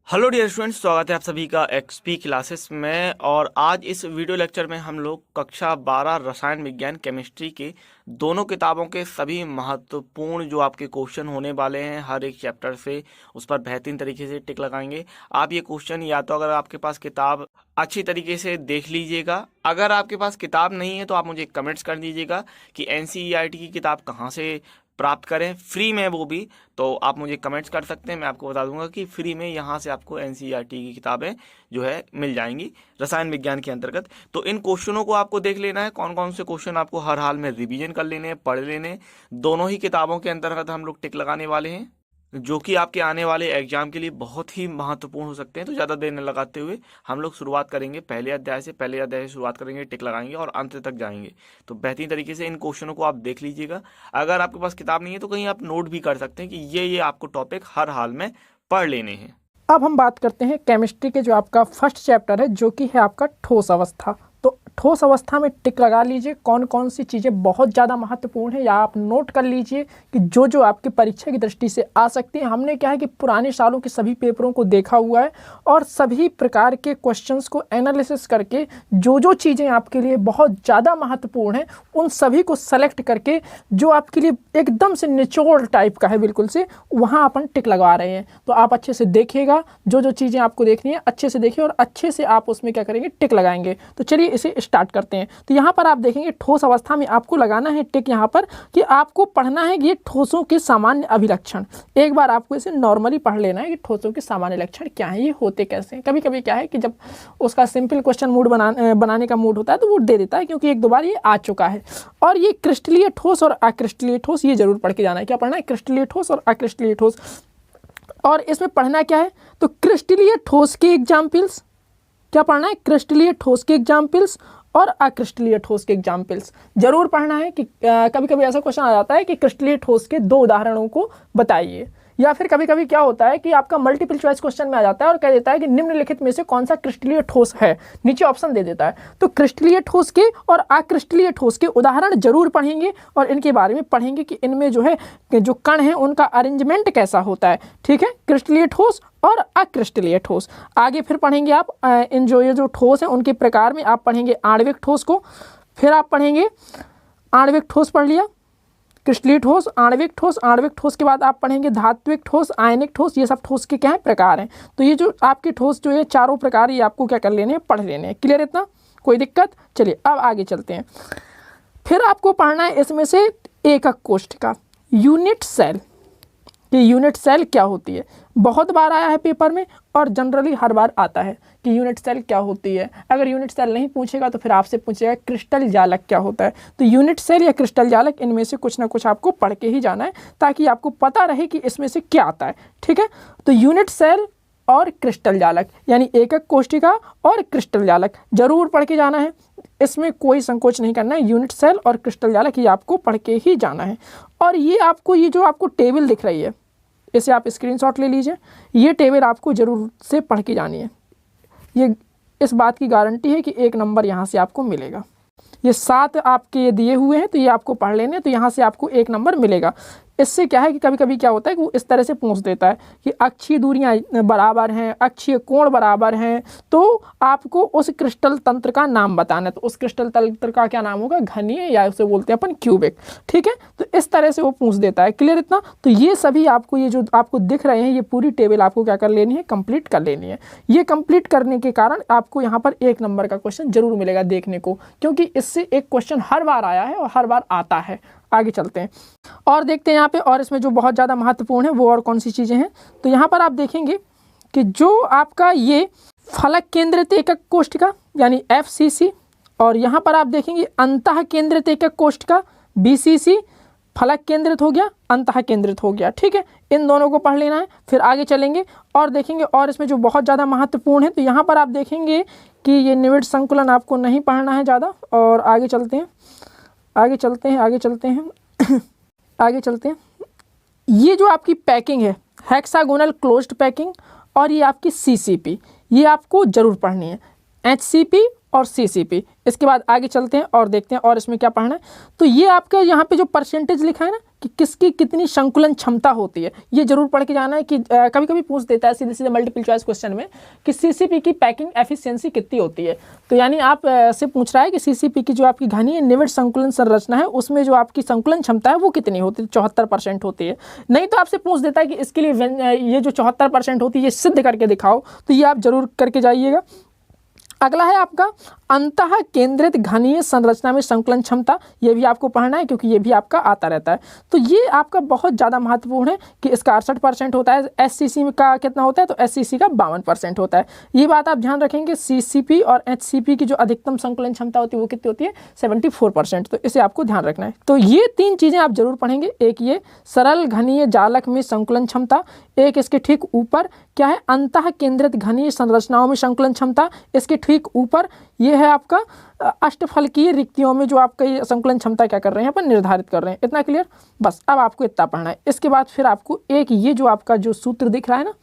Hello dear students, स्वागत है आप सभी का एक्सपी क्लासेस में। और आज इस वीडियो लेक्चर में हम लोग कक्षा 12 रसायन विज्ञान केमिस्ट्री के दोनों किताबों के सभी महत्वपूर्ण जो आपके क्वेश्चन होने वाले हैं हर एक चैप्टर से उस पर बेहतरीन तरीके से टिक लगाएंगे। आप ये क्वेश्चन या तो अगर आपके पास किताब अच्छी तरीके से देख लीजिएगा, अगर आपके पास किताब नहीं है तो आप मुझे कमेंट्स कर दीजिएगा कि एनसीईआरटी की किताब कहाँ से प्राप्त करें, फ्री में वो भी। तो आप मुझे कमेंट्स कर सकते हैं, मैं आपको बता दूंगा कि फ्री में यहाँ से आपको एनसीईआरटी की किताबें जो है मिल जाएंगी रसायन विज्ञान के अंतर्गत। तो इन क्वेश्चनों को आपको देख लेना है, कौन कौन से क्वेश्चन आपको हर हाल में रिवीजन कर लेने हैं, पढ़ लेने हैं। दोनों ही किताबों के अंतर्गत हम लोग टिक लगाने वाले हैं, जो कि आपके आने वाले एग्जाम के लिए बहुत ही महत्वपूर्ण हो सकते हैं। तो ज़्यादा देर न लगाते हुए हम लोग शुरुआत करेंगे पहले अध्याय से शुरुआत करेंगे, टिक लगाएंगे और अंत तक जाएंगे। तो बेहतरीन तरीके से इन क्वेश्चनों को आप देख लीजिएगा। अगर आपके पास किताब नहीं है तो कहीं आप नोट भी कर सकते हैं कि ये आपको टॉपिक हर हाल में पढ़ लेने हैं। अब हम बात करते हैं केमिस्ट्री के जो आपका फर्स्ट चैप्टर है, जो कि है आपका ठोस अवस्था। तो ठोस अवस्था में टिक लगा लीजिए कौन कौन सी चीज़ें बहुत ज़्यादा महत्वपूर्ण है, या आप नोट कर लीजिए कि जो जो आपकी परीक्षा की दृष्टि से आ सकती है। हमने क्या है कि पुराने सालों के सभी पेपरों को देखा हुआ है और सभी प्रकार के क्वेश्चंस को एनालिसिस करके जो जो चीज़ें आपके लिए बहुत ज़्यादा महत्वपूर्ण हैं उन सभी को सेलेक्ट करके जो आपके लिए एकदम से निचोड़ टाइप का है बिल्कुल से, वहाँ अपन टिक लगवा रहे हैं। तो आप अच्छे से देखिएगा, जो जो चीज़ें आपको देखनी है अच्छे से देखिए और अच्छे से आप उसमें क्या करेंगे, टिक लगाएंगे। तो चलिए इसे स्टार्ट करते हैं। तो यहाँ पर आप देखेंगे ठोस अवस्था में आपको लगाना है टिक यहाँ पर कि आपको पढ़ना है ये ठोसों के सामान्य अभिलक्षण। एक बार आपको इसे नॉर्मली पढ़ लेना है कि ठोसों के सामान्य लक्षण क्या है, ये होते कैसे हैं। कभी कभी क्या है कि जब उसका सिंपल क्वेश्चन मूड बनाने का मूड होता है तो वो दे देता है, क्योंकि एक दो बार ये आ चुका है। और ये क्रिस्टलीय ठोस और अक्रिस्टलीय ठोस, ये जरूर पढ़ के जाना है। क्या पढ़ना है? क्रिस्टलीय ठोस और अक्रिस्टलीय ठोस। और इसमें पढ़ना क्या है? तो क्रिस्टलीय ठोस के एग्जाम्पल्स। क्या पढ़ना है? क्रिस्टलीय ठोस के एग्जाम्पल्स और अक्रिस्टलीय ठोस के एग्जाम्पल्स जरूर पढ़ना है। कि कभी कभी ऐसा क्वेश्चन आ जाता है कि क्रिस्टलीय ठोस के दो उदाहरणों को बताइए, या फिर कभी कभी क्या होता है कि आपका मल्टीपल चॉइस क्वेश्चन में आ जाता है और कह देता है कि निम्नलिखित में से कौन सा क्रिस्टलीय ठोस है, नीचे ऑप्शन दे देता है। तो क्रिस्टलीय ठोस के और अक्रिस्टलीय ठोस के उदाहरण जरूर पढ़ेंगे और इनके बारे में पढ़ेंगे कि इनमें जो है जो कण है उनका अरेंजमेंट कैसा होता है। ठीक है, क्रिस्टलीय ठोस और अक्रिस्टलीय ठोस। आगे फिर पढ़ेंगे आप इन ये जो ठोस है उनके प्रकार में आप पढ़ेंगे आणविक ठोस को, फिर आप पढ़ेंगे आणविक ठोस पढ़ लिया, क्रिस्टलीय ठोस, आणविक ठोस। आणविक ठोस के बाद आप पढ़ेंगे धात्विक ठोस, आयनिक ठोस। ये सब ठोस के क्या है? प्रकार हैं। तो ये जो आपके ठोस जो है चारों प्रकार, ये आपको क्या कर लेने हैं? पढ़ लेने हैं। क्लियर इतना? कोई दिक्कत? चलिए अब आगे चलते हैं। फिर आपको पढ़ना है इसमें से एकक कोष्ठिका, यूनिट सेल। कि यूनिट सेल क्या होती है, बहुत बार आया है पेपर में और जनरली हर बार आता है कि यूनिट सेल क्या होती है। अगर यूनिट सेल नहीं पूछेगा तो फिर आपसे पूछेगा क्रिस्टल जालक क्या होता है। तो यूनिट सेल या क्रिस्टल जालक, इनमें से कुछ ना कुछ आपको पढ़ के ही जाना है ताकि आपको पता रहे कि इसमें से क्या आता है। ठीक है, तो यूनिट सेल और क्रिस्टल जालक यानी एकक कोष्ठिका और क्रिस्टल जालक जरूर पढ़ के जाना है, इसमें कोई संकोच नहीं करना है। यूनिट सेल और क्रिस्टल जालक ये आपको पढ़ के ही जाना है। और ये आपको ये जो आपको टेबल दिख रही है, इसे आप स्क्रीनशॉट ले लीजिए। ये टेबल आपको जरूर से पढ़ के जानी है। ये इस बात की गारंटी है कि 1 नंबर यहाँ से आपको मिलेगा। ये 7 आपके ये दिए हुए हैं तो ये आपको पढ़ लेने, तो यहाँ से आपको 1 नंबर मिलेगा। इससे क्या है कि कभी कभी क्या होता है कि वो इस तरह से पूछ देता है कि अक्षीय दूरियां बराबर हैं, अक्षीय कोण बराबर हैं, तो आपको उस क्रिस्टल तंत्र का नाम बताना है। तो उस क्रिस्टल तंत्र का क्या नाम होगा? घनीय, या उसे बोलते हैं अपन क्यूबिक। ठीक है, तो इस तरह से वो पूछ देता है। क्लियर इतना? तो ये सभी आपको, ये जो आपको दिख रहे हैं, ये पूरी टेबल आपको क्या कर लेनी है? कंप्लीट कर लेनी है। ये कंप्लीट करने के कारण आपको यहाँ पर 1 नंबर का क्वेश्चन जरूर मिलेगा देखने को, क्योंकि इससे एक क्वेश्चन हर बार आया है और हर बार आता है। आगे चलते हैं और देखते हैं यहाँ पे, और इसमें जो बहुत ज़्यादा महत्वपूर्ण है वो और कौन सी चीज़ें हैं। तो यहाँ पर आप देखेंगे कि जो आपका ये फलक केंद्रित एकक कोष्ठिका यानी FCC, और यहाँ पर आप देखेंगे अंतः केंद्रित एकक कोष्ठिका BCC। फलक केंद्रित हो गया, अंतः केंद्रित हो गया। ठीक है, इन दोनों को पढ़ लेना है। फिर आगे चलेंगे और देखेंगे और इसमें जो बहुत ज़्यादा महत्वपूर्ण है, तो यहाँ पर आप देखेंगे कि ये निविड़ संकुलन आपको नहीं पढ़ना है ज़्यादा। और आगे चलते हैं, आगे चलते हैं, आगे चलते हैं आगे चलते हैं। ये जो आपकी पैकिंग है हेक्सागोनल क्लोज्ड पैकिंग, और ये आपकी CCP, ये आपको जरूर पढ़नी है, HCP और CCP। इसके बाद आगे चलते हैं और देखते हैं और इसमें क्या पढ़ना है। तो ये आपका यहाँ पे जो परसेंटेज लिखा है ना, कि किसकी कितनी संकुलन क्षमता होती है, ये जरूर पढ़ के जाना है कि कभी कभी पूछ देता है सीधे सीधे मल्टीपल चॉइस क्वेश्चन में कि सीसीपी की पैकिंग एफिशिएंसी कितनी होती है। तो यानी आप से पूछ रहा है कि सीसीपी की जो आपकी घनीय निविड़ संकुलन संरचना है उसमें जो आपकी संकुलन क्षमता है वो कितनी होती है, 74% होती है। नहीं तो आपसे पूछ देता है कि इसके लिए ये जो 74% होती है ये सिद्ध करके दिखाओ, तो ये आप जरूर करके जाइएगा। अगला है आपका अंतः केंद्रित घनीय संरचना में संकुलन क्षमता, ये भी आपको पढ़ना है क्योंकि ये भी आपका आता रहता है। तो ये आपका बहुत ज़्यादा महत्वपूर्ण है कि इसका 68% होता है। एससीसी का कितना होता है, तो एससीसी का 52% होता है। ये बात आप ध्यान रखेंगे। सीसीपी और एचसीपी की जो अधिकतम संकुलन क्षमता होती है वो कितनी होती है, 74%। तो इसे आपको ध्यान रखना है। तो ये 3 चीज़ें आप जरूर पढ़ेंगे। एक ये सरल घनीय जालक में संकुलन क्षमता, एक इसके ठीक ऊपर क्या है, अंतः केंद्रित घनीय संरचनाओं में संकुलन क्षमता, इसके ठीक ऊपर ये है आपका अष्टफलकीय रिक्तियों में जो आपका ये संकुलन क्षमता क्या कर रहे हैं, अपन निर्धारित कर रहे हैं। इतना क्लियर? बस अब आपको इतना पढ़ना है। इसके बाद फिर आपको एक ये जो आपका जो सूत्र दिख रहा है ना,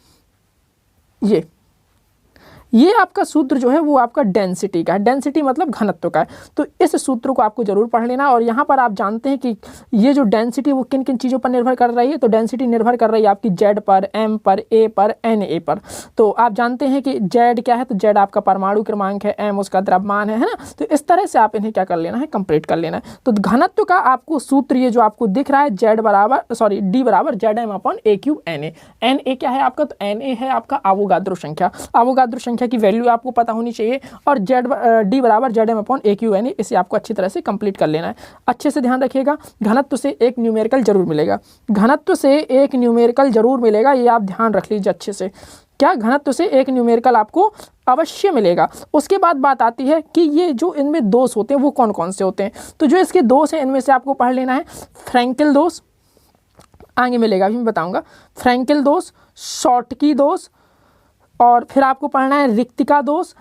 ये आपका सूत्र जो है वो आपका डेंसिटी का है। डेंसिटी मतलब घनत्व का है। तो इस सूत्र को आपको जरूर पढ़ लेना। और यहाँ पर आप जानते हैं कि ये जो डेंसिटी वो किन किन चीज़ों पर निर्भर कर रही है। तो डेंसिटी निर्भर कर रही है आपकी जेड पर, एम पर, ए पर, एन ए पर। तो आप जानते हैं कि जेड क्या है, तो जेड आपका परमाणु क्रमांक है, एम उसका द्रव्यमान है ना। तो इस तरह से आप इन्हें क्या कर लेना है, कंप्लीट कर लेना है। तो घनत्व का आपको सूत्र ये जो आपको दिख रहा है, डी बराबर Z M upon a cube N A. N A क्या है आपका, तो एन ए है आपका अवोगाद्रो संख्या। अवोगाद्रो संख्या की वैल्यू आपको पता होनी चाहिए। और डी बराबर Z M upon a cube N A, इसे आपको अच्छी तरह से कंप्लीट कर लेना है। अच्छे से ध्यान रखिएगा। घनत्व से एक न्यूमेरिकल जरूर मिलेगा, घनत्व से एक न्यूमेरिकल जरूर मिलेगा, ये आप ध्यान रख लीजिए अच्छे से। क्या घनत्व से एक न्यूमेरिकल आपको अवश्य मिलेगा। उसके बाद बात आती है कि ये जो इनमें दोष होते हैं वो कौन कौन से होते हैं। तो जो इसके दोष हैं इनमें से आपको पढ़ लेना है। फ्रैंकेल दोष आगे मिलेगा, अभी मैं बताऊंगा। फ्रैंकेल दोष, शॉर्टकी दोष, और फिर आपको पढ़ना है रिक्तिका दोष,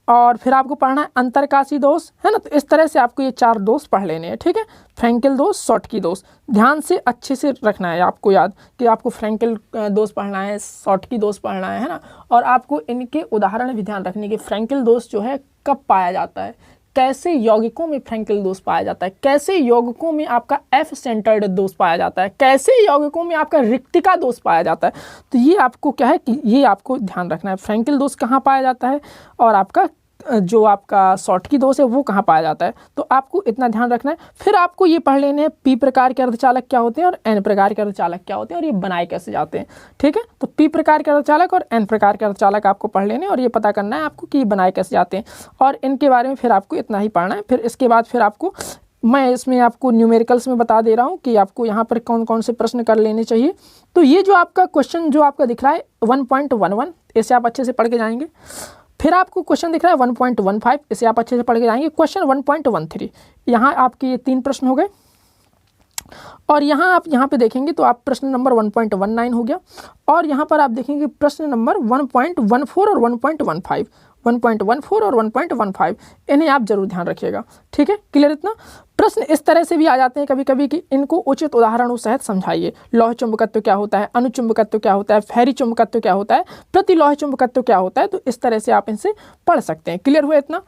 और फिर आपको पढ़ना है अंतरकाशी दोष, है ना। तो इस तरह से आपको ये 4 दोष पढ़ लेने हैं, ठीक है। फ्रैंकेल दोष, शॉर्टकी दोष, ध्यान से अच्छे से रखना है आपको याद कि आपको फ्रैंकेल दोष पढ़ना है, शॉर्टकी दोष पढ़ना है ना। और आपको इनके उदाहरण भी ध्यान रखने के। फ्रैंकेल दोष जो है कब पाया जाता है, कैसे यौगिकों में फ्रैंकेल दोष पाया जाता है, कैसे यौगिकों में आपका एफ सेंटर्ड दोष पाया जाता है, कैसे यौगिकों में आपका रिक्तिका दोष पाया जाता है। तो ये आपको क्या है कि ये आपको ध्यान रखना है। फ्रैंकेल दोष कहाँ पाया जाता है और आपका जो आपका शॉर्टकी दोष है वो कहाँ पाया जाता है। तो आपको इतना ध्यान रखना है। फिर आपको ये पढ़ लेने हैं पी प्रकार के अर्धचालक क्या होते हैं और एन प्रकार के अर्धचालक क्या होते हैं और ये बनाए कैसे जाते हैं, ठीक है। तो पी प्रकार के अर्धचालक और एन प्रकार के अर्धचालक आपको पढ़ लेने और ये पता करना है आपको कि ये बनाए कैसे जाते हैं, और इनके बारे में फिर आपको इतना ही पढ़ना है। फिर इसके बाद फिर आपको मैं इसमें आपको न्यूमेरिकल्स में बता दे रहा हूँ कि आपको यहाँ पर कौन कौन से प्रश्न कर लेने चाहिए। तो ये जो आपका क्वेश्चन जो आपका दिख रहा है 1.11, इसे आप अच्छे से पढ़ के जाएंगे। फिर आपको क्वेश्चन दिख रहा है 1.15, इसे आप अच्छे से पढ़ के जाएंगे। क्वेश्चन 1.13, यहाँ आपके ये 3 प्रश्न हो गए। और यहाँ आप यहाँ पे देखेंगे तो आप प्रश्न नंबर 1.19 हो गया। और यहाँ पर आप देखेंगे प्रश्न नंबर 1.14 और 1.15, 1.14 और 1.15, इन्हें आप जरूर ध्यान रखिएगा, ठीक है। क्लियर इतना? प्रश्न इस तरह से भी आ जाते हैं कभी कभी कि इनको उचित उदाहरणों सहित समझाइए। लौह चुंबकत्व क्या होता है, अनुचुंबकत्व क्या होता है, फेरी चुंबकत्व क्या होता है, प्रतिलौह चुंबकत्व क्या होता है। तो इस तरह से आप इनसे पढ़ सकते हैं। क्लियर हुआ इतना?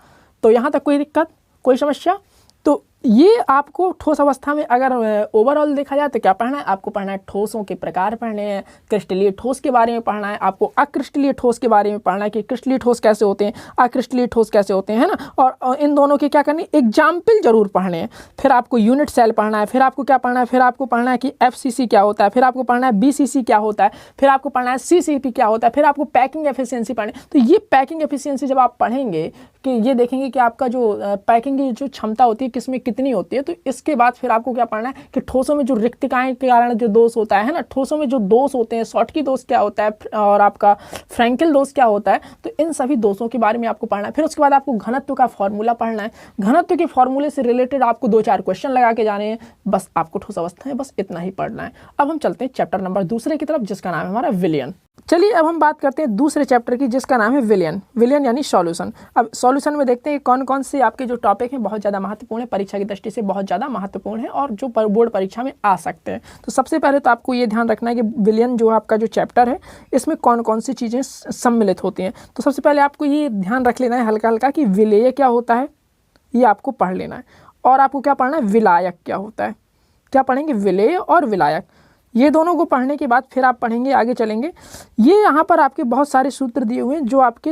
तो यहाँ तक कोई दिक्कत, कोई समस्या? तो ये आपको ठोस अवस्था में अगर ओवरऑल देखा जाए तो क्या पढ़ना है, आपको पढ़ना है ठोसों के प्रकार पढ़ने हैं, क्रिस्टलीय ठोस के बारे में पढ़ना है, आपको अक्रिस्टलीय ठोस के बारे में पढ़ना है कि क्रिस्टलीय ठोस कैसे होते हैं, अक्रिस्टलीय ठोस कैसे होते हैं, है ना। और इन दोनों के क्या करने, एग्जाम्पल जरूर पढ़ने हैं। फिर आपको यूनिट सेल पढ़ना है, फिर आपको क्या पढ़ना है, फिर आपको पढ़ना है कि FCC क्या होता है, फिर आपको पढ़ना है BCC क्या होता है, फिर आपको पढ़ना है CCP क्या होता है, फिर आपको पैकिंग एफिशिएंसी पढ़नी। तो ये पैकिंग एफिशिएंसी जब आप पढ़ेंगे कि ये देखेंगे कि आपका जो पैकिंग की जो क्षमता होती है किसमें कितनी होती है। तो इसके बाद फिर आपको क्या पढ़ना है कि ठोसों में जो रिक्तिकाएं के कारण जो दोष होता है ना, ठोसों में जो दोष होते हैं, शॉर्टकी दोष क्या होता है और आपका फ्रैंकेल दोष क्या होता है। तो इन सभी दोषों के बारे में आपको पढ़ना है। फिर उसके बाद आपको घनत्व का फॉर्मूला पढ़ना है। घनत्व के फॉर्मूले से रिलेटेड आपको 2-4 क्वेश्चन लगा के जाने हैं। बस आपको ठोस अवस्था है बस इतना ही पढ़ना है। अब हम चलते हैं चैप्टर नंबर 2 की तरफ, जिसका नाम है हमारा विलयन। चलिए अब हम बात करते हैं दूसरे चैप्टर की, जिसका नाम है विलयन। विलयन यानी सॉल्यूशन। अब सॉल्यूशन में देखते हैं कौन कौन से आपके जो टॉपिक हैं बहुत ज़्यादा महत्वपूर्ण है, परीक्षा की दृष्टि से बहुत ज़्यादा महत्वपूर्ण है और जो बोर्ड परीक्षा में आ सकते हैं। तो सबसे पहले तो आपको ये ध्यान रखना है कि विलयन जो आपका जो चैप्टर है इसमें कौन कौन सी चीज़ें सम्मिलित होती हैं। तो सबसे पहले आपको ये ध्यान रख लेना है हल्का हल्का कि विलेय क्या होता है, ये आपको पढ़ लेना है। और आपको क्या पढ़ना है, विलायक क्या होता है, क्या पढ़ेंगे, विलेय और विलायक। ये दोनों को पढ़ने के बाद फिर आप पढ़ेंगे, आगे चलेंगे। ये यहाँ पर आपके बहुत सारे सूत्र दिए हुए हैं जो आपके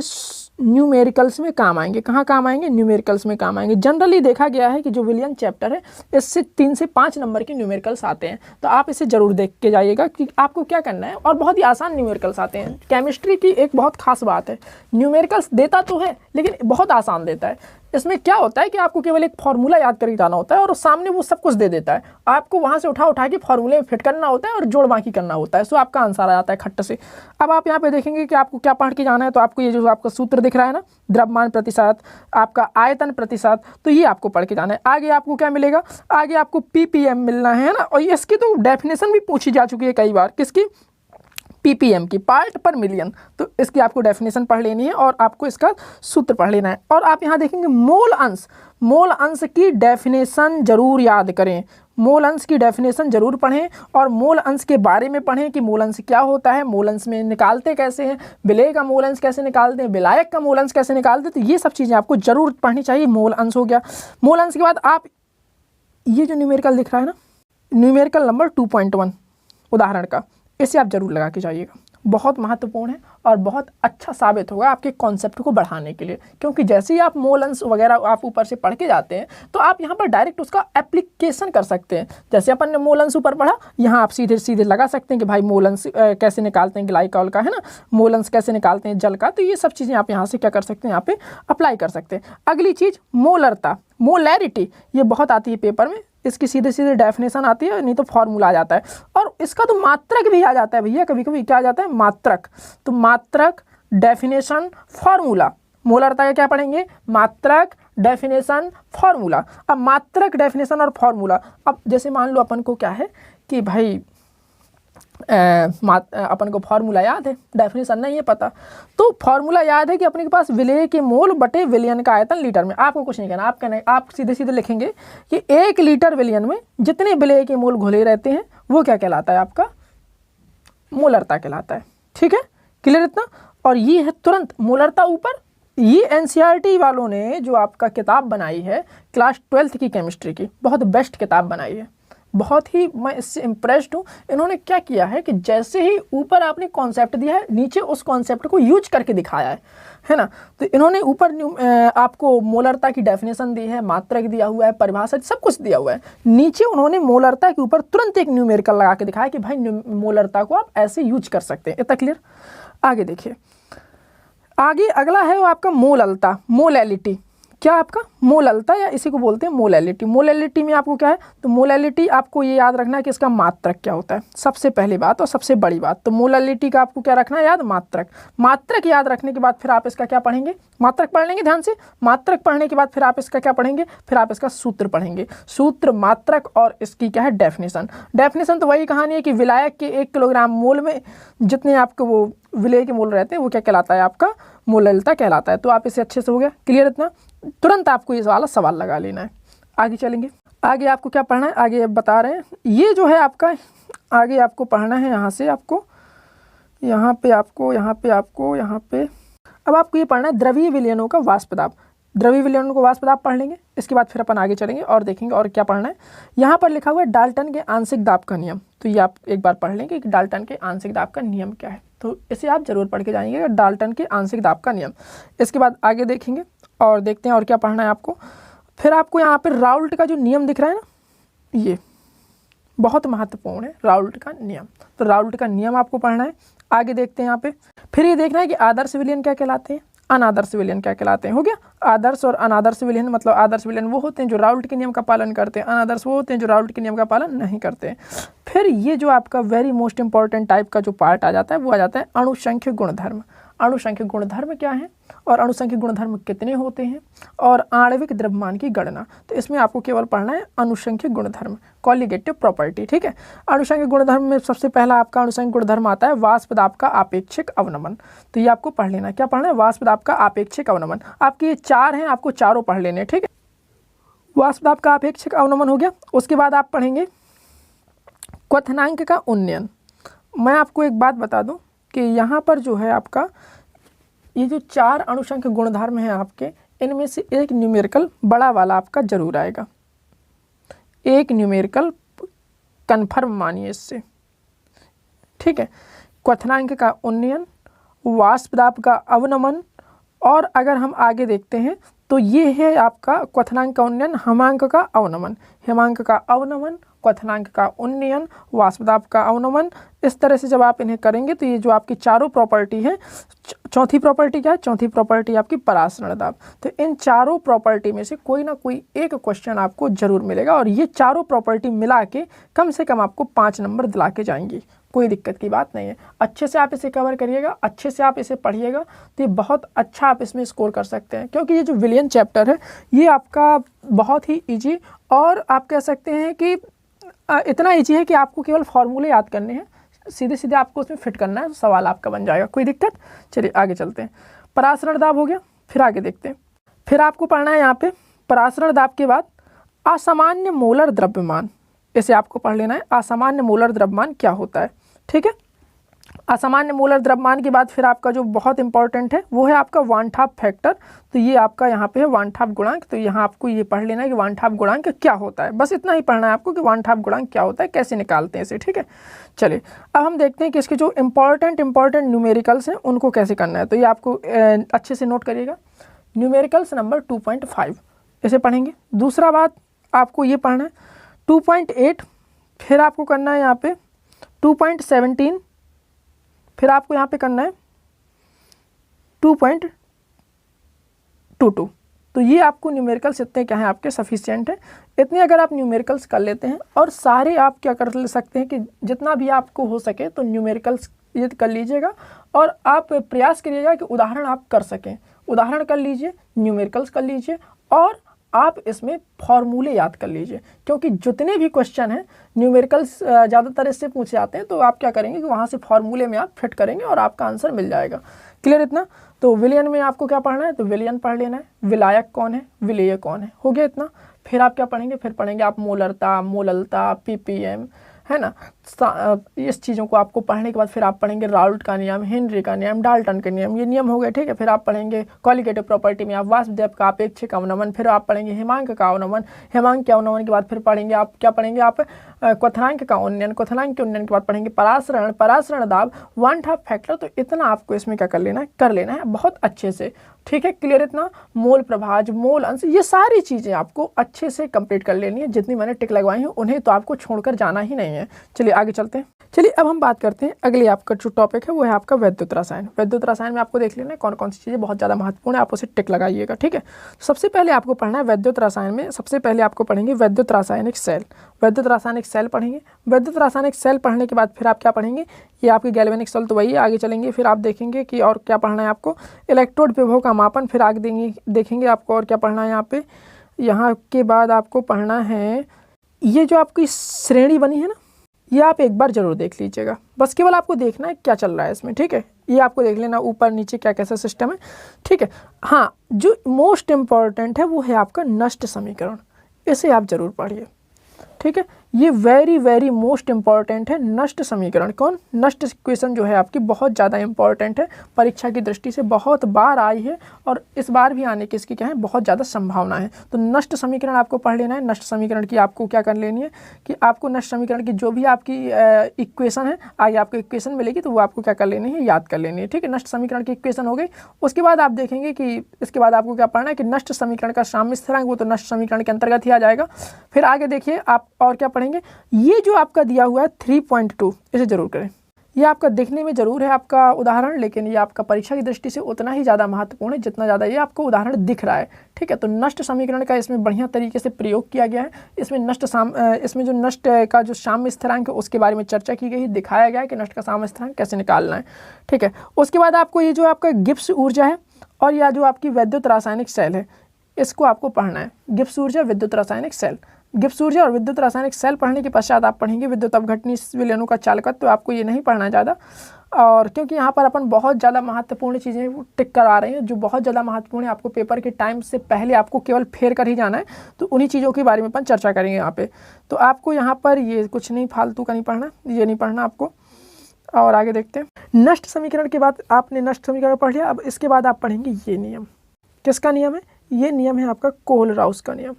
न्यूमेरिकल्स में काम आएंगे। कहाँ काम आएंगे, न्यूमेरिकल्स में काम आएंगे। जनरली देखा गया है कि जो विलियन चैप्टर है इससे 3 से 5 नंबर के न्यूमेरिकल्स आते हैं, तो आप इसे जरूर देख के जाइएगा कि आपको क्या करना है। और बहुत ही आसान न्यूमेरिकल्स आते हैं। केमिस्ट्री की एक बहुत खास बात है, न्यूमेरिकल्स देता तो है लेकिन बहुत आसान देता है। इसमें क्या होता है कि आपको केवल एक फार्मूला याद करके जाना होता है और सामने वो सब कुछ दे देता है, आपको वहाँ से उठा के फार्मूले में फिट करना होता है और जोड़ बाकी करना होता है, सो आपका आंसर आ जाता है खट्ट से। अब आप यहाँ पे देखेंगे कि आपको क्या पढ़ के जाना है, तो आपको ये जो आपका सूत्र दिख रहा है ना, द्रव्यमान प्रतिशत, आपका आयतन प्रतिशत, तो ये आपको पढ़ के जाना है। आगे आपको क्या मिलेगा, आगे आपको ppm मिलना है ना, और इसकी तो डेफिनेशन भी पूछी जा चुकी है कई बार, किसकी, ppm की, पार्ट पर मिलियन। तो इसकी आपको डेफिनेशन पढ़ लेनी है और आपको इसका सूत्र पढ़ लेना है। और आप यहाँ देखेंगे मोल अंश, मोल अंश की डेफिनेशन जरूर याद करें, मोल अंश की डेफिनेशन जरूर पढ़ें और मोल अंश के बारे में पढ़ें कि मोल अंश क्या होता है, मोल अंश में निकालते कैसे हैं, विलेय का मोल अंश कैसे निकालते हैं, विलायक का मोल अंश कैसे निकालते हैं। तो ये सब चीज़ें आपको जरूर पढ़नी चाहिए। मोल अंश हो गया। मोल अंश के बाद आप ये जो न्यूमेरिकल दिख रहा है ना, न्यूमेरिकल नंबर 2.1 उदाहरण का, इसे आप जरूर लगा के जाइएगा। बहुत महत्वपूर्ण है और बहुत अच्छा साबित होगा आपके कॉन्सेप्ट को बढ़ाने के लिए, क्योंकि जैसे ही आप मोल अंश वगैरह आप ऊपर से पढ़ के जाते हैं तो आप यहाँ पर डायरेक्ट उसका एप्लीकेशन कर सकते हैं। जैसे अपन ने मोल अंश ऊपर पढ़ा, यहाँ आप सीधे सीधे लगा सकते हैं कि भाई मोल अंश कैसे निकालते हैं ग्लाइकॉल का, है ना, मोल अंश कैसे निकालते हैं जल का। तो ये सब चीज़ें आप यहाँ से क्या कर सकते हैं, यहाँ पे अप्लाई कर सकते हैं। अगली चीज़ मोलरता, मोलैरिटी, ये बहुत आती है पेपर में, इसकी सीधे सीधे डेफिनेशन आती है, नहीं तो फॉर्मूला आ जाता है। और इसका तो मात्रक भी आ जाता है भैया, कभी कभी क्या आ जाता है, मात्रक। तो मात्रक, डेफिनेशन, फॉर्मूला, मोलरता का क्या पढ़ेंगे, मात्रक, डेफिनेशन, फॉर्मूला। अब मात्रक, डेफिनेशन और फॉर्मूला, अब जैसे मान लो अपन को क्या है कि भाई अपन को फार्मूला याद है, डेफिनेशन नहीं है पता, तो फार्मूला याद है कि अपने के पास विलेय के मोल बटे विलियन का आयतन लीटर में। आपको कुछ नहीं करना, आप सीधे सीधे लिखेंगे कि 1 लीटर विलियन में जितने विलेय के मोल घुले रहते हैं वो क्या कहलाता है, आपका मोलरता कहलाता है। ठीक है, क्लियर इतना। और ये है तुरंत मोलरता ऊपर। ये एनसीईआरटी वालों ने जो आपका किताब बनाई है क्लास 12th की केमिस्ट्री की, बहुत बेस्ट किताब बनाई है, बहुत ही मैं इससे इम्प्रेस्ड हूँ। इन्होंने क्या किया है कि जैसे ही ऊपर आपने कॉन्सेप्ट दिया है, नीचे उस कॉन्सेप्ट को यूज करके दिखाया है ना। तो इन्होंने ऊपर आपको मोलरता की डेफिनेशन दी है, मात्रक दिया हुआ है, परिभाषा, सब कुछ दिया हुआ है। नीचे उन्होंने मोलरता के ऊपर तुरंत एक न्यूमेरिकल लगा के दिखाया कि भाई मोलरता को आप ऐसे यूज कर सकते हैं। इतना क्लियर। आगे देखिए, आगे अगला है वो आपका मोललता, मोलैलिटी। क्या आपका मोललता, या इसी को बोलते हैं मोलैलिटी। मोलैलिटी में आपको क्या है, तो मोलैलिटी आपको ये याद रखना है कि इसका मात्रक क्या होता है, सबसे पहली बात और सबसे बड़ी बात। तो मोलैलिटी का आपको क्या रखना है याद, मात्रक। मात्रक याद रखने के बाद फिर आप इसका क्या पढ़ेंगे, मात्रक पढ़ लेंगे ध्यान से। मात्रक पढ़ने के बाद फिर आप इसका क्या पढ़ेंगे, फिर आप इसका सूत्र पढ़ेंगे। सूत्र, मात्रक और इसकी क्या है, डेफिनेशन। डेफिनेशन तो वही कहानी है कि विलायक के 1 किलोग्राम मोल में जितने आपको वो विलेय के मोल रहते हैं वो क्या कहलाता है, आपका मोललता कहलाता है। तो आप इसे अच्छे से हो गया क्लियर इतना। तुरंत आपको ये वाला सवाल लगा लेना है। आगे चलेंगे, आगे आपको क्या पढ़ना है, आगे अब बता रहे हैं। ये जो है आपका आगे आपको पढ़ना है, यहाँ से आपको यहाँ पे अब आपको ये पढ़ना है द्रवीय विलयनों का वाष्प दाब। द्रवीय विलयनों को वाष्प दाब पढ़ लेंगे, इसके बाद फिर अपन आगे चलेंगे और देखेंगे और क्या पढ़ना है। यहाँ पर लिखा हुआ है डाल्टन के आंशिक दाब का नियम, तो ये आप एक बार पढ़ लेंगे कि डाल्टन के आंशिक दाब का नियम क्या है। तो इसे आप जरूर पढ़ के जाएंगे, डाल्टन के आंशिक दाब का नियम। इसके बाद आगे देखेंगे और देखते हैं और क्या पढ़ना है आपको। फिर आपको यहाँ पर राउल्ट का जो नियम दिख रहा है ना, ये बहुत महत्वपूर्ण है, राउल्ट का नियम। तो राउल्ट का नियम आपको पढ़ना है। आगे देखते हैं यहाँ पे, फिर ये देखना है कि आदर्श विलयन क्या कहलाते हैं, अनादर्श विलयन क्या कहलाते हैं। हो गया, आदर्श और अनादर्श विलयन, मतलब आदर्श विलयन वो होते हैं जो राउल्ट के नियम का पालन करते हैं, अनादर्श वो होते हैं जो राउल्ट के नियम का पालन नहीं करते हैं। फिर ये जो आपका वेरी मोस्ट इंपॉर्टेंट टाइप का जो पार्ट आ जाता है वो आ जाता है अणुसंख्यक गुणधर्म। अणुसंख्यक गुणधर्म क्या है और अणुसंख्यक गुणधर्म कितने होते हैं, और आणविक द्रव्यमान की गणना। तो इसमें आपको केवल पढ़ना है अणुसंख्यक गुणधर्म, कॉलिगेटिव प्रॉपर्टी। ठीक है, अणुसंख्यक गुणधर्म में सबसे पहला आपका अणुसंख्यक गुणधर्म आता है वाष्प दाब का आपेक्षिक अवनमन। तो ये आपको पढ़ लेना, क्या पढ़ना है, वाष्प दाब का आपेक्षिक अवनमन। आपके ये 4 हैं, आपको चारों पढ़ लेने। ठीक है, वाष्प दाब का आपेक्षिक अवनमन हो गया। उसके बाद आप पढ़ेंगे क्वथनांक का उन्नयन। मैं आपको एक बात बता दूं कि यहाँ पर जो है आपका ये जो 4 अणुसंख्यक गुणधर्म हैं आपके, इनमें से एक न्यूमेरिकल बड़ा वाला आपका जरूर आएगा। एक न्यूमेरिकल कन्फर्म मानिए इससे, ठीक है। क्वथनांक का उन्नयन, वाष्प दाब का अवनमन, और अगर हम आगे देखते हैं तो ये है आपका क्वथनांक का उन्नयन, हिमांक का अवनमन, हिमांक का अवनमन, क्वथनांक का उन्नयन, वाष्प दाब का अवनमन। इस तरह से जब आप इन्हें करेंगे तो ये जो आपकी चारों प्रॉपर्टी है, चौथी प्रॉपर्टी क्या है, चौथी प्रॉपर्टी आपकी परासरण दाब। तो इन चारों प्रॉपर्टी में से कोई ना कोई एक क्वेश्चन आपको जरूर मिलेगा, और ये चारों प्रॉपर्टी मिला के कम से कम आपको 5 नंबर दिला के जाएंगी, कोई दिक्कत की बात नहीं है। अच्छे से आप इसे कवर करिएगा, अच्छे से आप इसे पढ़िएगा तो ये बहुत अच्छा आप इसमें स्कोर कर सकते हैं, क्योंकि ये जो विलियन चैप्टर है ये आपका बहुत ही ईजी, और आप कह सकते हैं कि इतना ईजी है कि आपको केवल फॉर्मूले याद करने हैं, सीधे सीधे आपको उसमें फिट करना है, सवाल आपका बन जाएगा, कोई दिक्कत। चलिए आगे चलते हैं। परासरण दाब हो गया, फिर आगे देखते हैं। फिर आपको पढ़ना है यहाँ पे परासरण दाब के बाद असामान्य मोलर द्रव्यमान, इसे आपको पढ़ लेना है। असामान्य मोलर द्रव्यमान क्या होता है, ठीक है। असामान्य मोलर द्रव्यमान के बाद फिर आपका जो बहुत इंपॉर्टेंट है वो है आपका वान ठाप फैक्टर। तो ये आपका यहाँ पे है वान ठाप गुणांक। तो यहाँ आपको ये पढ़ लेना है कि वान ठाप गुणांक क्या होता है, बस इतना ही पढ़ना है आपको कि वान ठाप गुणांक क्या होता है, कैसे निकालते हैं इसे, ठीक है। चलिए अब हम देखते हैं कि इसके जो इंपॉर्टेंट न्यूमेरिकल्स हैं उनको कैसे करना है। तो ये आपको अच्छे से नोट करिएगा। न्यूमेरिकल्स नंबर 2.5 इसे पढ़ेंगे। दूसरा बात आपको ये पढ़ना है 2.8, फिर आपको करना है यहाँ पे 2.17, फिर आपको यहाँ पे करना है 2.22। तो ये आपको न्यूमेरिकल्स इतने क्या हैं आपके सफिशिएंट हैं। इतने अगर आप न्यूमेरिकल्स कर लेते हैं, और सारे आप क्या कर सकते हैं कि जितना भी आपको हो सके तो न्यूमेरिकल्स ये कर लीजिएगा, और आप प्रयास करिएगा कि उदाहरण आप कर सकें। उदाहरण कर लीजिए, न्यूमेरिकल्स कर लीजिए, और आप इसमें फॉर्मूले याद कर लीजिए, क्योंकि जितने भी क्वेश्चन हैं न्यूमेरिकल्स ज़्यादातर इससे पूछे जाते हैं। तो आप क्या करेंगे कि वहाँ से फॉर्मूले में आप फिट करेंगे और आपका आंसर मिल जाएगा। क्लियर इतना। तो विलियन में आपको क्या पढ़ना है, तो विलियन पढ़ लेना है। विलायक कौन है, विलेय कौन है, हो गया इतना। फिर आप क्या पढ़ेंगे, फिर पढ़ेंगे आप मोलरता, मोललता, पीपीएम, है ना। इस चीज़ों को आपको पढ़ने के बाद फिर आप पढ़ेंगे राउल्ट का नियम, हेनरी का नियम, डाल्टन का नियम, ये नियम हो गए, ठीक है। फिर आप पढ़ेंगे क्वालिटेटिव प्रॉपर्टी में आप वाष्प दाब का अपेक्षिक अवनमन, फिर आप पढ़ेंगे हिमांक का अवनमन, हिमांक के अवनमन के बाद फिर पढ़ेंगे आप क्या पढ़ेंगे आप क्वथनांक का उन्नयन, क्वथनांक के उन्नयन के बाद पढ़ेंगे परासरण, परासरण दाब, वान ठाप फैक्टर। तो इतना आपको इसमें क्या कर लेना है बहुत अच्छे से, ठीक है। क्लियर इतना। मोल प्रभाज, मोल अंश, ये सारी चीज़ें आपको अच्छे से कंप्लीट कर लेनी है। जितनी मैंने टिक लगवाई हैं उन्हें तो आपको छोड़कर जाना ही नहीं है। चलिए आगे चलते हैं। चलिए अब हम बात करते हैं अगले आपका जो टॉपिक है वो है आपका वैद्युत रसायन। वैद्युत रसायन में आपको देख लेना है कौन कौन सी चीज़ें बहुत ज़्यादा महत्वपूर्ण है, आप उसे टिक लगाइएगा, ठीक है। सबसे पहले आपको पढ़ना है वैद्युत रसायन में, सबसे पहले आपको पढ़ेंगे वैद्युत रासायनिक सेल। वैद्युत रासायनिक सेल पढ़ेंगे। वैद्युत रासायनिक सेल पढ़ने के बाद फिर आप क्या पढ़ेंगे, ये आपकी गैल्वेनिक सेल, तो वही आगे चलेंगे। फिर आप देखेंगे कि और क्या पढ़ना है आपको, इलेक्ट्रोड विभव का मापन। फिर आगे देखेंगे आपको और क्या पढ़ना है यहाँ पे। यहाँ के बाद आपको पढ़ना है ये जो आपकी श्रेणी बनी है ना, ये आप एक बार जरूर देख लीजिएगा, बस केवल आपको देखना है क्या चल रहा है इसमें, ठीक है। ये आपको देख लेना ऊपर नीचे क्या कैसा सिस्टम है, ठीक है। हाँ, जो मोस्ट इम्पॉर्टेंट है वो है आपका नष्ट समीकरण, इसे आप जरूर पढ़िए, ठीक है। ये वेरी वेरी मोस्ट इंपॉर्टेंट है नष्ट समीकरण। कौन, नष्ट इक्वेशन जो है आपकी बहुत ज़्यादा इंपॉर्टेंट है, परीक्षा की दृष्टि से बहुत बार आई है और इस बार भी आने की इसकी क्या है बहुत ज़्यादा संभावना है। तो नष्ट समीकरण आपको पढ़ लेना है। नष्ट समीकरण की आपको क्या कर लेनी है कि आपको नष्ट समीकरण की जो भी आपकी इक्वेशन है, आगे आपको इक्वेशन मिलेगी तो वो आपको क्या कर लेनी है, याद कर लेनी है, ठीक है। नष्ट समीकरण की इक्वेशन हो गई। उसके बाद आप देखेंगे कि इसके बाद आपको क्या पढ़ना है कि नष्ट समीकरण का साम्य स्थिरांक, वो तो नष्ट समीकरण के अंतर्गत ही आ जाएगा। फिर आगे देखिए आप और क्या पढ़ेंगे, ये जो आपका दिया हुआ है 3.2, इसे जरूर करें। ये आपका देखने में जरूर है आपका उदाहरण, लेकिन ये आपका परीक्षा की दृष्टि से उतना ही ज़्यादा महत्वपूर्ण है जितना ज़्यादा ये आपको उदाहरण दिख रहा है, ठीक है। तो नष्ट समीकरण का इसमें बढ़िया तरीके से प्रयोग किया गया है। इसमें जो नष्ट का जो साम्य स्थिरांक है उसके बारे में चर्चा की गई है, दिखाया गया है कि नष्ट का साम्य स्थिरांक कैसे निकालना है, ठीक है। उसके बाद आपको ये जो आपका गिब्स ऊर्जा है और या जो आपकी वैद्युत रासायनिक सेल है, इसको आपको पढ़ना है। गिब्स ऊर्जा, विद्युत रासायनिक सेल। गिब्स ऊर्जा और विद्युत रासायनिक सेल पढ़ने के पश्चात आप पढ़ेंगे विद्युत अपघटनी विलयनों का चालकत्व। तो आपको ये नहीं पढ़ना है ज़्यादा, और क्योंकि यहाँ पर अपन बहुत ज़्यादा महत्वपूर्ण चीज़ें टिक कर आ रही हैं जो बहुत ज़्यादा महत्वपूर्ण है, आपको पेपर के टाइम से पहले आपको केवल फेर कर ही जाना है। तो उन्हीं चीज़ों के बारे में अपन चर्चा करेंगे यहाँ पे। तो आपको यहाँ पर ये कुछ नहीं फालतू का नहीं पढ़ना, ये नहीं पढ़ना आपको। और आगे देखते हैं। नष्ट समीकरण के बाद आपने नष्ट समीकरण पढ़ लिया। अब इसके बाद आप पढ़ेंगे ये नियम। किसका नियम है, ये नियम है आपका कोहल-राउस का नियम।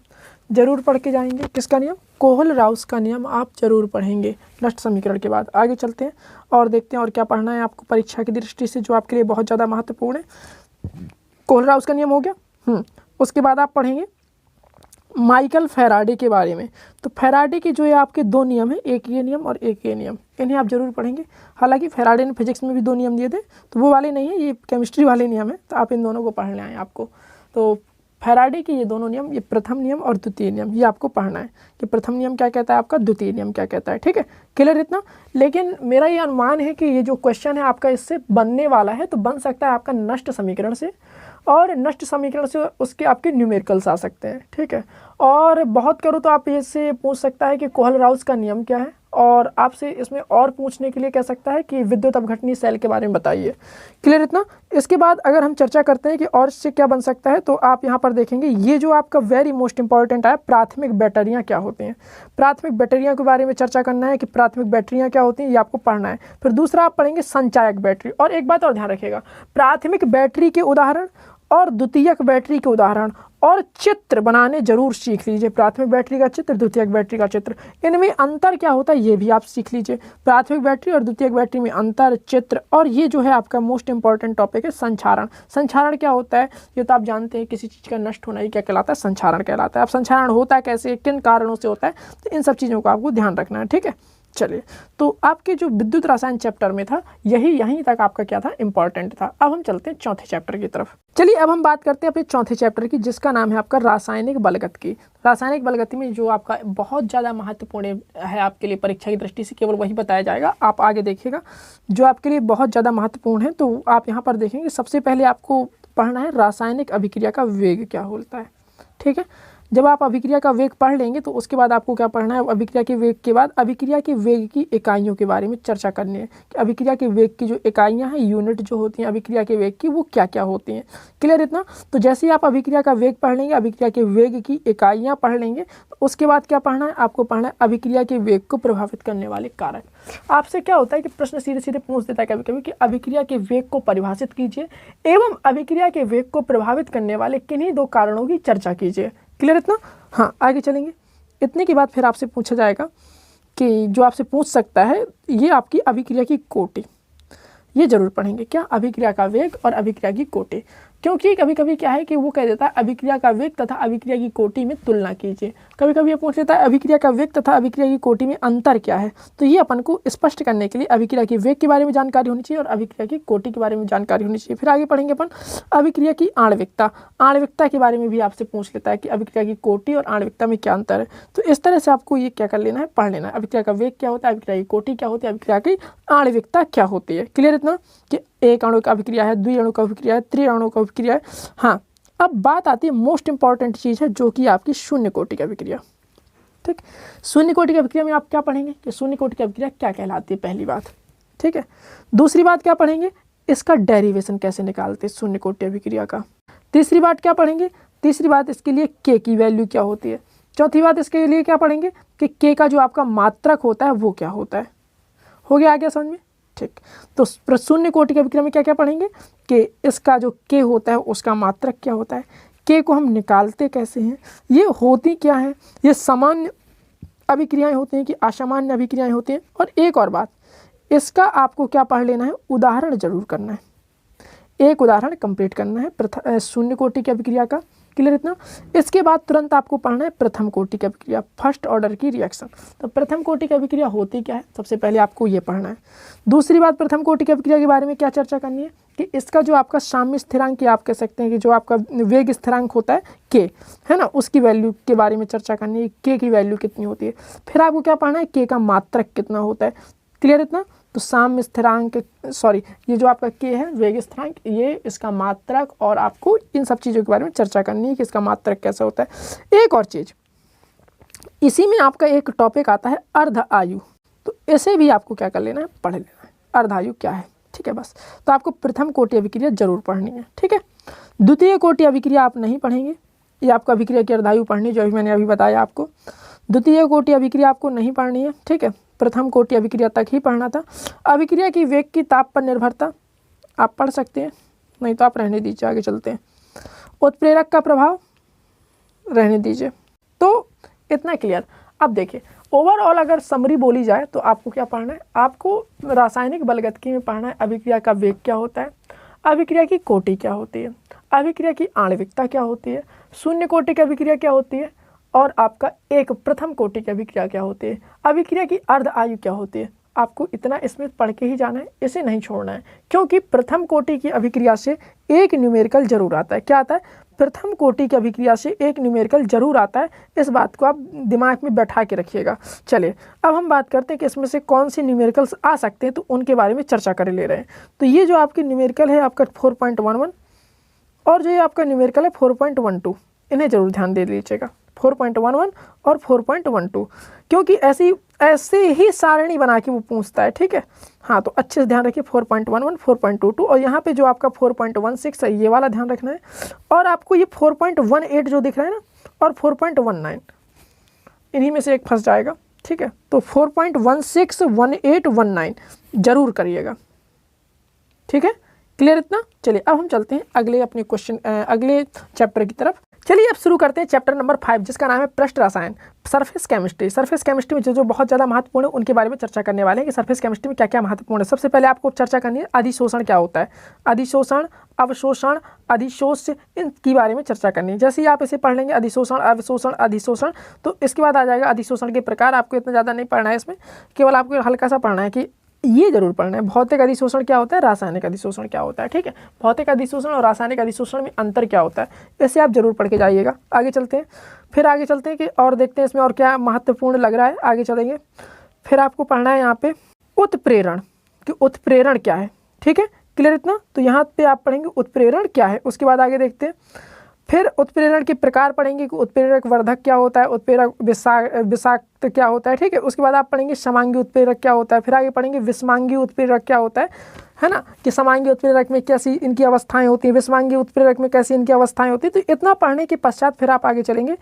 जरूर पढ़ के जाएंगे। किसका नियम, कोहल-राउस का नियम आप जरूर पढ़ेंगे नष्ट समीकरण के बाद। आगे चलते हैं और देखते हैं और क्या पढ़ना है आपको परीक्षा की दृष्टि से जो आपके लिए बहुत ज़्यादा महत्वपूर्ण है। कोहल-राउस का नियम हो गया। उसके बाद आप पढ़ेंगे माइकल फैराडे के बारे में। तो फैराडे के जो है आपके दो नियम हैं, एक ये नियम और एक ये नियम, इन्हें आप जरूर पढ़ेंगे। हालांकि फैराडे ने फिजिक्स में भी दो नियम दिए थे, तो वो वाले नहीं है, ये केमिस्ट्री वाले नियम है, तो आप इन दोनों को पढ़ना है आपको। तो फैराडे के ये दोनों नियम, ये प्रथम नियम और द्वितीय नियम, ये आपको पढ़ना है कि प्रथम नियम क्या कहता है आपका, द्वितीय नियम क्या कहता है। ठीक है, क्लियर इतना। लेकिन मेरा ये अनुमान है कि ये जो क्वेश्चन है आपका इससे बनने वाला है, तो बन सकता है आपका नष्ट समीकरण से, और नष्ट समीकरण से उसके आपके न्यूमेरिकल्स आ सकते हैं। ठीक है, और बहुत करो तो आप इससे पूछ सकता है कि कोहल-राउस का नियम क्या है, और आपसे इसमें और पूछने के लिए कह सकता है कि विद्युत अपघटनीय सेल के बारे में बताइए। क्लियर इतना। इसके बाद अगर हम चर्चा करते हैं कि और इससे क्या बन सकता है, तो आप यहाँ पर देखेंगे ये जो आपका वेरी मोस्ट इंपॉर्टेंट है, प्राथमिक बैटरियाँ क्या होती हैं। प्राथमिक बैटरियाँ के बारे में चर्चा करना है कि प्राथमिक बैटरियाँ क्या होती हैं, ये आपको पढ़ना है। फिर दूसरा आप पढ़ेंगे संचायक बैटरी। और एक बात और ध्यान रखिएगा, प्राथमिक बैटरी के उदाहरण और द्वितीयक बैटरी के उदाहरण और चित्र बनाने जरूर सीख लीजिए। प्राथमिक बैटरी का चित्र, द्वितीयक बैटरी का चित्र, इनमें अंतर क्या होता है ये भी आप सीख लीजिए। प्राथमिक बैटरी और द्वितीयक बैटरी में अंतर, चित्र, और ये जो है आपका मोस्ट इंपॉर्टेंट टॉपिक है संचारण। संचारण क्या होता है ये तो आप जानते हैं, किसी चीज़ का नष्ट होना ही क्या कहलाता है, संचारण कहलाता है। अब संचारण होता है कैसे, किन कारणों से होता है, तो इन सब चीज़ों का आपको ध्यान रखना है। ठीक है, चलिए, तो आपके जो विद्युत रसायन चैप्टर में था यहीं तक आपका क्या था, इंपॉर्टेंट था। अब हम चलते हैं चौथे चैप्टर की तरफ। चलिए अब हम बात करते हैं अपने चौथे चैप्टर की, जिसका नाम है आपका रासायनिक बलगतिकी। रासायनिक बलगतिकी में जो आपका बहुत ज़्यादा महत्वपूर्ण है आपके लिए परीक्षा की दृष्टि से, केवल वही बताया जाएगा, आप आगे देखिएगा जो आपके लिए बहुत ज़्यादा महत्वपूर्ण है। तो आप यहाँ पर देखेंगे सबसे पहले आपको पढ़ना है रासायनिक अभिक्रिया का वेग क्या होता है। ठीक है, जब आप अभिक्रिया का वेग पढ़ लेंगे तो उसके बाद आपको क्या पढ़ना है, अभिक्रिया के वेग के बाद अभिक्रिया के वेग की इकाइयों के बारे में चर्चा करनी है कि अभिक्रिया के वेग की जो इकाइयां हैं, यूनिट जो होती हैं अभिक्रिया के वेग की, वो क्या क्या होती हैं। क्लियर इतना। तो जैसे ही आप अभिक्रिया का वेग पढ़ लेंगे, अभिक्रिया के वेग की इकाइयाँ पढ़ लेंगे, तो उसके बाद क्या पढ़ना है, आपको पढ़ना है अभिक्रिया के वेग को प्रभावित करने वाले कारक। आपसे क्या होता है कि प्रश्न सीधे सीधे पूछ देता है कभी कभी कि अभिक्रिया के वेग को परिभाषित कीजिए एवं अभिक्रिया के वेग को प्रभावित करने वाले किन्हीं दो कारणों की चर्चा कीजिए। क्लियर इतना। हाँ, आगे चलेंगे। इतने के बाद फिर आपसे पूछा जाएगा कि जो आपसे पूछ सकता है ये आपकी अभिक्रिया की कोटि, ये जरूर पढ़ेंगे। क्या, अभिक्रिया का वेग और अभिक्रिया की कोटि। क्योंकि कभी कभी क्या है कि वो कह देता है अभिक्रिया का वेग तथा अभिक्रिया की कोटि में तुलना कीजिए। कभी कभी ये पूछ लेता है अभिक्रिया का वेग तथा अभिक्रिया की कोटि में अंतर क्या है। तो ये अपन को स्पष्ट करने के लिए अभिक्रिया के वेग के बारे में जानकारी होनी चाहिए और अभिक्रिया की कोटि के बारे में जानकारी होनी चाहिए। फिर आगे पढ़ेंगे अपन अभिक्रिया की आणविकता। आणविकता के बारे में भी आपसे पूछ लेता है कि अभिक्रिया की कोटि और आणविकता में क्या अंतर है। तो इस तरह से आपको ये क्या कर लेना है, पढ़ लेना है। अभिक्रिया का वेग क्या होता है, अभिक्रिया की कोटि क्या होती है, अभिक्रिया की आणविकता क्या होती है। क्लियर इतना कि एक अणु का अभिक्रिया है, द्विअणु का अभिक्रिया है, त्रिअणु का अभिक्रिया है। हाँ, अब बात आती है मोस्ट इंपॉर्टेंट चीज़ है जो कि आपकी शून्य कोटि की अभिक्रिया। ठीक, शून्य कोटि की अभिक्रिया में आप क्या पढ़ेंगे कि शून्य कोटि की अभिक्रिया क्या कहलाती है, पहली बात। ठीक है, दूसरी बात क्या पढ़ेंगे, इसका डेरिवेशन कैसे निकालते हैं शून्य कोटि अभिक्रिया का। तीसरी बात क्या पढ़ेंगे, तीसरी बात इसके लिए के की वैल्यू क्या होती है। चौथी बात इसके लिए क्या पढ़ेंगे कि के का जो आपका मात्रक होता है वो क्या होता है। हो गया आगे समझ में। ठीक, तो शून्य कोटि की अभिक्रिया में क्या क्या पढ़ेंगे कि इसका जो के होता है उसका मात्रक क्या होता है, के को हम निकालते कैसे हैं, ये होती क्या है, ये सामान्य अभिक्रियाएं होती हैं कि असामान्य अभिक्रियाएं होती हैं। और एक और बात, इसका आपको क्या पढ़ लेना है, उदाहरण जरूर करना है, एक उदाहरण कंप्लीट करना है शून्य कोटि की अभिक्रिया का। क्लियर इतना। इसके बाद तुरंत आपको पढ़ना है प्रथम कोटि की अभिक्रिया, फर्स्ट ऑर्डर की रिएक्शन। तो प्रथम कोटि की अभिक्रिया होती क्या है, सबसे पहले आपको ये पढ़ना है। दूसरी बात, प्रथम कोटि की अभिक्रिया के बारे में क्या चर्चा करनी है कि इसका जो आपका साम्य स्थिरांक, आप कह सकते हैं कि जो आपका वेग स्थिरांक होता है के, है ना, उसकी वैल्यू के बारे में चर्चा करनी है, के की वैल्यू कितनी होती है। फिर आपको क्या पढ़ना है, के का मात्रक कितना होता है। क्लियर इतना। तो साम्य स्थिरांक, ये जो आपका के है वेग स्थिरांक, ये इसका मात्रक, और आपको इन सब चीज़ों के बारे में चर्चा करनी है कि इसका मात्रक कैसा होता है। एक और चीज़, इसी में आपका एक टॉपिक आता है अर्ध आयु। तो इसे भी आपको क्या कर लेना है, पढ़ लेना है, अर्ध आयु क्या है। ठीक है, बस। तो आपको प्रथम कोटि अभिक्रिया जरूर पढ़नी है। ठीक है, द्वितीय कोटि अभिक्रिया आप नहीं पढ़ेंगे, ये आपको अभिक्रिया की अर्धायु पढ़नी, जो मैंने अभी बताया आपको। द्वितीय कोटि अभिक्रिया आपको नहीं पढ़नी है। ठीक है, प्रथम कोटि अभिक्रिया तक ही पढ़ना था। अभिक्रिया की वेग की ताप पर निर्भरता आप पढ़ सकते हैं, नहीं तो आप रहने दीजिए, आगे चलते हैं। उत्प्रेरक का प्रभाव रहने दीजिए। तो इतना क्लियर। अब देखिए ओवरऑल अगर समरी बोली जाए तो आपको क्या पढ़ना है, आपको रासायनिक बलगतिकी में पढ़ना है अभिक्रिया का वेग क्या होता है, अभिक्रिया की कोटि क्या होती है, अभिक्रिया की आणविकता क्या होती है, शून्य कोटि की अभिक्रिया क्या होती है, और आपका एक प्रथम कोटि की अभिक्रिया क्या होती है, अभिक्रिया की अर्ध आयु क्या होती है। आपको इतना इसमें पढ़ के ही जाना है, इसे नहीं छोड़ना है, क्योंकि प्रथम कोटि की अभिक्रिया से एक न्यूमेरिकल जरूर आता है। क्या आता है? प्रथम कोटि की अभिक्रिया से एक न्यूमेरिकल जरूर आता है। इस बात को आप दिमाग में बैठा के रखिएगा। चलिए अब हम बात करते हैं कि इसमें से कौन से न्यूमेरिकल्स आ सकते हैं, तो उनके बारे में चर्चा कर ले रहे हैं। तो ये जो आपकी न्यूमेरिकल है आपका 4.11 और जो ये आपका न्यूमेरिकल है 4.12, इन्हें जरूर ध्यान दे लीजिएगा, 4.11 और 4.12, क्योंकि ऐसे ही सारणी बना के वो पूछता है। ठीक है, हाँ, तो अच्छे से ध्यान रखिए 4.11, 4.22 और यहाँ पे जो आपका 4.16 है ये वाला ध्यान रखना है। और आपको ये 4.18 जो दिख रहा है ना, और 4.19, इन्हीं में से एक फंस जाएगा। ठीक है, तो 4.16, 18, 19 जरूर करिएगा। ठीक है, क्लियर इतना? चलिए अब हम चलते हैं अगले चैप्टर की तरफ। चलिए अब शुरू करते हैं चैप्टर नंबर 5, जिसका नाम है पृष्ठ रसायन, सरफेस केमिस्ट्री। सरफेस केमिस्ट्री में जो बहुत ज़्यादा महत्वपूर्ण है उनके बारे में चर्चा करने वाले हैं कि सरफेस केमिस्ट्री में क्या क्या महत्वपूर्ण है। सबसे पहले आपको चर्चा करनी है अधिशोषण क्या होता है, अधिशोषण, अवशोषण, अधिशोष्य, इनके बारे में चर्चा करनी है। जैसे ही आप इसे पढ़ लेंगे अधिशोषण, अवशोषण, अधिशोषण, तो इसके बाद आ जाएगा अधिशोषण के प्रकार। आपको इतना ज़्यादा नहीं पढ़ना है इसमें, केवल आपको हल्का सा पढ़ना है कि ये जरूर पढ़ना है भौतिक अधिशोषण क्या होता है, रासायनिक अधिशोषण क्या होता है। ठीक है, भौतिक अधिशोषण और रासायनिक अधिशोषण में अंतर क्या होता है, इसे आप जरूर पढ़ के जाइएगा। आगे चलते हैं, फिर आगे चलते हैं कि और देखते हैं इसमें और क्या महत्वपूर्ण लग रहा है। आगे चलेंगे, फिर आपको पढ़ना है यहाँ पे उत्प्रेरण, कि उत्प्रेरण क्या है। ठीक है, क्लियर इतना? तो यहाँ पे आप पढ़ेंगे उत्प्रेरण क्या है। उसके बाद आगे देखते हैं, फिर उत्प्रेरण के प्रकार पढ़ेंगे कि उत्प्रेरक वर्धक क्या होता है, उत्प्रेरक विषाक्त क्या होता है। ठीक है, उसके बाद आप पढ़ेंगे समांगी उत्प्रेरक क्या होता है, फिर आगे पढ़ेंगे विषमांगी उत्प्रेरक क्या होता है ना, कि समांगी उत्प्रेरक में कैसी इनकी अवस्थाएं होती हैं, विषमांगी उत्प्रेरक में कैसी इनकी अवस्थाएं होती हैं। तो इतना पढ़ने के पश्चात फिर आप आगे चलेंगे,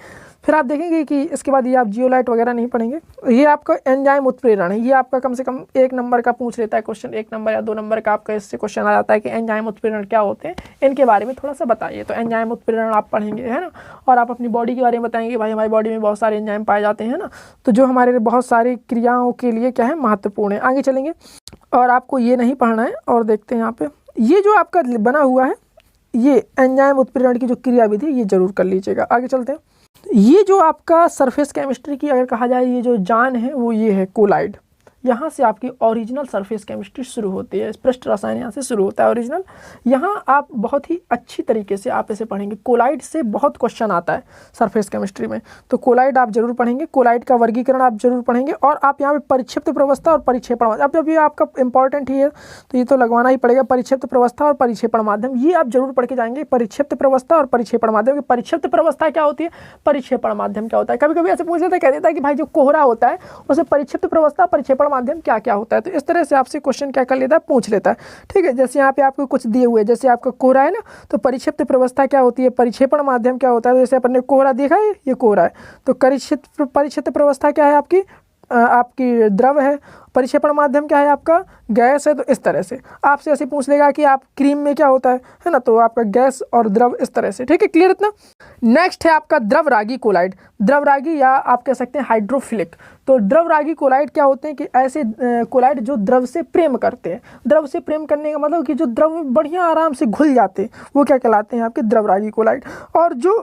फिर आप देखेंगे कि इसके बाद ये आप जियोलाइट वगैरह नहीं पढ़ेंगे। ये आपका एंजाइम उत्प्रेरण है, ये आपका कम से कम 1 नंबर का पूछ लेता है क्वेश्चन, 1 नंबर या 2 नंबर का आपका इससे क्वेश्चन आ जाता है कि एंजाइम उत्प्रेरण क्या होते हैं, इनके बारे में थोड़ा सा बताइए। तो एंजाइम उत्प्रेरण आप पढ़ेंगे, है ना, और आप अपनी बॉडी के बारे में बताएंगे, भाई हमारी बॉडी में बहुत सारे एंजाइम पाए जाते हैं ना, तो जो हमारे बहुत सारी क्रियाओं के लिए क्या है, महत्वपूर्ण है। आगे चलेंगे, और आपको ये नहीं पढ़ना है। और देखते हैं यहाँ पे ये जो आपका बना हुआ है, ये एंजाइम उत्प्रेरण की जो क्रियाविधि, ये जरूर कर लीजिएगा। आगे चलते हैं, ये जो आपका सरफेस केमिस्ट्री की अगर कहा जाए ये जो जान है वो ये है कोलाइड। यहाँ से आपकी ओरिजिनल सरफेस केमिस्ट्री शुरू होती है, पृष्ठ रसायन यहाँ से शुरू होता है ओरिजिनल। यहाँ आप बहुत ही अच्छी तरीके से आप इसे पढ़ेंगे। कोलाइड से बहुत क्वेश्चन आता है सरफेस केमिस्ट्री में, तो कोलाइड आप जरूर पढ़ेंगे, कोलाइड का वर्गीकरण आप जरूर पढ़ेंगे। और आप यहाँ पे परिक्षिप्त प्रवस्था और परिक्षेपण माध्यम, अब ये आपका इंपॉर्टेंट ही है तो ये तो लगवाना ही पड़ेगा, परिक्षिप्त प्रवस्था और परिक्षेपण माध्यम, ये आप जरूर पढ़ के जाएंगे। परिक्षिप्त प्रवस्था और परिक्षेपण माध्यम, परिक्षिप्त प्रवस्था क्या होती है, परिक्षेपण माध्यम क्या होता है। कभी कभी ऐसे पूछ लेते, कह देता है कि भाई जो कोहरा होता है उसे परिक्षिप्त प्रवस्था परिक्षेपण माध्यम क्या क्या होता है। तो इस तरह से आपसे क्वेश्चन क्या कर लेता है, पूछ लेता है। ठीक है, जैसे यहाँ पे आपको कुछ दिए हुए, जैसे आपका कोहरा है ना, तो परिक्षिप्त प्रवस्था क्या होती है, परिक्षेपण माध्यम क्या होता है। जैसे अपन ने कोहरा देखा है, ये कोहरा है, तो परिक्षिप्त प्रवस्था क्या है, आपकी द्रव है, परिक्षेपण माध्यम क्या है, आपका गैस है। तो इस तरह से आपसे ऐसे पूछ लेगा कि आप क्रीम में क्या होता है ना, तो आपका गैस और द्रव, इस तरह से। ठीक है, क्लियर इतना? नेक्स्ट है आपका द्रवरागी कोलाइड, द्रवरागी या आप कह सकते हैं हाइड्रोफिलिक। तो द्रवरागी कोलाइड क्या होते हैं कि ऐसे कोलाइड जो द्रव से प्रेम करते हैं। द्रव से प्रेम करने का मतलब कि जो द्रव में बढ़िया आराम से घुल जाते हैं, वो क्या कहलाते हैं, आपके द्रवरागी कोलाइड। और जो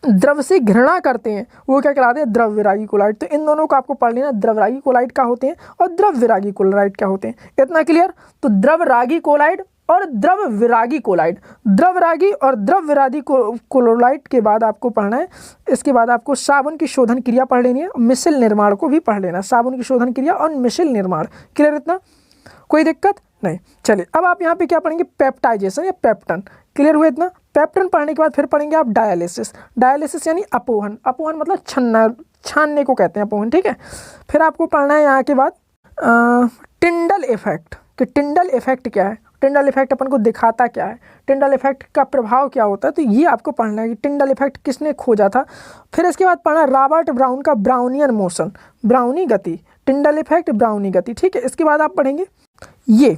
द्रव से घृणा करते हैं वो क्या कहलाते हैं, द्रव विरागी कोलाइड। तो इन दोनों को आपको पढ़ लेना, द्रवरागी कोलाइड क्या होते हैं और द्रव विरागी कोलाइड क्या होते हैं। इतना क्लियर? तो द्रवरागी कोलाइड और द्रव विरागी कोलाइड, द्रवरागी और द्रव विरागी कोलाइड के बाद आपको पढ़ना है, इसके बाद आपको साबुन की शोधन क्रिया पढ़ लेनी है, मिश्र निर्माण को भी पढ़ लेना, साबुन की शोधन क्रिया और मिश्र निर्माण। क्लियर इतना? कोई दिक्कत नहीं? चलिए अब आप यहाँ पे क्या पढ़ेंगे, पेप्टाइजेशन या पेप्टन। क्लियर हुआ इतना? पेप्टन पढ़ने के बाद फिर पढ़ेंगे आप डायलिसिस। डायलिसिस यानी अपोहन, अपोहन मतलब छानने को कहते हैं अपोहन। ठीक है, फिर आपको पढ़ना है यहाँ के बाद टिंडल इफेक्ट, कि टिंडल इफेक्ट क्या है, टिंडल इफेक्ट अपन को दिखाता क्या है, टिंडल इफेक्ट का प्रभाव क्या होता है। तो ये आपको पढ़ना है कि टिंडल इफेक्ट किसने खोजा था। फिर इसके बाद पढ़ना रॉबर्ट ब्राउन का ब्राउनियन मोशन, ब्राउनी गति, टिंडल इफेक्ट, ब्राउनी गति। ठीक है, इसके बाद आप पढ़ेंगे ये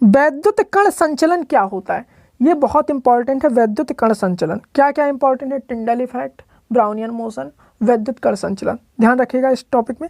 वैद्युत कण संचलन क्या होता है। ये बहुत इंपॉर्टेंट है, वैद्युत कण संचलन। क्या क्या इंपॉर्टेंट है, टिंडल इफेक्ट, ब्राउनियन मोशन, वैद्युत कण संचलन। ध्यान रखिएगा इस टॉपिक में।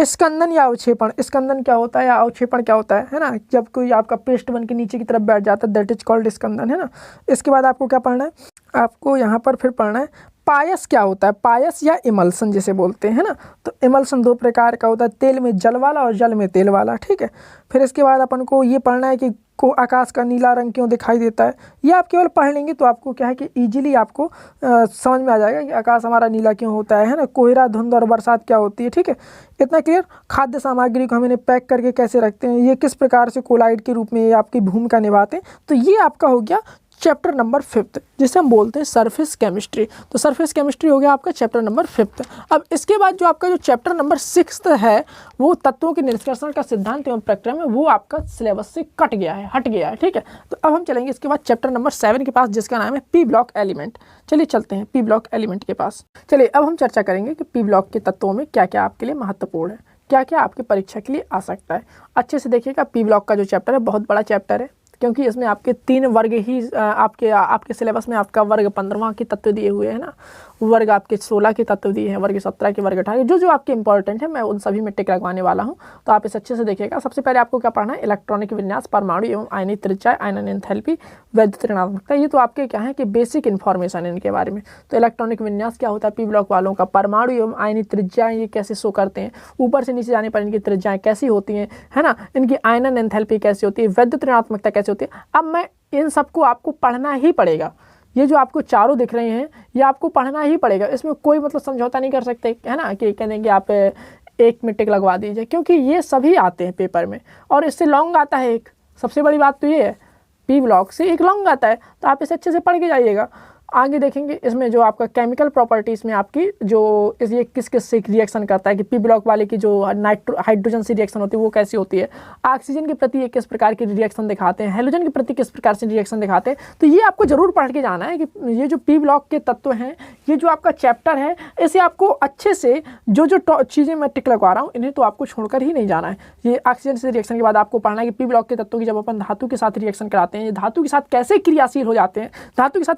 स्कंदन या अवक्षेपण, स्कंदन क्या होता है या अवक्षेपण क्या होता है ना, जब कोई आपका पेस्ट बन के नीचे की तरफ बैठ जाता है, दैट इज कॉल्ड स्कंदन, है ना। इसके बाद आपको क्या पढ़ना है, आपको यहाँ पर फिर पढ़ना है पायस क्या होता है, पायस या इमल्सन जिसे बोलते हैं ना। तो इमल्सन दो प्रकार का होता है, तेल में जल वाला और जल में तेल वाला, ठीक है। फिर इसके बाद अपन को ये पढ़ना है कि को आकाश का नीला रंग क्यों दिखाई देता है। ये आप केवल पढ़ लेंगे तो आपको क्या है कि इजीली आपको समझ में आ जाएगा कि आकाश हमारा नीला क्यों होता है ना। कोहरा, धुंध और बरसात क्या होती है, ठीक है, इतना क्लियर। खाद्य सामग्री को हमने पैक करके कैसे रखते हैं, ये किस प्रकार से कोलाइड के रूप में ये आपकी भूमिका निभाते हैं। तो ये आपका हो गया चैप्टर नंबर 5 जिसे हम बोलते हैं सरफेस केमिस्ट्री। तो सरफेस केमिस्ट्री हो गया आपका चैप्टर नंबर 5। अब इसके बाद जो आपका जो चैप्टर नंबर 6 है वो तत्वों के निष्कर्षण का सिद्धांत एवं प्रक्रम है, वो आपका सिलेबस से कट गया है, हट गया है, ठीक है। तो अब हम चलेंगे इसके बाद चैप्टर नंबर 7 के पास जिसका नाम है पी ब्लॉक एलिमेंट। चलिए चलते हैं पी ब्लॉक एलिमेंट के पास। चलिए अब हम चर्चा करेंगे कि पी ब्लॉक के तत्वों में क्या क्या आपके लिए महत्वपूर्ण है, क्या क्या आपकी परीक्षा के लिए आ सकता है। अच्छे से देखिएगा, पी ब्लॉक का जो चैप्टर है बहुत बड़ा चैप्टर है, क्योंकि इसमें आपके 3 वर्ग ही आपके सिलेबस में आपका वर्ग 15वां के तत्व दिए हुए हैं ना, वर्ग आपके 16 के तत्व दिए हैं, वर्ग 17 के, वर्ग 18 जो जो आपके इंपॉर्टेंट है मैं उन सभी में टिक लगवाने वाला हूं। तो आप इस अच्छे से देखिएगा। सबसे पहले आपको क्या पढ़ना है, इलेक्ट्रॉनिक विन्यास, परमाणु एवं आयनिक त्रिज्या, आयनन एंथैल्पी, वैद्युत ऋणात्मकता। ये तो आपके क्या है कि बेसिक इन्फॉर्मेशन है इनके बारे में। तो इलेक्ट्रॉनिक विन्यास क्या होता है पी ब्लॉक वालों का, परमाणु एवं आयनिक त्रिज्या ये कैसे शो करते हैं, ऊपर से नीचे जाने पर इनकी त्रिज्याएं कैसी होती हैं, है ना, इनकी आयनन एंथैल्पी कैसी होती है, वैद्युत ऋणात्मकता कैसी होती है। अब मैं इन सबको आपको पढ़ना ही पड़ेगा। ये जो आपको चारों दिख रहे हैं ये आपको पढ़ना ही पड़ेगा, इसमें कोई मतलब समझौता नहीं कर सकते, है ना, कि कहने कि आप एक में टिक लगवा दीजिए, क्योंकि ये सभी आते हैं पेपर में और इससे लॉन्ग आता है एक। सबसे बड़ी बात तो ये है, पी ब्लॉक से एक लॉन्ग आता है, तो आप इसे अच्छे से पढ़ के जाइएगा। आगे देखेंगे इसमें जो आपका केमिकल प्रॉपर्टीज़ में आपकी जो ये किस किस से रिएक्शन करता है, कि पी ब्लॉक वाले की जो हाइड्रोजन से रिएक्शन होती है वो कैसी होती है, ऑक्सीजन के प्रति ये किस प्रकार की रिएक्शन दिखाते हैं, हेलोजन के प्रति किस प्रकार से रिएक्शन दिखाते हैं। तो ये आपको जरूर पढ़ के जाना है कि ये जो पी ब्लॉक के तत्व हैं, ये जो आपका चैप्टर है, इसे आपको अच्छे से जो जो चीज़ें मैं टिक लगवा रहा हूँ इन्हें तो आपको छोड़कर ही नहीं जाना है। ये ऑक्सीजन से रिएक्शन के बाद आपको पढ़ना है कि पी ब्लॉक के तत्वों की जब अपन धातु के साथ रिएक्शन कराते हैं, ये धातु के साथ कैसे क्रियाशील हो जाते हैं, धातु के साथ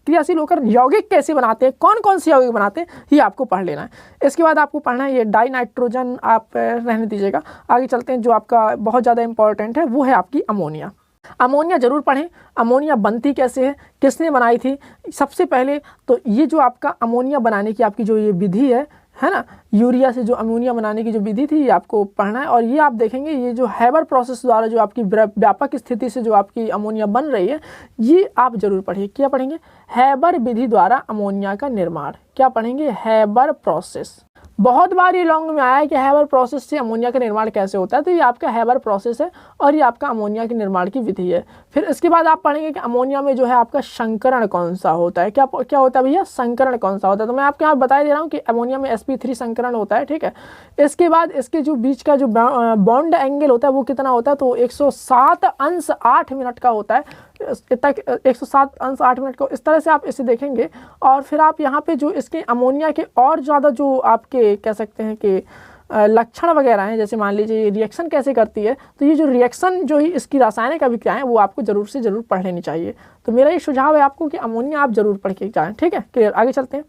क्रियाशील होकर यौगिक कैसे बनाते हैं, कौन कौन से यौगिक बनाते हैं, ये आपको पढ़ लेना है। इसके बाद आपको पढ़ना है ये डाई नाइट्रोजन, आप रहने दीजिएगा। आगे चलते हैं, जो आपका बहुत ज़्यादा इंपॉर्टेंट है वो है आपकी अमोनिया। अमोनिया जरूर पढ़ें, अमोनिया बनती कैसे है, किसने बनाई थी। सबसे पहले तो ये जो आपका अमोनिया बनाने की आपकी जो ये विधि है ना, यूरिया से जो अमोनिया बनाने की जो विधि थी ये आपको पढ़ना है। और ये आप देखेंगे ये जो हैबर प्रोसेस द्वारा जो आपकी व्यापक स्थिति से जो आपकी अमोनिया बन रही है ये आप जरूर पढ़िए। क्या पढ़ेंगे, हैबर विधि द्वारा अमोनिया का निर्माण। क्या पढ़ेंगे, हैबर प्रोसेस। बहुत बार ये लॉन्ग में आया है कि हैबर प्रोसेस से अमोनिया का निर्माण कैसे होता है, तो ये आपका हैबर प्रोसेस है और ये आपका अमोनिया के निर्माण की विधि है। फिर इसके बाद आप पढ़ेंगे कि अमोनिया में जो है आपका संकरण कौन सा होता है। क्या होता है भैया, संकरण कौन सा होता है। तो मैं आपके यहाँ बता दे रहा हूँ कि अमोनिया में sp3 संकरण होता है, ठीक है। इसके बाद इसके जो बीच का जो बॉन्ड एंगल होता है वो कितना होता है, तो 107.8 का होता है। 107.8 को इस तरह से आप इसे देखेंगे। और फिर आप यहाँ पे जो इसके अमोनिया के और ज़्यादा जो आपके कह सकते हैं कि लक्षण वगैरह हैं, जैसे मान लीजिए ये रिएक्शन कैसे करती है, तो ये जो रिएक्शन जो ही इसकी रासायनिक अभिक्रियाएं हैं वो आपको जरूर से जरूर पढ़ लेनी चाहिए। तो मेरा ये सुझाव है आपको कि अमोनिया आप जरूर पढ़ के जाएं, ठीक है, क्लियर। आगे चलते हैं,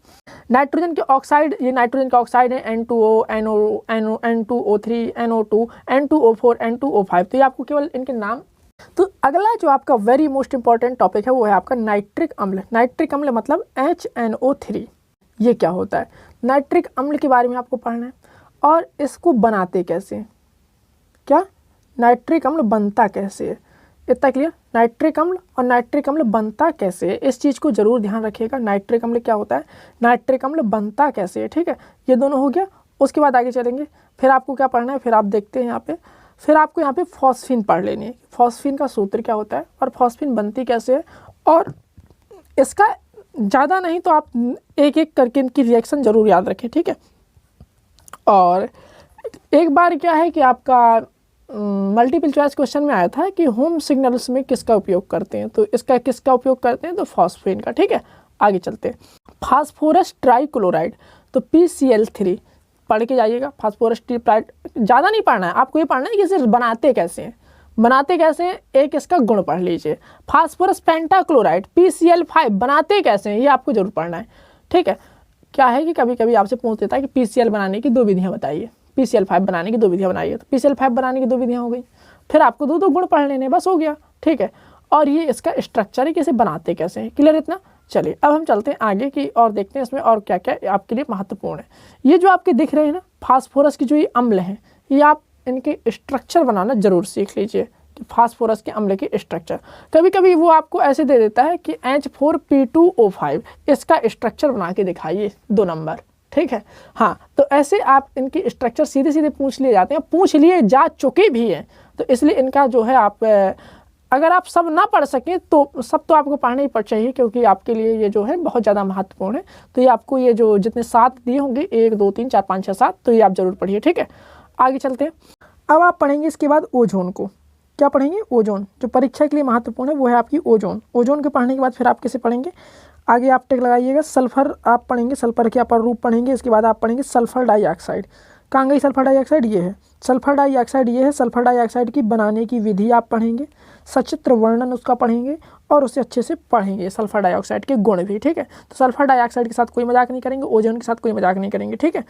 नाइट्रोजन के ऑक्साइड, ये नाइट्रोजन का ऑक्साइड है N2O, N2O3, NO2, N2O4, N2O5। तो ये आपको केवल इनके नाम। तो अगला जो आपका वेरी मोस्ट इंपॉर्टेंट टॉपिक है वो है आपका नाइट्रिक अम्ल। नाइट्रिक अम्ल मतलब HNO3। ये क्या होता है, नाइट्रिक अम्ल के बारे में आपको पढ़ना है और इसको बनाते कैसे, क्या नाइट्रिक अम्ल बनता कैसे है, इतना क्लियर। नाइट्रिक अम्ल और नाइट्रिक अम्ल बनता कैसे है, इस चीज़ को जरूर ध्यान रखिएगा। नाइट्रिक अम्ल क्या होता है, नाइट्रिक अम्ल बनता कैसे है, ठीक है। ये दोनों हो गया। उसके बाद आगे चलेंगे, फिर आपको क्या पढ़ना है, फिर आप देखते हैं यहाँ पे, फिर आपको यहाँ पे फॉस्फीन पढ़ लेनी है। फॉस्फीन का सूत्र क्या होता है और फॉस्फीन बनती कैसे है, और इसका ज़्यादा नहीं तो आप एक एक करके इनकी रिएक्शन जरूर याद रखें, ठीक है। और एक बार क्या है कि आपका मल्टीपल चॉइस क्वेश्चन में आया था कि होम सिग्नल्स में किसका उपयोग करते हैं, तो इसका किसका उपयोग करते हैं, तो फॉस्फीन का, ठीक है। आगे चलते हैं, फास्फोरस ट्राइक्लोराइड, तो PCl3 पढ़ के जाइएगा। फास्फोरस ट्राइक्लोराइड ज़्यादा नहीं पढ़ना है आपको, ये पढ़ना है कि इसे बनाते कैसे हैं, बनाते कैसे हैं, एक इसका गुण पढ़ लीजिए। फास्फोरस पेंटाक्लोराइड PCl5 बनाते कैसे हैं, ये आपको जरूर पढ़ना है, ठीक है। क्या है कि कभी कभी आपसे पूछ देता है कि PCl बनाने की 2 विधियाँ बताइए, PCl5 बनाने की 2 विधियाँ बनाइए। तो PCl5 बनाने की 2 विधियाँ हो गई, फिर आपको 2 गुण पढ़ लेने, बस हो गया, ठीक है। और ये इसका स्ट्रक्चर है कि इसे बनाते कैसे हैं, क्लियर इतना। चलिए अब हम चलते हैं आगे की और देखते हैं इसमें और क्या क्या आपके लिए महत्वपूर्ण है। ये जो आपके दिख रहे हैं ना फास्फोरस की जो ये अम्ल हैं, ये आप इनके स्ट्रक्चर बनाना जरूर सीख लीजिए कि फास्फोरस के अम्ल की स्ट्रक्चर। कभी कभी वो आपको ऐसे दे देता है कि H4P2O5, इसका स्ट्रक्चर बना के दिखाइए 2 नंबर, ठीक है। हाँ, तो ऐसे आप इनकी स्ट्रक्चर सीधे सीधे पूछ लिए जाते हैं, पूछ लिए जा चुके भी हैं। तो इसलिए इनका जो है आप अगर आप सब ना पढ़ सकें तो सब तो आपको पढ़ना ही पड़ चाहिए, क्योंकि आपके लिए ये जो है बहुत ज़्यादा महत्वपूर्ण है। तो ये आपको ये जो जितने 7 दिए होंगे 1 2 3 4 5 6 7, तो ये आप जरूर पढ़िए, ठीक है। आगे चलते हैं। अब आप पढ़ेंगे इसके बाद ओजोन को। क्या पढ़ेंगे? ओजोन। जो परीक्षा के लिए महत्वपूर्ण है वो है आपकी ओजोन। ओजोन के पढ़ने के बाद फिर आप कैसे पढ़ेंगे, आगे आप टिक लगाइएगा। सल्फर आप पढ़ेंगे, सल्फर के अपर रूप पढ़ेंगे। इसके बाद आप पढ़ेंगे सल्फर डाइऑक्साइड। कहाँ गई सल्फर डाइऑक्साइड? ये है सल्फर डाइऑक्साइड, ये है सल्फर डाइऑक्साइड की बनाने की विधि आप पढ़ेंगे, सचित्र वर्णन उसका पढ़ेंगे और उसे अच्छे से पढ़ेंगे, सल्फर डाइऑक्साइड के गुण भी, ठीक है। तो सल्फर डाइऑक्साइड के साथ कोई मजाक नहीं करेंगे, ओजोन के साथ कोई मजाक नहीं करेंगे, ठीक है।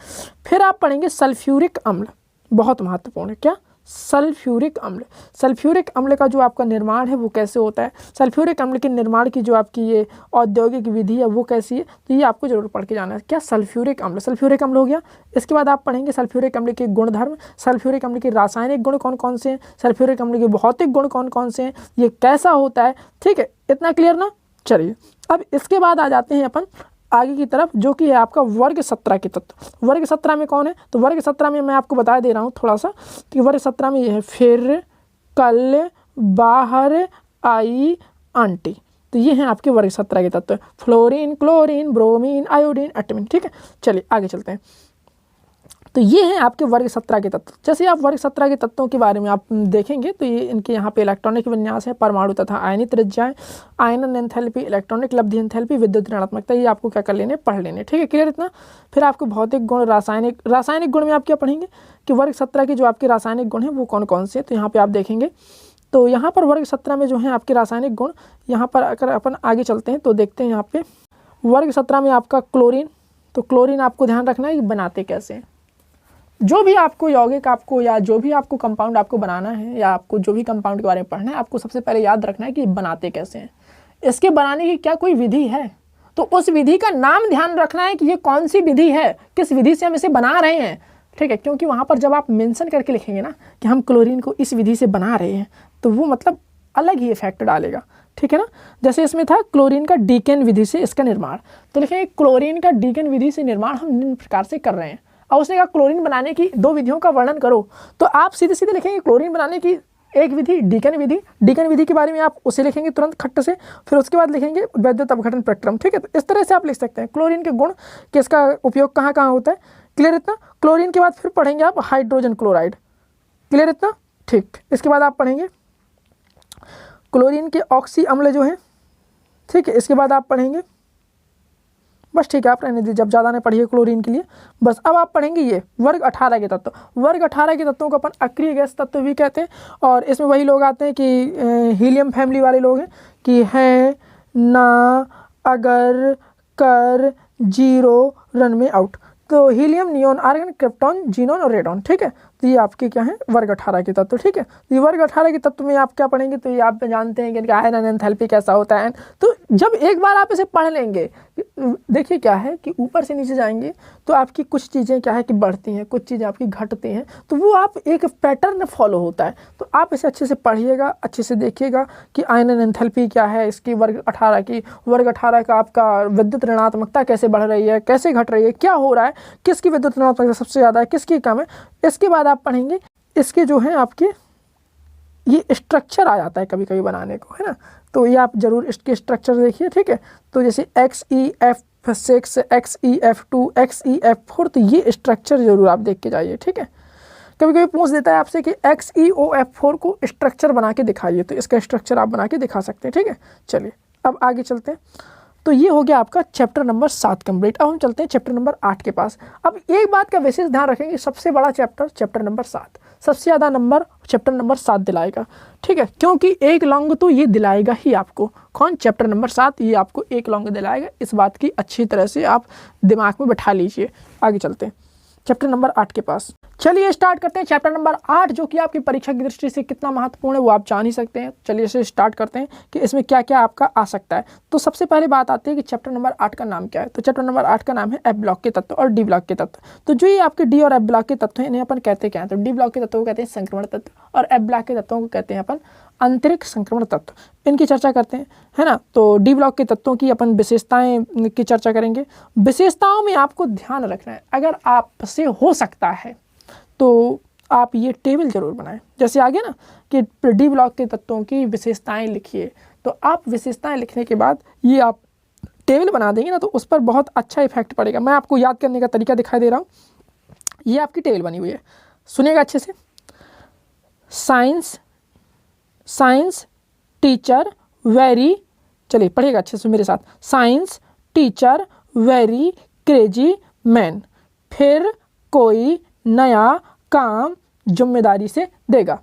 फिर आप पढ़ेंगे सल्फ्यूरिक अम्ल, बहुत महत्वपूर्ण है। क्या? सल्फ्यूरिक अम्ल। सल्फ्यूरिक अम्ल का जो आपका निर्माण है वो कैसे होता है, सल्फ्यूरिक अम्ल के निर्माण की जो आपकी ये औद्योगिक विधि है वो कैसी है, तो ये आपको जरूर पढ़ के जाना है। क्या? सल्फ्यूरिक अम्ल। सल्फ्यूरिक अम्ल हो गया। इसके बाद आप पढ़ेंगे सल्फ्यूरिक अम्ल के गुणधर्म, सल्फ्यूरिक अम्ल के रासायनिक गुण कौन कौन से हैं, सल्फ्यूरिक अम्ल के भौतिक गुण कौन कौन से हैं, ये कैसा होता है, ठीक है। इतना क्लियर ना? चलिए अब इसके बाद आ जाते हैं अपन आगे की तरफ, जो कि है आपका वर्ग 17 के तत्व। वर्ग 17 में कौन है, तो वर्ग 17 में मैं आपको बता दे रहा हूँ थोड़ा सा कि वर्ग 17 में ये है फिर, कल, बाहर, आई, आंटी। तो ये हैं आपके वर्ग 17 के तत्व, फ्लोरीन, क्लोरीन, ब्रोमीन, आयोडीन, एटमीन, ठीक है। चलिए आगे चलते हैं। तो ये हैं आपके वर्ग 17 के तत्व। जैसे आप वर्ग 17 के तत्वों के बारे में आप देखेंगे तो ये इनके यहाँ पे इलेक्ट्रॉनिक विन्यास है, परमाणु तथा आयनिक त्रिज्याएं, आयनन एंथैल्पी, इलेक्ट्रॉनिक लब्धि एंथैल्पी, विद्युत ऋणात्मकता, ये आपको क्या कर लेने, पढ़ लेने, ठीक है। क्लियर इतना। फिर आपको भौतिक गुण, रासायनिक गुण में आप क्या पढ़ेंगे कि वर्ग 17 के जो आपके रासायनिक गुण हैं वो कौन कौन से हैं। तो यहाँ पर आप देखेंगे, तो यहाँ पर वर्ग 17 में जो है आपके रासायनिक गुण, यहाँ पर अगर अपन आगे चलते हैं तो देखते हैं यहाँ पे वर्ग 17 में आपका क्लोरीन। तो क्लोरीन आपको ध्यान रखना है कि बनाते कैसे हैं। जो भी आपको यौगिक आपको या जो भी आपको कंपाउंड आपको बनाना है या आपको जो भी कंपाउंड के बारे में पढ़ना है, आपको सबसे पहले याद रखना है कि बनाते कैसे हैं, इसके बनाने की क्या कोई विधि है, तो उस विधि का नाम ध्यान रखना है कि ये कौन सी विधि है, किस विधि से हम इसे बना रहे हैं, ठीक है। क्योंकि वहाँ पर जब आप मेंशन करके लिखेंगे ना कि हम क्लोरीन को इस विधि से बना रहे हैं, तो वो मतलब अलग ही इफेक्ट डालेगा, ठीक है ना। जैसे इसमें था क्लोरीन का डीकेन विधि से इसका निर्माण, तो लिखेंगे क्लोरीन का डीकेन विधि से निर्माण हम निम्न प्रकार से कर रहे हैं। और उसने कहा क्लोरीन बनाने की 2 विधियों का वर्णन करो, तो आप सीधे सीधे लिखेंगे क्लोरीन बनाने की एक विधि डीकेन विधि। डीकेन विधि के बारे में आप उसे लिखेंगे तुरंत खट्ट से, फिर उसके बाद लिखेंगे वैद्युत अपघटन प्रक्रम, ठीक है। तो इस तरह से आप लिख सकते हैं क्लोरीन के गुण कि इसका उपयोग कहाँ कहाँ होता है। क्लियर इतना। क्लोरीन के बाद फिर पढ़ेंगे आप हाइड्रोजन क्लोराइड। क्लियर इतना, ठीक। इसके बाद आप पढ़ेंगे क्लोरीन के ऑक्सी अम्ल जो है, ठीक है। इसके बाद आप पढ़ेंगे, बस ठीक है आप रहने दीजिए, जब ज़्यादा नहीं पढ़िए क्लोरीन के लिए। बस अब आप पढ़ेंगे ये वर्ग 18 के तत्व। वर्ग 18 के तत्वों को अपन अक्रिय गैस तत्व भी कहते हैं। और इसमें वही लोग आते हैं कि हीलियम फैमिली वाले लोग हैं कि हैं, ना, अगर, कर, जीरो, रन में आउट। तो helium, neon, argon, krypton, xenon और रेडॉन, ठीक है। तो ये आपके क्या है वर्ग 18 के तत्व, ठीक है। तो ये वर्ग 18 के तत्व में आप क्या पढ़ेंगे, तो ये आप जानते हैं कि इनका आयनन एंथैल्पी कैसा होता है। तो जब एक बार आप इसे पढ़ लेंगे, देखिए क्या है कि ऊपर से नीचे जाएंगे तो आपकी कुछ चीज़ें क्या है कि बढ़ती हैं, कुछ चीज़ें आपकी घटती हैं, तो वो आप एक पैटर्न फॉलो होता है। तो आप इसे अच्छे से पढ़िएगा, अच्छे से देखिएगा कि आयनन एंथैल्पी क्या है इसकी, वर्ग 18 की। वर्ग 18 का आपका विद्युत ऋणात्मकता कैसे बढ़ रही है, कैसे घट रही है, क्या हो रहा है, किसकी विद्युत ऋणात्मकता सबसे ज़्यादा है, किसकी कम है। इसके बाद आप पढ़ेंगे इसके जो है आपके ये स्ट्रक्चर आ जाता है कभी कभी बनाने को, है ना। तो ये आप जरूर इसके स्ट्रक्चर देखिए, ठीक है। तो जैसे XeF6, XeF2, XeF4, तो ये स्ट्रक्चर जरूर आप देख के जाइए, ठीक है। कभी कभी पूछ देता है आपसे कि XeOF4 को स्ट्रक्चर बना के दिखाइए, तो इसका स्ट्रक्चर आप बना के दिखा सकते हैं, ठीक है। चलिए अब आगे चलते हैं। तो ये हो गया आपका चैप्टर नंबर 7 कंप्लीट। अब हम चलते हैं चैप्टर नंबर 8 के पास। अब एक बात का विशेष ध्यान रखेंगे, सबसे बड़ा चैप्टर नंबर 7, सबसे ज़्यादा नंबर चैप्टर नंबर 7 दिलाएगा। ठीक है, क्योंकि 1 लॉन्ग तो ये दिलाएगा ही आपको। कौन? चैप्टर नंबर 7 ये आपको 1 लॉन्ग दिलाएगा। इस बात की अच्छी तरह से आप दिमाग में बैठा लीजिए। आगे चलते हैं चैप्टर नंबर 8 के पास। चलिए स्टार्ट करते हैं चैप्टर नंबर 8, जो कि आपकी परीक्षा की दृष्टि से कितना महत्वपूर्ण है वो आप जान ही सकते हैं। चलिए इसे स्टार्ट करते हैं कि इसमें क्या क्या आपका आ सकता है। तो सबसे पहले बात आती है कि चैप्टर नंबर 8 का नाम क्या है। तो चैप्टर नंबर 8 का नाम है एफ ब्लॉक के तत्व और डी ब्लॉक के तत्व। तो जो ये आपके डी और एफ ब्लॉक के तत्व हैं इन्हें अपन कहते क्या हैं? तो डी ब्लॉक के तत्वों को कहते हैं संक्रमण तत्व और एफ ब्लॉक के तत्वों को कहते हैं अपन आंतरिक संक्रमण तत्व। इनकी चर्चा करते हैं, है ना। तो डी ब्लॉक के तत्वों की अपन विशेषताएं की चर्चा करेंगे। विशेषताओं में आपको ध्यान रखना है, अगर आपसे हो सकता है तो आप ये टेबल जरूर बनाएं। जैसे आगे ना कि डी ब्लॉक के तत्वों की विशेषताएं लिखिए, तो आप विशेषताएं लिखने के बाद ये आप टेबल बना देंगे ना तो उस पर बहुत अच्छा इफेक्ट पड़ेगा। मैं आपको याद करने का तरीका दिखाई दे रहा हूँ। ये आपकी टेबल बनी हुई है, सुनिएगा अच्छे से। साइंस टीचर वेरी, चलिए पढ़िएगा अच्छे से मेरे साथ। Science teacher very crazy man, फिर कोई नया काम जिम्मेदारी से देगा।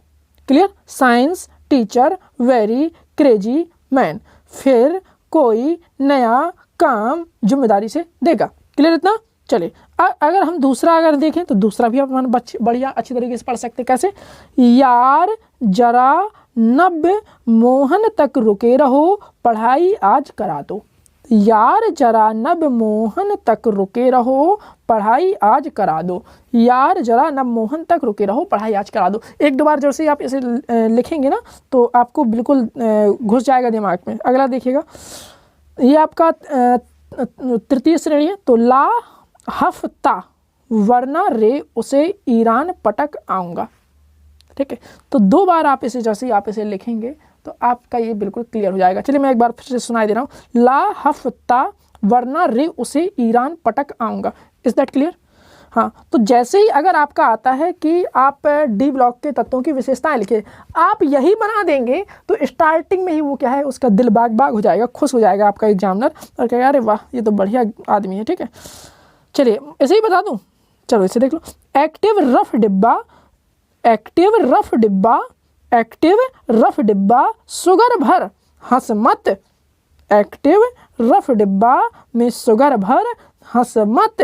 Clear? Science teacher very crazy man, फिर कोई नया काम जिम्मेदारी से देगा। क्लियर इतना? चलिए अगर हम दूसरा अगर देखें तो दूसरा भी अपन बढ़िया अच्छी तरीके से पढ़ सकते। कैसे? यार जरा नब मोहन तक रुके रहो, पढ़ाई आज करा दो। यार जरा नब मोहन तक रुके रहो, पढ़ाई आज करा दो। यार जरा नब मोहन तक रुके रहो, पढ़ाई आज करा दो। एक दो बार जैसे आप इसे लिखेंगे ना तो आपको बिल्कुल घुस जाएगा दिमाग में। अगला देखिएगा, ये आपका तृतीय श्रेणी है। तो ला हफ्ता वरना रे उसे ईरान पटक आऊँगा। ठीक है, तो 2 बार आप इसे जैसे ही आप इसे लिखेंगे तो आपका ये बिल्कुल क्लियर हो जाएगा। चलिए मैं एक बार फिर से सुनाई दे रहा हूँ। ला हफ्ता वरना रे उसे ईरान पटक आऊँगा। Is that clear? हाँ, तो जैसे ही अगर आपका आता है कि आप डी ब्लॉक के तत्वों की विशेषताएं लिखिए, आप यही बना देंगे तो स्टार्टिंग में ही वो क्या है, उसका दिल बाग बाग हो जाएगा, खुश हो जाएगा आपका एग्जामिनर और कहेगा अरे वाह ये तो बढ़िया आदमी है। ठीक है, चलिए ऐसे ही बता दूँ। चलो इसे देख लो। एक्टिव रफ डिब्बा, एक्टिव रफ डिब्बा, एक्टिव रफ डिब्बा शुगर भर हंस मत। एक्टिव रफ डिब्बा में शुगर भर हंस मत।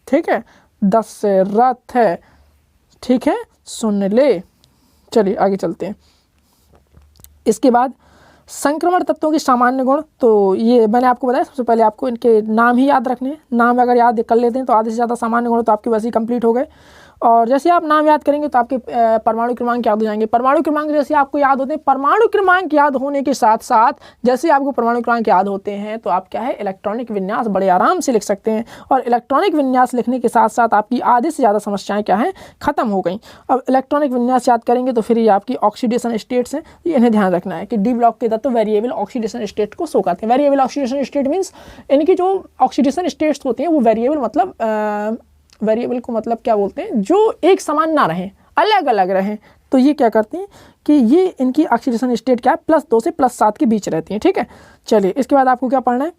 ठीक है, 10 रथ है। ठीक है, सुन ले। चलिए आगे चलते हैं। इसके बाद संक्रमण तत्वों के सामान्य गुण। तो ये मैंने आपको बताया, सबसे पहले आपको इनके नाम ही याद रखने हैं। नाम अगर याद कर लेते हैं तो आधे से ज़्यादा सामान्य गुण तो आपके वैसे ही कंप्लीट हो गए। और जैसे आप नाम याद करेंगे तो आपके परमाणु क्रमांक याद हो जाएंगे। परमाणु क्रमांक जैसे आपको याद होते हैं, परमाणु क्रमांक याद होने के साथ साथ जैसे आपको परमाणु क्रमांक याद होते हैं तो आप क्या है, इलेक्ट्रॉनिक विन्यास बड़े आराम से लिख सकते हैं। और इलेक्ट्रॉनिक विन्यास लिखने के साथ साथ आपकी आधे से ज़्यादा समस्याएं क्या हैं, खत्म हो गई। अब इलेक्ट्रॉनिक विन्यास याद करेंगे तो फिर ये आपकी ऑक्सीडेशन स्टेट्स हैं, इन्हें ध्यान रखना है कि डी ब्लॉक के तत्व वेरिएबल ऑक्सीडेशन स्टेट को शो करते हैं। वेरिएबल ऑक्सीडेशन स्टेट मीन्स इनकी जो ऑक्सीडेशन स्टेट्स होती हैं वो वेरिएबल मतलब वेरिएबल को मतलब क्या बोलते हैं, जो एक समान ना रहें, अलग अलग रहें। तो ये क्या करते हैं कि ये इनकी ऑक्सीडेशन स्टेट क्या है, +2 से +7 के बीच रहती है। ठीक है, चलिए इसके बाद आपको क्या पढ़ना है,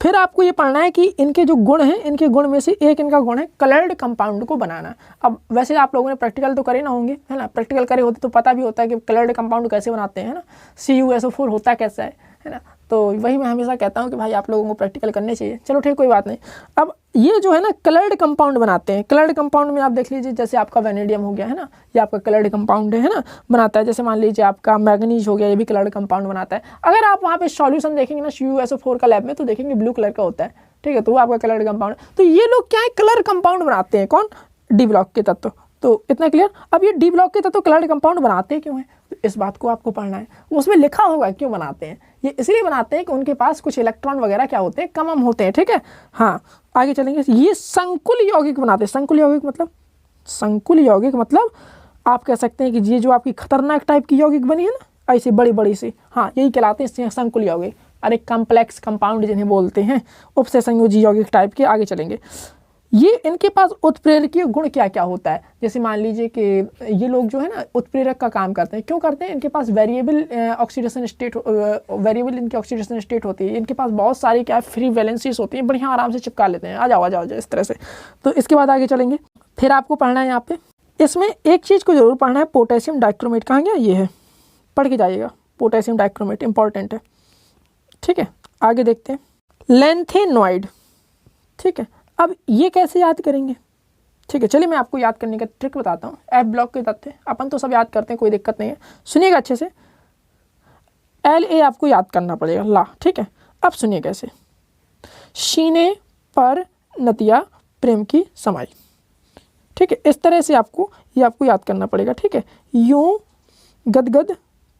फिर आपको ये पढ़ना है कि इनके जो गुण हैं, इनके गुण में से एक इनका गुण है कलर्ड कंपाउंड को बनाना। अब वैसे आप लोगों ने प्रैक्टिकल तो करे ना होंगे, है ना। प्रैक्टिकल करे होते तो पता भी होता है कि कलर्ड कंपाउंड कैसे बनाते हैं, है ना। CuSO4 होता कैसा है ना। तो वही मैं हमेशा कहता हूँ कि भाई आप लोगों को प्रैक्टिकल करने चाहिए। चलो ठीक, कोई बात नहीं। अब ये जो है ना कलर्ड कंपाउंड बनाते हैं। कलर्ड कंपाउंड में आप देख लीजिए, जैसे आपका वेनेडियम हो गया, है ना, ये आपका कलर्ड कंपाउंड है ना, बनाता है। जैसे मान लीजिए आपका मैग्नीज हो गया, ये भी कलर्ड कंपाउंड बनाता है। अगर आप वहाँ पे सॉल्यूशन देखेंगे ना CuSO4 का लैब में तो देखेंगे ब्लू कलर का होता है। ठीक है, तो वो आपका कलर्ड कंपाउंड। तो ये लोग क्या है, कलर कंपाउंड बनाते हैं। कौन? डी ब्लॉक के तत्व। तो इतना क्लियर। अब ये डी ब्लॉक के तत्व कलर्ड कंपाउंड बनाते क्यों हैं, तो इस बात को आपको पढ़ना है। उसमें लिखा होगा क्यों बनाते हैं। ये इसलिए बनाते हैं कि उनके पास कुछ इलेक्ट्रॉन वगैरह क्या होते हैं, कम होते हैं। ठीक है, हाँ आगे चलेंगे। ये संकुल यौगिक बनाते हैं। संकुल यौगिक मतलब, संकुल यौगिक मतलब आप कह सकते हैं कि ये जो आपकी खतरनाक टाइप की यौगिक बनी है ना, ऐसी बड़ी बड़ी सी, हाँ यही कहलाते हैं संकुल यौगिक। अरे कॉम्प्लेक्स कंपाउंड जिन्हें बोलते हैं, उपसे संयोजी यौगिक टाइप के। आगे चलेंगे। ये इनके पास उत्प्रेरकीय गुण क्या क्या होता है। जैसे मान लीजिए कि ये लोग जो है ना उत्प्रेरक का काम करते हैं। क्यों करते हैं? इनके पास वेरिएबल ऑक्सीडेशन स्टेट, वेरिएबल इनकी ऑक्सीडेशन स्टेट होती है। इनके पास बहुत सारी क्या फ्री वैलेंसीज होती हैं, बढ़िया आराम से चिपका लेते हैं। आ जाओ इस तरह से। तो इसके बाद आगे चलेंगे। फिर आपको पढ़ना है यहाँ पे इसमें एक चीज़ को जरूर पढ़ना है, पोटेशियम डाइक्रोमेट कहाँ गया, ये है, पढ़ के जाइएगा, पोटेशियम डाइक्रोमेट इंपॉर्टेंट है। ठीक है, आगे देखते हैं लैंथेनॉइड। ठीक है, अब ये कैसे याद करेंगे। ठीक है, चलिए मैं आपको याद करने का ट्रिक बताता हूँ। एफ ब्लॉक के तथ्य अपन तो सब याद करते हैं, कोई दिक्कत नहीं है, सुनिएगा अच्छे से। LA आपको याद करना पड़ेगा, ला। ठीक है, अब सुनिए कैसे, शीने पर नतिया प्रेम की समाई। ठीक है, इस तरह से आपको याद करना पड़ेगा। ठीक है, यूं गदगद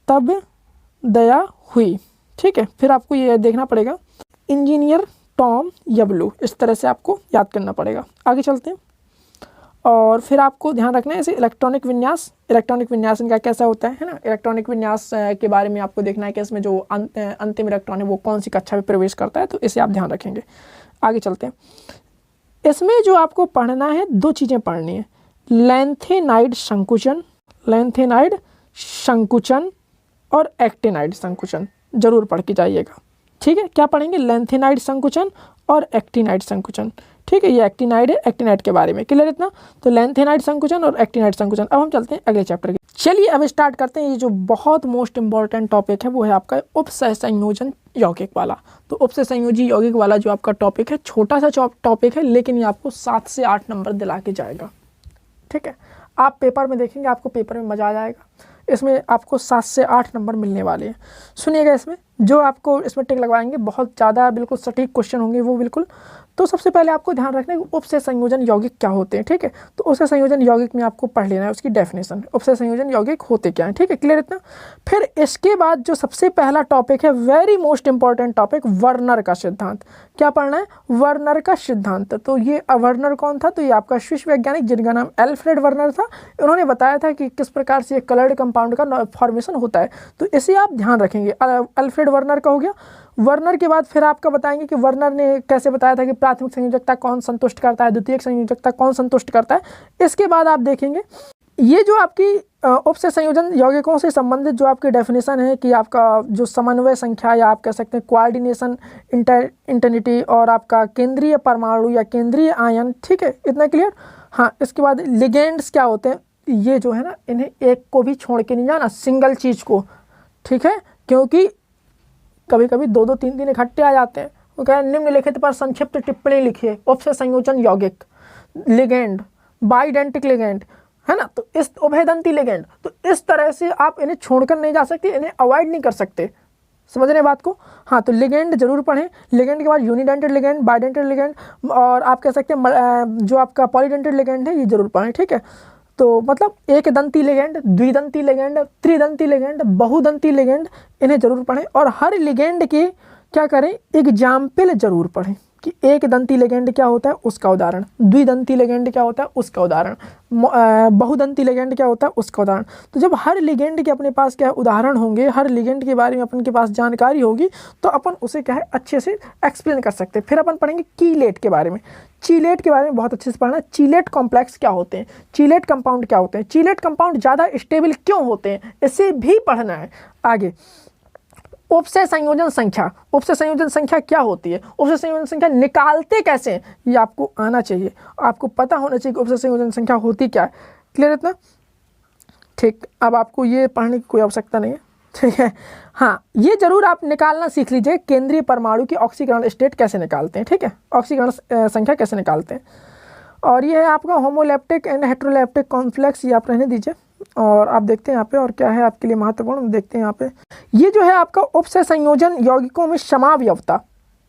तब दया हुई। ठीक है, फिर आपको ये देखना पड़ेगा इंजीनियर टॉम यबलू, इस तरह से आपको याद करना पड़ेगा। आगे चलते हैं, और फिर आपको ध्यान रखना है ऐसे इलेक्ट्रॉनिक विन्यास इनका कैसा होता है ना। इलेक्ट्रॉनिक विन्यास के बारे में आपको देखना है कि इसमें जो अंतिम इलेक्ट्रॉन है वो कौन सी कक्षा में प्रवेश करता है, तो इसे आप ध्यान रखेंगे। आगे चलते हैं, इसमें जो आपको पढ़ना है, दो चीज़ें पढ़नी है, लैंथेनाइड संकुचन और एक्टिनाइड संकुचन, जरूर पढ़ के जाइएगा। ठीक है, क्या पढ़ेंगे, लैंथेनाइड संकुचन और एक्टिनाइड संकुचन। ठीक है, ये एक्टिनाइड है, एक्टिनाइड के बारे में क्लियर इतना, तो लैंथेनाइड संकुचन और एक्टिनाइड संकुचन। अब हम चलते हैं अगले चैप्टर के। चलिए अब स्टार्ट करते हैं। ये जो बहुत मोस्ट इंपॉर्टेंट टॉपिक है वो है आपका उपसहसंयोजन यौगिक वाला। तो उपसहसंयोजी यौगिक वाला जो आपका टॉपिक है, छोटा सा टॉपिक है, लेकिन ये आपको 7 से 8 नंबर दिला के जाएगा। ठीक है, आप पेपर में देखेंगे, आपको पेपर में मज़ा आ जाएगा। इसमें आपको 7 से 8 नंबर मिलने वाले हैं। सुनिएगा, इसमें जो आपको इसमें टिक लगवाएंगे बहुत ज़्यादा बिल्कुल सटीक क्वेश्चन होंगे वो बिल्कुल। तो सबसे पहले आपको ध्यान रखना है उपसे संयोजन यौगिक क्या होते हैं। ठीक है, तो उपसे संयोजन यौगिक में आपको पढ़ लेना है उसकी डेफिनेशन, उपसे संयोजन यौगिक होते क्या हैं। ठीक है, क्लियर इतना। फिर इसके बाद जो सबसे पहला टॉपिक है, very most important topic, Werner का सिद्धांत। क्या पढ़ना है, वर्नर का सिद्धांत। तो ये वर्नर कौन था, तो ये आपका स्विस वैज्ञानिक जिनका नाम एल्फ्रेड वर्नर था। उन्होंने बताया था कि किस प्रकार से कलर्ड कंपाउंड का फॉर्मेशन होता है, तो इसे आप ध्यान रखेंगे। एल्फ्रेड वर्नर का हो गया। वर्नर के बाद फिर आपका बताएंगे कि वर्नर ने कैसे बताया था कि प्राथमिक संयोजकता कौन संतुष्ट करता है, द्वितीयक संयोजकता कौन संतुष्ट करता है। इसके बाद आप देखेंगे ये जो आपकी उपसे संयोजन यौगिकों से संबंधित जो आपकी डेफिनेशन है कि आपका जो समन्वय संख्या या आप कह सकते हैं कोऑर्डिनेशन इंटरनिटी और आपका केंद्रीय परमाणु या केंद्रीय आयन। ठीक है, इतना क्लियर। हाँ, इसके बाद लिगेंड्स क्या होते हैं, ये जो है ना, इन्हें एक को भी छोड़ के नहीं जाना, सिंगल चीज़ को। ठीक है, क्योंकि कभी कभी 2-2, 3-3 इकट्ठे आ जाते हैं। वो कह रहे हैं निम्नलिखित पर संक्षिप्त टिप्पणी लिखिए, उपसे संयोजन यौगिक, लिगेंड, बाइडेंटिक लिगेंड, है ना, तो इस उभयदंती लिगेंड। तो इस तरह से आप इन्हें छोड़कर नहीं जा सकते, इन्हें अवॉइड नहीं कर सकते। समझ रहे हैं बात को। हाँ, तो लिगेंड जरूर पढ़ें। लिगेंड के बाद यूनिडेंटेड लिगेंड, बाइडेंटेड लिगेंड, और आप कह सकते हैं जो आपका पॉलीडेंटेड लिगेंड है, ये जरूर पढ़ें। ठीक है, तो मतलब एक दंती लिगेंड, द्विदंती लिगेंड, त्रिदंती लिगेंड, बहुदंती लिगेंड, इन्हें जरूर पढ़ें। और हर लिगेंड के क्या करें, एग्जाम्पल जरूर पढ़ें कि एक दंती लिगेंड क्या होता है उसका उदाहरण, द्विदंती लिगेंड क्या होता है उसका उदाहरण, बहुदंती लिगेंड क्या होता है उसका उदाहरण। तो जब हर लिगेंड के अपने पास क्या उदाहरण होंगे, हर लिगेंड के बारे में अपन के पास जानकारी होगी, तो अपन उसे क्या है अच्छे से एक्सप्लेन कर सकते हैं। फिर अपन पढ़ेंगे कीलेट के बारे में। चीलेट के बारे में बहुत अच्छे से पढ़ना है। चीलेट कॉम्प्लेक्स क्या होते हैं, चीलेट कंपाउंड क्या होते हैं, चीलेट कंपाउंड ज़्यादा स्टेबल क्यों होते हैं, इसे भी पढ़ना है। आगे उपसे संयोजन संख्या, उपसे संयोजन संख्या क्या होती है, उपसे संयोजन संख्या निकालते कैसे हैं, ये आपको आना चाहिए, आपको पता होना चाहिए कि उपसे संयोजन संख्या होती क्या है। क्लियर इतना। ठीक, अब आपको ये पढ़ने की कोई आवश्यकता नहीं है। ठीक है, हाँ, ये जरूर आप निकालना सीख लीजिए, केंद्रीय परमाणु की ऑक्सीकरण स्टेट कैसे निकालते हैं। ठीक है, ऑक्सीकरण संख्या कैसे निकालते हैं। और ये है आपका होमोलैप्टिक एंड हेट्रोलैप्टिक कॉम्प्लेक्स, ये आप रहने दीजिए। और आप देखते हैं यहाँ पे और क्या है आपके लिए महत्वपूर्ण, देखते हैं यहाँ पे। ये जो है आपका उपसे संयोजन यौगिकों में समावयवता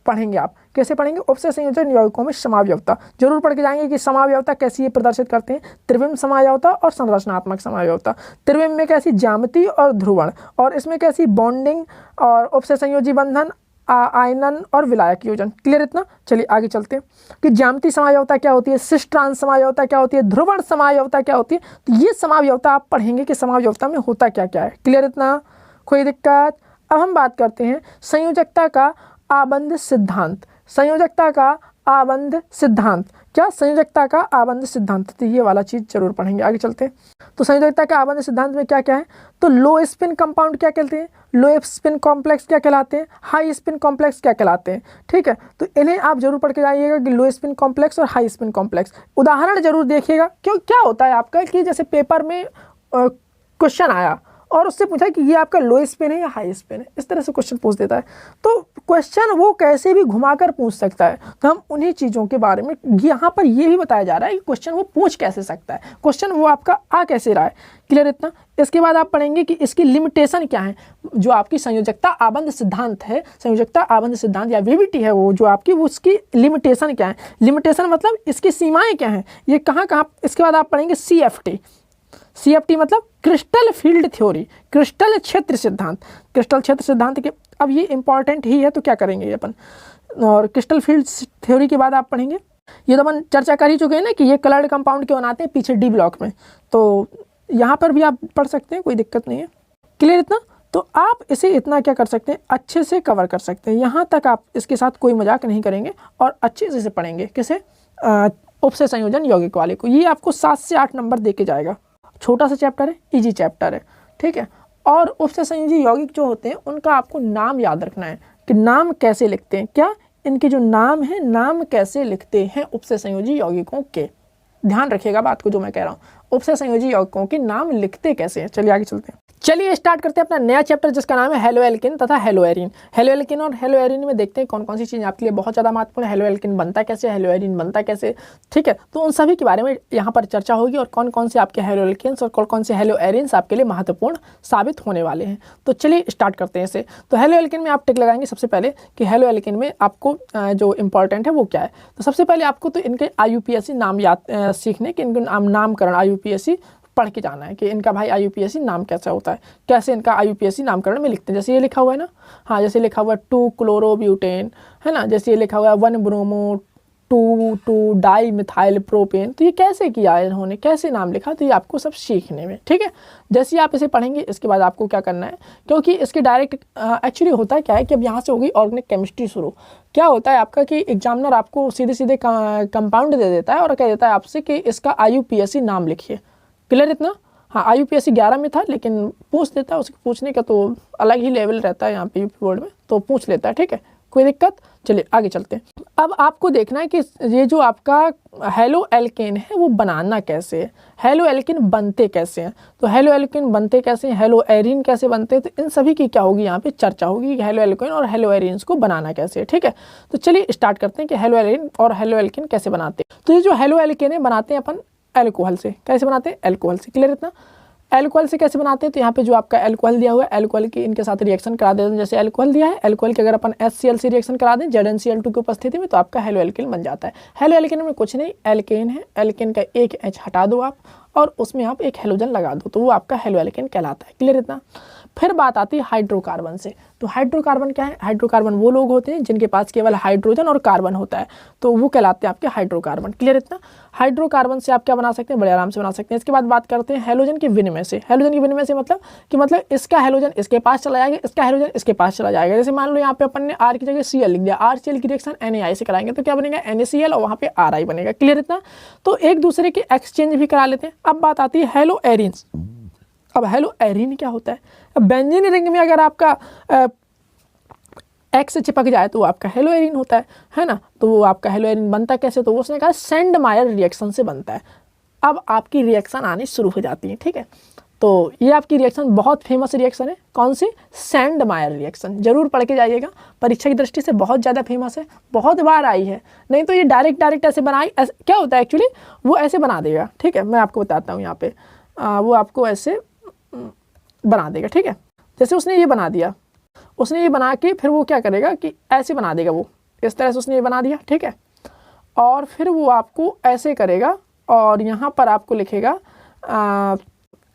पढ़ेंगे आप। कैसे पढ़ेंगे, उपसे संयोजन यौगिकों में समावयवता जरूर पढ़ के जाएंगे कि समावयवता कैसी ये प्रदर्शित करते हैं, त्रिविम समावयवता और संरचनात्मक समावयवता। त्रिविम में कैसी, ज्यामिति और ध्रुवण, और इसमें कैसी बॉन्डिंग और उपसे संयोजी बंधन, आयनन और विलायक योजन। क्लियर इतना। चलिए आगे चलते हैं कि ज्यामिति समावयवता क्या होती है, सिस ट्रांस समावयवता क्या होती है, ध्रुवण समावयवता क्या होती है। तो ये समावयवता आप पढ़ेंगे कि समावयवता में होता क्या क्या है। क्लियर इतना, कोई दिक्कत। अब हम बात करते हैं संयोजकता का आबंध सिद्धांत। संयोजकता का आबंध सिद्धांत, क्या, संयोजकता का आबंध सिद्धांत, तो ये वाला चीज़ जरूर पढ़ेंगे। आगे चलते हैं। तो संयोजकता के आबंध सिद्धांत में क्या क्या है, तो लो स्पिन कंपाउंड क्या कहते हैं, लो स्पिन कॉम्प्लेक्स क्या कहलाते हैं, हाई स्पिन कॉम्प्लेक्स क्या कहलाते हैं। ठीक है, तो इन्हें आप जरूर पढ़ के जाइएगा कि लो स्पिन कॉम्प्लेक्स और हाई स्पिन कॉम्प्लेक्स। उदाहरण जरूर देखिएगा, क्यों क्या होता है आपका कि जैसे पेपर में क्वेश्चन आया और उससे पूछा कि ये आपका लो स्पिन है या हाई स्पिन है, इस तरह से क्वेश्चन पूछ देता है। तो क्वेश्चन वो कैसे भी घुमाकर पूछ सकता है, तो हम उन्हीं चीज़ों के बारे में यहाँ पर ये भी बताया जा रहा है कि क्वेश्चन वो पूछ कैसे सकता है, क्वेश्चन वो आपका आ कैसे रहा है। क्लियर इतना। इसके बाद आप पढ़ेंगे कि इसकी लिमिटेशन क्या है। जो आपकी संयोजकता आबंध सिद्धांत है, संयोजकता आबंध सिद्धांत या वीबीटी है वो जो आपकी, वो उसकी लिमिटेशन क्या है। लिमिटेशन मतलब इसकी सीमाएँ क्या हैं, ये कहाँ कहाँ। इसके बाद आप पढ़ेंगे CFT मतलब क्रिस्टल फील्ड थ्योरी, क्रिस्टल क्षेत्र सिद्धांत। क्रिस्टल क्षेत्र सिद्धांत के अब ये इंपॉर्टेंट ही है, तो क्या करेंगे अपन। और क्रिस्टल फील्ड थ्योरी के बाद आप पढ़ेंगे, ये तो अपन चर्चा कर ही चुके हैं ना कि ये कलर्ड कंपाउंड क्यों बनाते हैं पीछे डी ब्लॉक में, तो यहाँ पर भी आप पढ़ सकते हैं, कोई दिक्कत नहीं है। क्लियर इतना। तो आप इसे इतना क्या कर सकते हैं, अच्छे से कवर कर सकते हैं। यहाँ तक आप इसके साथ कोई मजाक नहीं करेंगे और अच्छे से पढ़ेंगे। किसे, उपसे संयोजन यौगिक वाले को। ये आपको 7 से 8 नंबर दे के जाएगा। छोटा सा चैप्टर है, इजी चैप्टर है, ठीक है। और उपसे संयोजी यौगिक जो होते हैं उनका आपको नाम याद रखना है कि नाम कैसे लिखते हैं, क्या इनके जो नाम है, नाम कैसे लिखते हैं उपसे संयोजी यौगिकों के। ध्यान रखिएगा बात को जो मैं कह रहा हूँ, उपसे संयोजी यौगिकों के नाम लिखते कैसे हैं। चलिए आगे चलते हैं। चलिए स्टार्ट करते हैं अपना नया चैप्टर जिसका नाम है हेलो एल्किन तथा हेलो एरीन। हेलो एल्किन और हेलो एरीन में देखते हैं कौन कौन सी चीज़ें आपके लिए बहुत ज़्यादा महत्वपूर्ण है। हेलो एल्किन बनता कैसे, हेलो एरीन बनता कैसे, ठीक है। तो उन सभी के बारे में यहाँ पर चर्चा होगी और कौन कौन से आपके हेलो एल्किन्स और कौन कौन से हेलो एरीन्स आपके लिए महत्वपूर्ण साबित होने वाले हैं। तो चलिए स्टार्ट करते हैं इसे। तो हेलो एल्किन में आप टिक लगाएंगे सबसे पहले कि हेलो एल्किन में आपको जो इंपॉर्टेंट है वो क्या है। तो सबसे पहले आपको तो इनके IUPAC नाम याद सीखने के, इनके नामकरण IUPAC पढ़ के जाना है कि इनका भाई IUPAC नाम कैसा होता है, कैसे इनका IUPAC नामकरण में लिखते हैं। जैसे ये लिखा हुआ है ना, हाँ, जैसे लिखा हुआ है 2 क्लोरोब्यूटेन, है ना। जैसे ये लिखा हुआ है 1 ब्रोमो 2 डाई मिथाइल प्रोपेन। तो ये कैसे किया है इन्होंने, कैसे नाम लिखा, तो ये आपको सब सीखने में, ठीक है। जैसे ही आप इसे पढ़ेंगे इसके बाद आपको क्या करना है, क्योंकि इसके डायरेक्ट एक्चुअली होता क्या है कि अब यहाँ से होगी ऑर्गेनिक केमिस्ट्री शुरू। क्या होता है आपका कि एग्जामिनर आपको सीधे सीधे कंपाउंड दे देता है और कह देता है आपसे कि इसका IUPAC नाम लिखिए। क्लियर इतना। हाँ, IUPAC 11 में था लेकिन पूछ देता है, उसके पूछने का तो अलग ही लेवल रहता है यहाँ पे यूपी बोर्ड में, तो पूछ लेता है, ठीक है, कोई दिक्कत। चलिए आगे चलते हैं। अब आपको देखना है कि ये जो आपका हेलो एल्केन है वो बनाना कैसे है, हेलो एल्केन बनते कैसे हैं। तो हेलो एल्केन बनते कैसे हैं, हेलो एरीन कैसे बनते हैं, तो इन सभी की क्या होगी यहाँ पे चर्चा होगी कि हेलो एल्केन और हेलो एरीन्स को बनाना कैसे है, ठीक है। तो चलिए स्टार्ट करते हैं कि हेलो एरीन और हेलो एल्केन कैसे बनाते हैं। तो ये जो हेलो एल्केन है बनाते हैं अपन एल्कोहल से। कैसे बनाते हैं, एल्कोहल से। क्लियर इतना। एल्कोहल से कैसे बनाते हैं, तो यहाँ पे जो आपका एल्कोहल दिया हुआ है, एल्कोहल की इनके साथ रिएक्शन करा देते हैं। जैसे एल्कोहल दिया है, एल्कोहल के अगर अपन HCl से रिएक्शन करा दें ZnCl2 की उपस्थिति में, तो आपका हेलो एल्केन बन जाता है। हेलो एल्केन में कुछ नहीं, एल्केन है, एल्केन का एक H हटा दो आप और उसमें आप एक हेलोजन लगा दो, तो वो आपका हेलो एल्केन कहलाता है। क्लियर इतना। फिर बात आती है हाइड्रोकार्बन से। तो हाइड्रोकार्बन क्या है, हाइड्रोकार्बन वो लोग होते हैं जिनके पास केवल हाइड्रोजन और कार्बन होता है, तो वो कहलाते हैं आपके हाइड्रोकार्बन। क्लियर इतना। हाइड्रोकार्बन से आप क्या बना सकते हैं, बड़े आराम से बना सकते हैं। इसके बाद बात करते हैं हेलोजन के विनिमय से। हेलोजन के विनिमय से मतलब इसका हेलोजन इसके पास चला जाएगा, इसका हेलोजन इसके पास चला जाएगा। जैसे मान लो यहाँ पे अपन ने R की जगह Cl लिख दिया, RCl की रिएक्शन NaI से कराएंगे तो क्या बनेगा, NaCl और वहाँ पे RI बनेगा। क्लियर इतना। तो एक दूसरे के एक्सचेंज भी करा लेते हैं। अब बात आती है हेलो एरीन्स। अब हेलो एरीन क्या होता है, अब बेंजीन रिंग में अगर आपका X से चिपक जाए तो वो आपका हेलो एरीन होता है ना। तो वो आपका हेलो एरीन बनता कैसे, तो उसने कहा सेंडमायर रिएक्शन से बनता है। अब आपकी रिएक्शन आनी शुरू हो जाती है, ठीक है। तो ये आपकी रिएक्शन बहुत फेमस रिएक्शन है, कौन सी, सेंडमायर रिएक्शन। जरूर पढ़ के जाइएगा, परीक्षा की दृष्टि से बहुत ज़्यादा फेमस है, बहुत बार आई है। नहीं तो ये डायरेक्ट ऐसे बनाई, क्या होता है एक्चुअली वो ऐसे बना देगा, ठीक है। मैं आपको बताता हूँ यहाँ पे, वो आपको ऐसे बना देगा, ठीक है। जैसे उसने ये बना दिया, उसने ये बना के फिर वो क्या करेगा कि ऐसे बना देगा, वो इस तरह से उसने ये बना दिया, ठीक है। और फिर वो आपको ऐसे करेगा और यहाँ पर आपको लिखेगा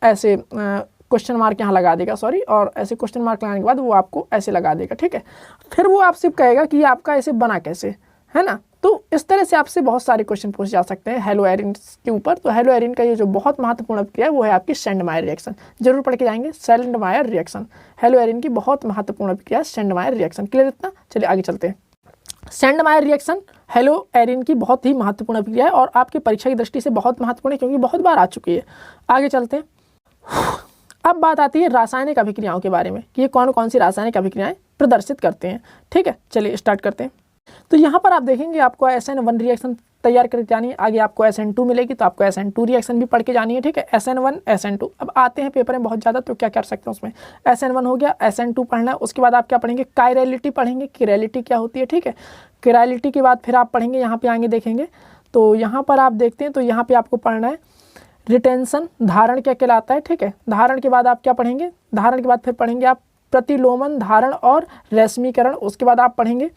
ऐसे क्वेश्चन मार्क यहाँ लगा देगा, सॉरी, और ऐसे क्वेश्चन मार्क लगाने के बाद वो आपको ऐसे लगा देगा, ठीक है। फिर वो आपसे कहेगा कि ये आपका ऐसे बना कैसे, है ना। तो इस तरह से आपसे बहुत सारे क्वेश्चन पूछे जा सकते हैं हेलो एरीन के ऊपर। तो हेलो एरीन का ये जो बहुत महत्वपूर्ण अभिक्रिया है वो है आपकी सेंडमायर रिएक्शन। जरूर पढ़ के जाएंगे, सेंडमायर रिएक्शन, हेलो एरीन की बहुत महत्वपूर्ण अभिक्रिया सेंडमायर रिएक्शन। क्लियर इतना। चलिए आगे चलते हैं। सेंडमायर रिएक्शन हेलो एरीन की बहुत ही महत्वपूर्ण अभिक्रिया है और आपकी परीक्षा की दृष्टि से बहुत महत्वपूर्ण है क्योंकि बहुत बार आ चुकी है। आगे चलते हैं। अब बात आती है रासायनिक अभिक्रियाओं के बारे में कि ये कौन कौन सी रासायनिक अभिक्रियाएं प्रदर्शित करते हैं। ठीक है, चलिए स्टार्ट करते हैं। तो यहाँ पर आप देखेंगे आपको SN1 रिएक्शन तैयार करके जानी है, आगे आपको SN2 मिलेगी तो आपको SN2 रिएक्शन भी पढ़ के जानी है। ठीक है, SN1 SN2 अब आते हैं पेपर में बहुत ज़्यादा, तो क्या कर सकते हैं उसमें। SN1 हो गया, SN2 पढ़ना है, उसके बाद आप क्या पढ़ेंगे, कायरलिटी पढ़ेंगे, किरलिटी क्या होती है। ठीक है, किरलिटी के बाद फिर आप पढ़ेंगे, यहाँ पे आगे देखेंगे तो यहाँ पर आप देखते हैं तो यहाँ पे आपको पढ़ना है रिटेंशन, धारण क्या कहलाता है। ठीक है, धारण के बाद आप क्या पढ़ेंगे, धारण के बाद फिर पढ़ेंगे आप प्रतिलोमन, धारण और रश्मीकरण। उसके बाद आप पढ़ेंगे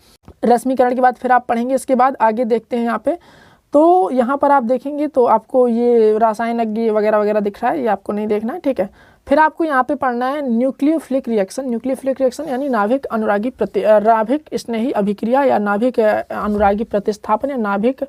रश्मीकरण के बाद फिर आप पढ़ेंगे, इसके बाद आगे देखते हैं यहाँ पे, तो यहाँ पर आप देखेंगे तो आपको ये रासायनिक वगैरह वगैरह दिख रहा है, ये आपको नहीं देखना है। ठीक है, फिर आपको यहाँ पे पढ़ना है न्यूक्लियोफिलिक रिएक्शन। न्यूक्लियोफिलिक रिएक्शन यानी नाभिक अनुरागी नाभिक स्नेही अभिक्रिया या नाभिक अनुरागी प्रतिस्थापन या नाभिक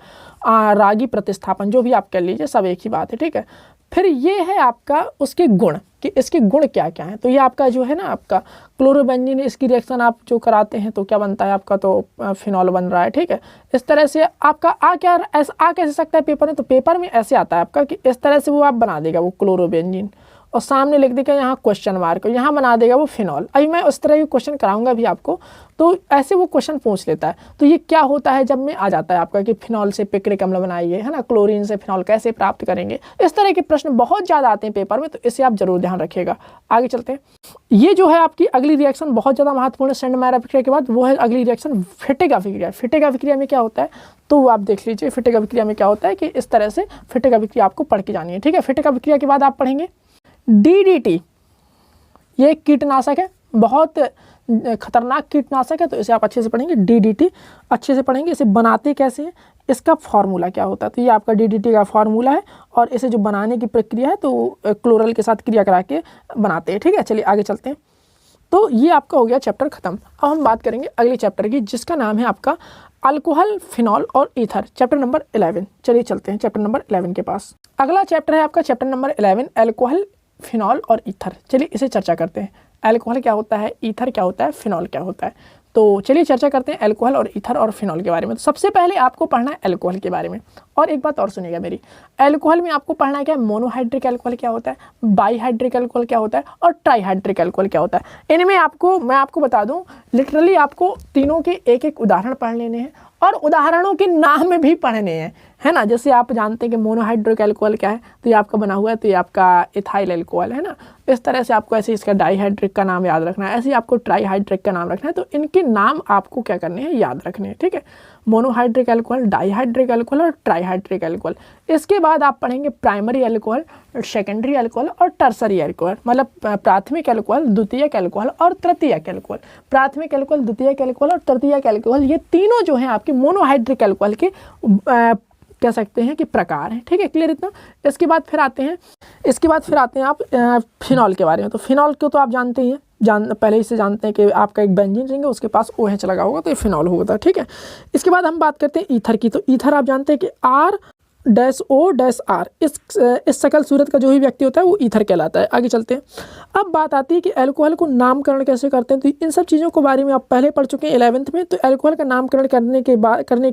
रागी प्रतिस्थापन, जो भी आप कर लीजिए, सब एक ही बात है। ठीक है, फिर ये है आपका उसके गुण कि इसके गुण क्या क्या हैं। तो ये आपका जो है ना आपका क्लोरोबेंजीन, इसकी रिएक्शन आप जो कराते हैं तो क्या बनता है आपका, तो फिनॉल बन रहा है। ठीक है, इस तरह से आपका आ कैसे सकता है पेपर में, तो पेपर में ऐसे आता है आपका कि इस तरह से वो आप बना देगा वो क्लोरोबेंजीन, और सामने लिख देगा यहाँ क्वेश्चन मार्क, यहाँ बना देगा वो फिनॉल। अभी मैं उस तरह के क्वेश्चन कराऊंगा भी आपको, तो ऐसे वो क्वेश्चन पूछ लेता है। तो ये क्या होता है जब में आ जाता है आपका कि फिनॉल से पिक्रिक अम्ल बनाइए, है ना, क्लोरीन से फिनॉल कैसे प्राप्त करेंगे। इस तरह के प्रश्न बहुत ज़्यादा आते हैं पेपर में, तो इसे आप जरूर ध्यान रखिएगा। आगे चलते हैं, ये जो है आपकी अगली रिएक्शन बहुत ज़्यादा महत्वपूर्ण है सेंडमायर अभिक्रिया के बाद, वो है अगली रिएक्शन फिटिक अभिक्रिया। फिटिक अभिक्रिया में क्या होता है, तो आप देख लीजिए फिटिक अभिक्रिया में क्या होता है कि इस तरह से फिटिक अभिक्रिया आपको पढ़ के जानी है। ठीक है, फिटिक अभिक्रिया के बाद आप पढ़ेंगे DDT, ये कीटनाशक है, बहुत खतरनाक कीटनाशक है, तो इसे आप अच्छे से पढ़ेंगे। DDT अच्छे से पढ़ेंगे, इसे बनाते कैसे हैं, इसका फार्मूला क्या होता है। तो ये आपका DDT का फार्मूला है, और इसे जो बनाने की प्रक्रिया है तो क्लोरल के साथ क्रिया करा के बनाते हैं। ठीक है, चलिए आगे चलते हैं। तो ये आपका हो गया चैप्टर खत्म। अब हम बात करेंगे अगले चैप्टर की, जिसका नाम है आपका अल्कोहल, फिनॉल और ईथर, चैप्टर नंबर 11। चलिए चलते हैं चैप्टर नंबर 11 के पास। अगला चैप्टर है आपका चैप्टर नंबर 11, अल्कोहल, फिनॉल और ईथर। चलिए इसे चर्चा करते हैं। अल्कोहल क्या होता है, ईथर क्या होता है, फिनॉल क्या होता है। तो चलिए चर्चा करते हैं अल्कोहल और ईथर और फिनॉल के बारे में। तो सबसे पहले आपको पढ़ना है अल्कोहल के बारे में। और एक बात और सुनिएगा मेरी, अल्कोहल में आपको पढ़ना है क्या, मोनोहाइड्रिक अल्कोहल क्या होता है, बाईहाइड्रिक अल्कोहल क्या होता है, और ट्राईहाइड्रिक अल्कोहल क्या होता है। इनमें मैं आपको बता दूं, लिटरली आपको तीनों के एक एक उदाहरण पढ़ लेने हैं, और उदाहरणों के नाम भी पढ़ने हैं, है ना। जैसे आप जानते हैं कि मोनोहाइड्रिक अल्कोहल क्या है, तो ये आपका बना हुआ है, तो ये आपका इथाइल अल्कोहल है ना। इस तरह से आपको ऐसे इसका डाईहाइड्रिक का नाम याद रखना है, ऐसे ही आपको ट्राईहाइड्रिक का नाम रखना है। तो इनके नाम आपको क्या करने हैं, याद रखने हैं। ठीक है, मोनोहाइड्रिक अल्कोहल, डाईहाइड्रिक अल्कोहल और ट्राईहाइड्रिक अल्कोहल। इसके बाद आप पढ़ेंगे प्राइमरी अल्कोहल, सेकेंडरी अल्कोहल और टर्सरी अल्कोहल, मतलब प्राथमिक अल्कोहल, द्वितीयक अल्कोहल और तृतीयक अल्कोहल। प्राथमिक अल्कोहल, द्वितीयक अल्कोहल और तृतीयक अल्कोहल, ये तीनों जो हैं आपके मोनोहाइड्रिक अल्कोहल के कह सकते हैं कि प्रकार हैं। ठीक है, क्लियर इतना। इसके बाद फिर आते हैं आप फिनॉल के बारे में। तो फिनॉल को तो आप जानते ही हैं, पहले ही से जानते हैं कि आपका एक बेंजीन रिंग है, उसके पास OH लगा होगा, तो ये फिनॉल होगा। ठीक है, इसके बाद हम बात करते हैं ईथर की। तो ईथर आप जानते हैं कि R-O-R, इस सकल सूरत का जो भी व्यक्ति होता है वो ईथर कहलाता है। आगे चलते हैं। अब बात आती है कि अल्कोहल को नामकरण कैसे करते हैं। तो इन सब चीज़ों के बारे में आप पहले पढ़ चुके हैं 11th में। तो अल्कोहल का नामकरण करने के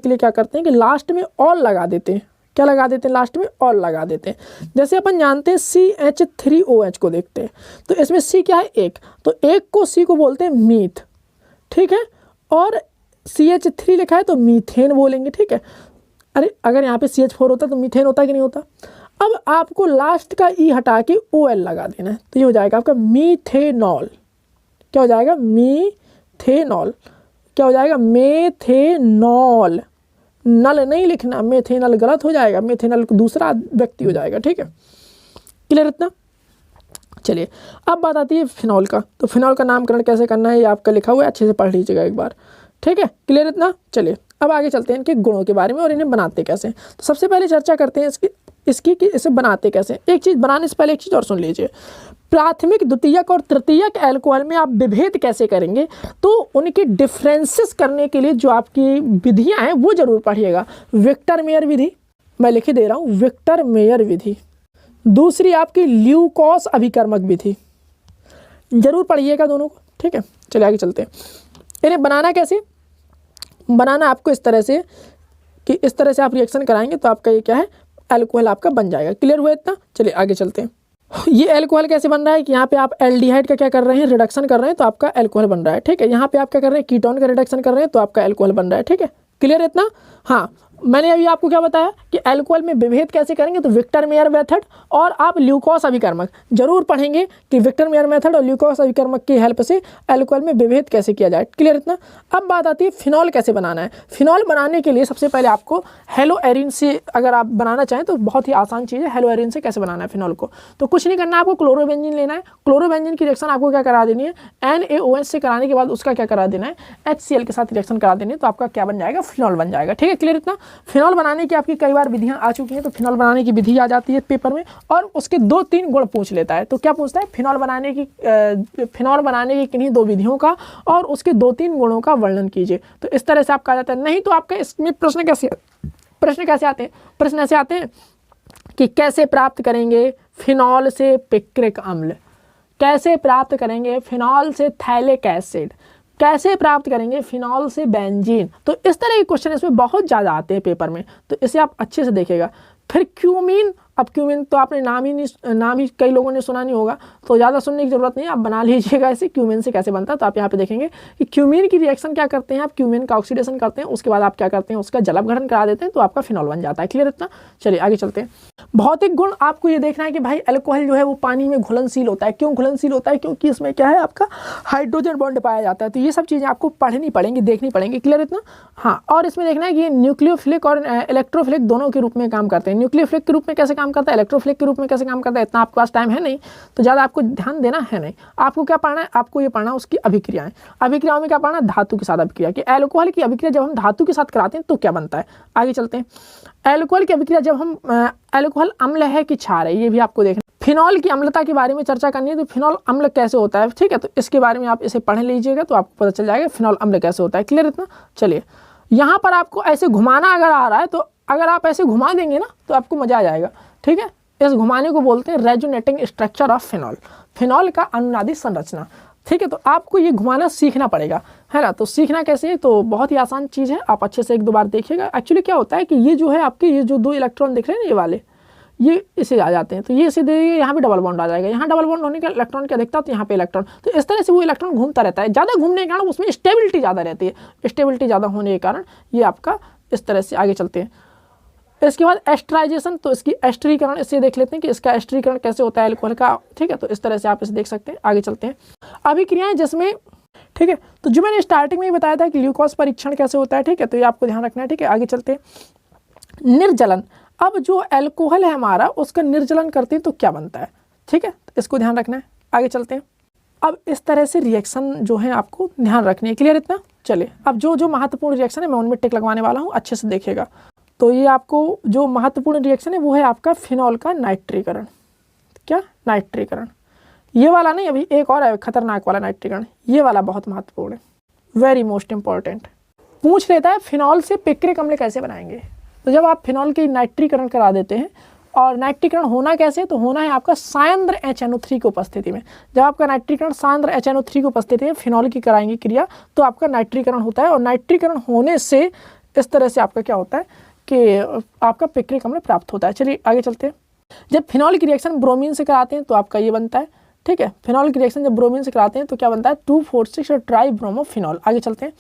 लिए क्या करते हैं कि लास्ट में ऑल लगा देते हैं। क्या लगा देते हैं, लास्ट में ऑल लगा देते हैं। जैसे अपन जानते हैं CH3OH को देखते हैं, तो इसमें C क्या है, एक, तो एक को C को बोलते हैं मीथ। ठीक है, और CH3 लिखा है तो मीथेन बोलेंगे। ठीक है, अरे अगर यहाँ पे CH4 होता तो मीथेन होता कि नहीं होता। अब आपको लास्ट का E हटा के OL लगा देना है, तो ये हो जाएगा आपका मीथेनॉल। क्या हो जाएगा, मीथेनॉल। क्या हो जाएगा, मेथेनॉल। नल नहीं लिखना, मेथेनॉल गलत हो जाएगा, मेथेनॉल को दूसरा व्यक्ति हो जाएगा। ठीक है, क्लियर इतना। चलिए अब बात आती है फिनॉल का। तो फिनॉल का नामकरण कैसे करना है, ये आपका लिखा हुआ है, अच्छे से पढ़ लीजिएगा एक बार। ठीक है, क्लियर इतना। चलिए अब आगे चलते हैं इनके गुणों के बारे में और इन्हें बनाते कैसे। तो सबसे पहले चर्चा करते हैं इसकी कि इसे बनाते कैसे। एक चीज़ बनाने से पहले एक चीज़ और सुन लीजिए, प्राथमिक, द्वितीयक और तृतीयक अल्कोहल में आप विभेद कैसे करेंगे, तो उनके डिफरेंसेस करने के लिए जो आपकी विधियां हैं वो जरूर पढ़िएगा। विक्टर मेयर विधि, मैं लिख दे रहा हूँ, विक्टर मेयर विधि। दूसरी आपकी ल्यूकोस अभिकर्मक विधि, जरूर पढ़िएगा दोनों को। ठीक है, चलिए आगे चलते हैं। इन्हें बनाना कैसे, बनाना आपको इस तरह से कि इस तरह से आप रिएक्शन कराएंगे तो आपका ये क्या है, अल्कोहल आपका बन जाएगा। क्लियर हुआ इतना। चलिए आगे चलते हैं। ये एल्कोहल कैसे बन रहा है कि यहाँ पे आप एल्डिहाइड का क्या कर रहे हैं, रिडक्शन कर रहे हैं, तो आपका एल्कोहल बन रहा है। ठीक है, यहाँ पे आप क्या कर रहे हैं, कीटोन का रिडक्शन कर रहे हैं, तो आपका एल्कोहल बन रहा है। ठीक है, क्लियर है इतना। हाँ, मैंने अभी आपको क्या बताया कि एल्कोहल में विभेद कैसे करेंगे, तो विक्टर मेयर मेथड और आप ल्यूकोस अभिकर्मक जरूर पढ़ेंगे कि विक्टर मेयर मेथड और ल्यूकोस अभिकर्मक की हेल्प से एल्कोहल में विभेद कैसे किया जाए। क्लियर इतना। अब बात आती है फिनॉल कैसे बनाना है। फिनॉल बनाने के लिए सबसे पहले आपको हेलो एरिन से अगर आप बनाना चाहें तो बहुत ही आसान चीज़ है। हेलो एरिन से कैसे बनाना है फिनॉल को, तो कुछ नहीं करना, आपको क्लोरोबेंजीन लेना है। क्लोरोबेंजीन की रिएक्शन आपको क्या करा देनी है, NaOH से कराने के बाद उसका क्या करा देना है, HCl के साथ रिएक्शन करा देनी है, तो आपका क्या बन जाएगा, फिनॉल बन जाएगा। ठीक है, क्लियर इतना। फिनॉल बनाने की आपकी कई बार विधियां आ चुकी हैं, तो फिनॉल बनाने की विधि आ जाती है पेपर में और उसके 2-3 गुण पूछ लेता है। तो क्या पूछता है, फिनॉल बनाने की किन्हीं 2 विधियों का और उसके 2-3 गुणों का वर्णन कीजिए। तो इस तरह से आपका आ जाता है। नहीं तो आपका इसमें प्रश्न कैसे आते हैं, प्रश्न ऐसे आते हैं कि कैसे प्राप्त करेंगे फिनॉल से पिक्रिक अम्ल, कैसे प्राप्त करेंगे फिनॉल से थैलिक एसिड, कैसे प्राप्त करेंगे फिनॉल से बेंजीन। तो इस तरह के क्वेश्चन इसमें बहुत ज़्यादा आते हैं पेपर में, तो इसे आप अच्छे से देखिएगा। फिर क्यूमीन, अब क्यूमीन तो आपने नाम ही कई लोगों ने सुना नहीं होगा, तो ज़्यादा सुनने की ज़रूरत नहीं है, आप बना लीजिएगा इसे क्यूमीन से कैसे बनता है। तो आप यहाँ पे देखेंगे कि क्यूमीन की रिएक्शन क्या करते हैं, आप क्यूमीन का ऑक्सीडेशन करते हैं, उसके बाद आप क्या करते हैं, उसका जलावघटन करा देते हैं, तो आपका फिनॉल बन जाता है। क्लियर इतना। चलिए आगे चलते हैं। भौतिक गुण आपको ये देखना है कि भाई अल्कोहल जो है वो पानी में घुलनशील होता है। क्यों घुलनशील होता है, क्योंकि इसमें क्या है, आपका हाइड्रोजन बॉन्ड पाया जाता है। तो ये सब चीज़ें आपको पढ़नी पड़ेंगी, देखनी पड़ेंगी। क्लियर इतना। हाँ, और इसमें देखना है कि न्यूक्लियोफिलिक और इलेक्ट्रोफिलिक दोनों के रूप में काम करते हैं। न्यूक्लियोफिलिक के रूप में कैसे काम करता है, इलेक्ट्रोफिलिक के रूप में कैसे काम करता है, इतना आपके पास टाइम है नहीं, तो ज़्यादा आपको ध्यान देना है नहीं। आपको क्या पढ़ना है, आपको ये पढ़ना उसकी अभिक्रियाएं। अभिक्रियाओं में क्या पढ़ना, धातु के साथ अभिक्रिया कि एल्कोहल की अभिक्रिया जब हम धातु के साथ कराते हैं तो क्या बनता है। आगे चलते हैं। एल्कोहल की अभिक्रिया जब हम एल्कोहल अम्ल है कि क्षार है, ये भी आपको देखना। फिनॉल की अम्लता के बारे में चर्चा करनी है, तो फिनॉल अम्ल कैसे होता है, ठीक है, तो इसके बारे में आप इसे पढ़ लीजिएगा तो आपको पता चल जाएगा फिनॉल अम्ल कैसे होता है। क्लियर इतना। चलिए, यहाँ पर आपको ऐसे घुमाना अगर आ रहा है, तो अगर आप ऐसे घुमा देंगे ना तो आपको मजा आ जाएगा। ठीक है, इस घुमाने को बोलते हैं resonating structure of phenol, phenol का अनुनादी संरचना। ठीक है, तो आपको ये घुमाना सीखना पड़ेगा, है ना। तो सीखना कैसे है, तो बहुत ही आसान चीज़ है, आप अच्छे से 1-2 बार देखिएगा। एक्चुअली क्या होता है कि ये जो है आपके ये जो 2 इलेक्ट्रॉन दिख रहे हैं ना, ये वाले, ये इसे आ जाते हैं, तो ये इसे देंगे, यहाँ पे डबल बॉन्ड आ जाएगा। यहाँ डबल बॉन्ड होने का इलेक्ट्रॉन क्या दिखता है, तो यहाँ पे इलेक्ट्रॉन, तो इस तरह से वो इलेक्ट्रॉन घूमता रहता है। ज़्यादा घूमने के कारण उसमें स्टेबिलिटी ज़्यादा रहती है। स्टेबिलिटी ज़्यादा होने के कारण ये आपका इस तरह से। आगे चलते हैं। इसके बाद एस्टराइजेशन, तो इसकी एस्टरीकरण, इससे देख लेते हैं कि इसका एस्टरीकरण कैसे होता है अल्कोहल का। ठीक है, तो इस तरह से आप इसे देख सकते हैं। आगे चलते हैं। अभिक्रियाएं जिसमें, ठीक है, तो जो मैंने स्टार्टिंग में ही बताया था कि ग्लूकोज परीक्षण कैसे होता है। ठीक है, तो ये आपको ध्यान रखना है। ठीक है, आगे चलते हैं। निर्जलन, अब जो अल्कोहल है हमारा उसका निर्जलन करते हैं तो क्या बनता है। ठीक है, तो इसको ध्यान रखना है। आगे चलते हैं। अब इस तरह से रिएक्शन जो है आपको ध्यान रखनी है। क्लियर इतना। चलिए, अब जो महत्वपूर्ण रिएक्शन है मैं उनमें टिक लगवाने वाला हूँ, अच्छे से देखिएगा। तो ये आपको जो महत्वपूर्ण रिएक्शन है वो है आपका फिनॉल का नाइट्रीकरण। क्या, नाइट्रीकरण, ये वाला नहीं, अभी एक और है खतरनाक वाला नाइट्रीकरण, ये वाला बहुत महत्वपूर्ण है, वेरी मोस्ट इंपॉर्टेंट। पूछ लेता है फिनॉल से पिक्रिक अम्ल कैसे बनाएंगे। तो जब आप फिनॉल की नाइट्रीकरण करा देते हैं, और नाइट्रीकरण होना कैसे, तो होना है आपका सायंद्र HNO3 की उपस्थिति में। जब आपका नाइट्रीकरण सायंद्र HNO3 की उपस्थिति में फिनॉल की कराएंगे क्रिया, तो आपका नाइट्रीकरण होता है। और नाइट्रीकरण होने से इस तरह से आपका क्या होता है कि आपका पिक्रिक अम्ल प्राप्त होता है। चलिए आगे चलते हैं। जब फिनॉल की रिएक्शन ब्रोमीन से कराते हैं तो आपका ये बनता है। ठीक है, फिनॉल की रिएक्शन जब ब्रोमीन से कराते हैं तो क्या बनता है, 2,4,6 ट्राई ब्रोमोफिनॉल। आगे चलते हैं।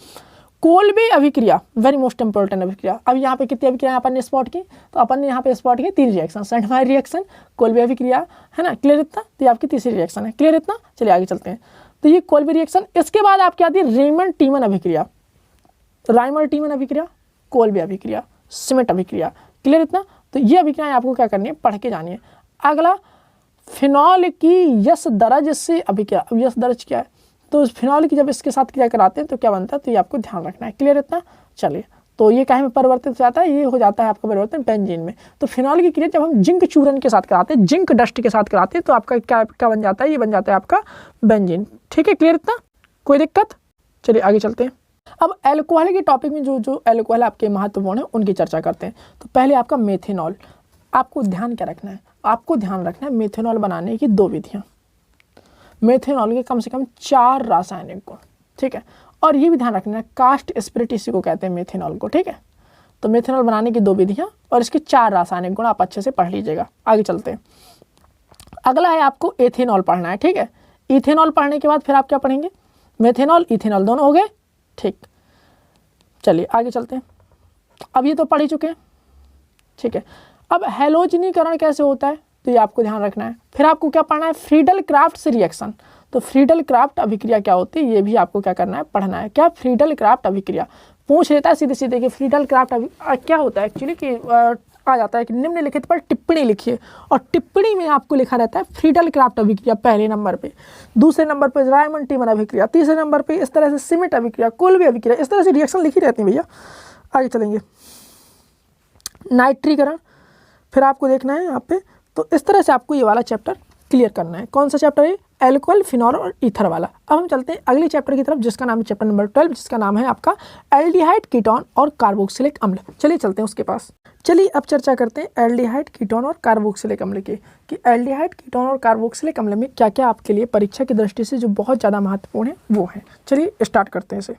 कोल्बे अभिक्रिया, वेरी मोस्ट इंपॉर्टेंट अभिक्रिया। अब यहाँ पे कितनी अभिक्रिया अपन ने स्पॉट की, तो अपन ने यहाँ पे स्पॉट की 3 रिएक्शन, सेंटमायर रिएक्शन, कोल्बे अभिक्रिया, है ना। क्लियर इतना। तो ये आपकी तीसरी रिएक्शन है। क्लियर इतना। चलिए आगे चलते हैं। तो ये कोल्बे रिएक्शन, इसके बाद आपकी आती है रेमंड टीमन अभिक्रिया, राइमंड टीमन अभिक्रिया, कोल्बे अभिक्रिया, सिमेट अभिक्रिया। क्लियर इतना। तो ये अभिक्रियाएं आपको क्या करनी है, पढ़ के जानी है। अगला, फिनॉल की यश दरज से अभिक्रिया। अब यश दरज क्या है, तो फिनॉल की जब इसके साथ क्रिया कराते हैं तो क्या बनता है, तो ये आपको ध्यान रखना है। क्लियर इतना। चलिए, तो ये काहे में परिवर्तित हो जाता है, ये हो जाता है आपका परिवर्तन बेंजीन में। तो फिनॉल की क्रिया जब हम जिंक चूरन के साथ कराते हैं, जिंक डस्ट के साथ कराते हैं, तो आपका क्या बन जाता है, ये बन जाता है आपका बेंजीन। ठीक है, क्लियर इतना, कोई दिक्कत। चलिए आगे चलते हैं। अब एल्कोहल के टॉपिक में जो एल्कोहल आपके महत्वपूर्ण है उनकी चर्चा करते हैं। तो पहले आपका मेथेनॉल, आपको ध्यान क्या रखना है, आपको ध्यान रखना है मेथेनॉल बनाने की 2 विधियाँ। मेथेनॉल के कम से कम 4 रासायनिक गुण। ठीक है, और ये भी ध्यान रखना है कास्ट स्पिरिट इसी को कहते हैं मेथेनॉल को। ठीक है, तो मेथेनॉल बनाने की 2 विधियाँ और इसके 4 रासायनिक गुण आप अच्छे से पढ़ लीजिएगा। आगे चलते हैं। अगला है आपको एथेनॉल पढ़ना है, ठीक है। इथेनॉल पढ़ने के बाद फिर आप क्या पढ़ेंगे, मेथेनॉल इथेनॉल दोनों हो गए, ठीक। चलिए आगे चलते हैं। अब ये तो पढ़ ही चुके हैं, ठीक है। अब हैलोजनीकरण कैसे होता है तो ये आपको ध्यान रखना है। फिर आपको क्या पढ़ना है, फ्रीडल क्राफ्ट रिएक्शन। तो फ्रीडल क्राफ्ट अभिक्रिया क्या होती है ये भी आपको क्या करना है, पढ़ना है। क्या, फ्रीडल क्राफ्ट अभिक्रिया पूछ लेता है सीधे सीधे कि फ्रीडल क्राफ्ट क्या होता है एक्चुअली, कि आ जाता है कि निम्नलिखित पर टिप्पणी लिखिए, और टिप्पणी में आपको लिखा रहता है फ्रीडल क्राफ्ट अभिक्रिया पहले नंबर पे, दूसरे नंबर पे रायमंड टीमन अभिक्रिया, तीसरे नंबर पे इस तरह से सिमिट अभिक्रिया, कोल्बे अभिक्रिया, इस तरह से रिएक्शन लिखी रहती है भैया। आगे चलेंगे, नाइट्रीकरण फिर आपको देखना है यहाँ पे। तो इस तरह से आपको ये वाला चैप्टर क्लियर करना है। कौन सा चैप्टर है, एल्कोहल, फिनॉल और ईथर वाला। अब हम चलते हैं अगले चैप्टर की तरफ जिसका नाम है चैप्टर नंबर 12, जिसका नाम है आपका एल्डिहाइड, कीटोन और कार्बोक्सिलिक अम्ल। चलिए चलते हैं उसके पास। चलिए अब चर्चा करते हैं एल्डिहाइड, कीटोन और कार्बोक्सिलिक अम्ल की, कि एल्डिहाइड, कीटोन और कार्बोक्सिलिक अम्ल में क्या क्या आपके लिए परीक्षा की दृष्टि से जो बहुत ज़्यादा महत्वपूर्ण है वो है। चलिए स्टार्ट करते हैं इसे।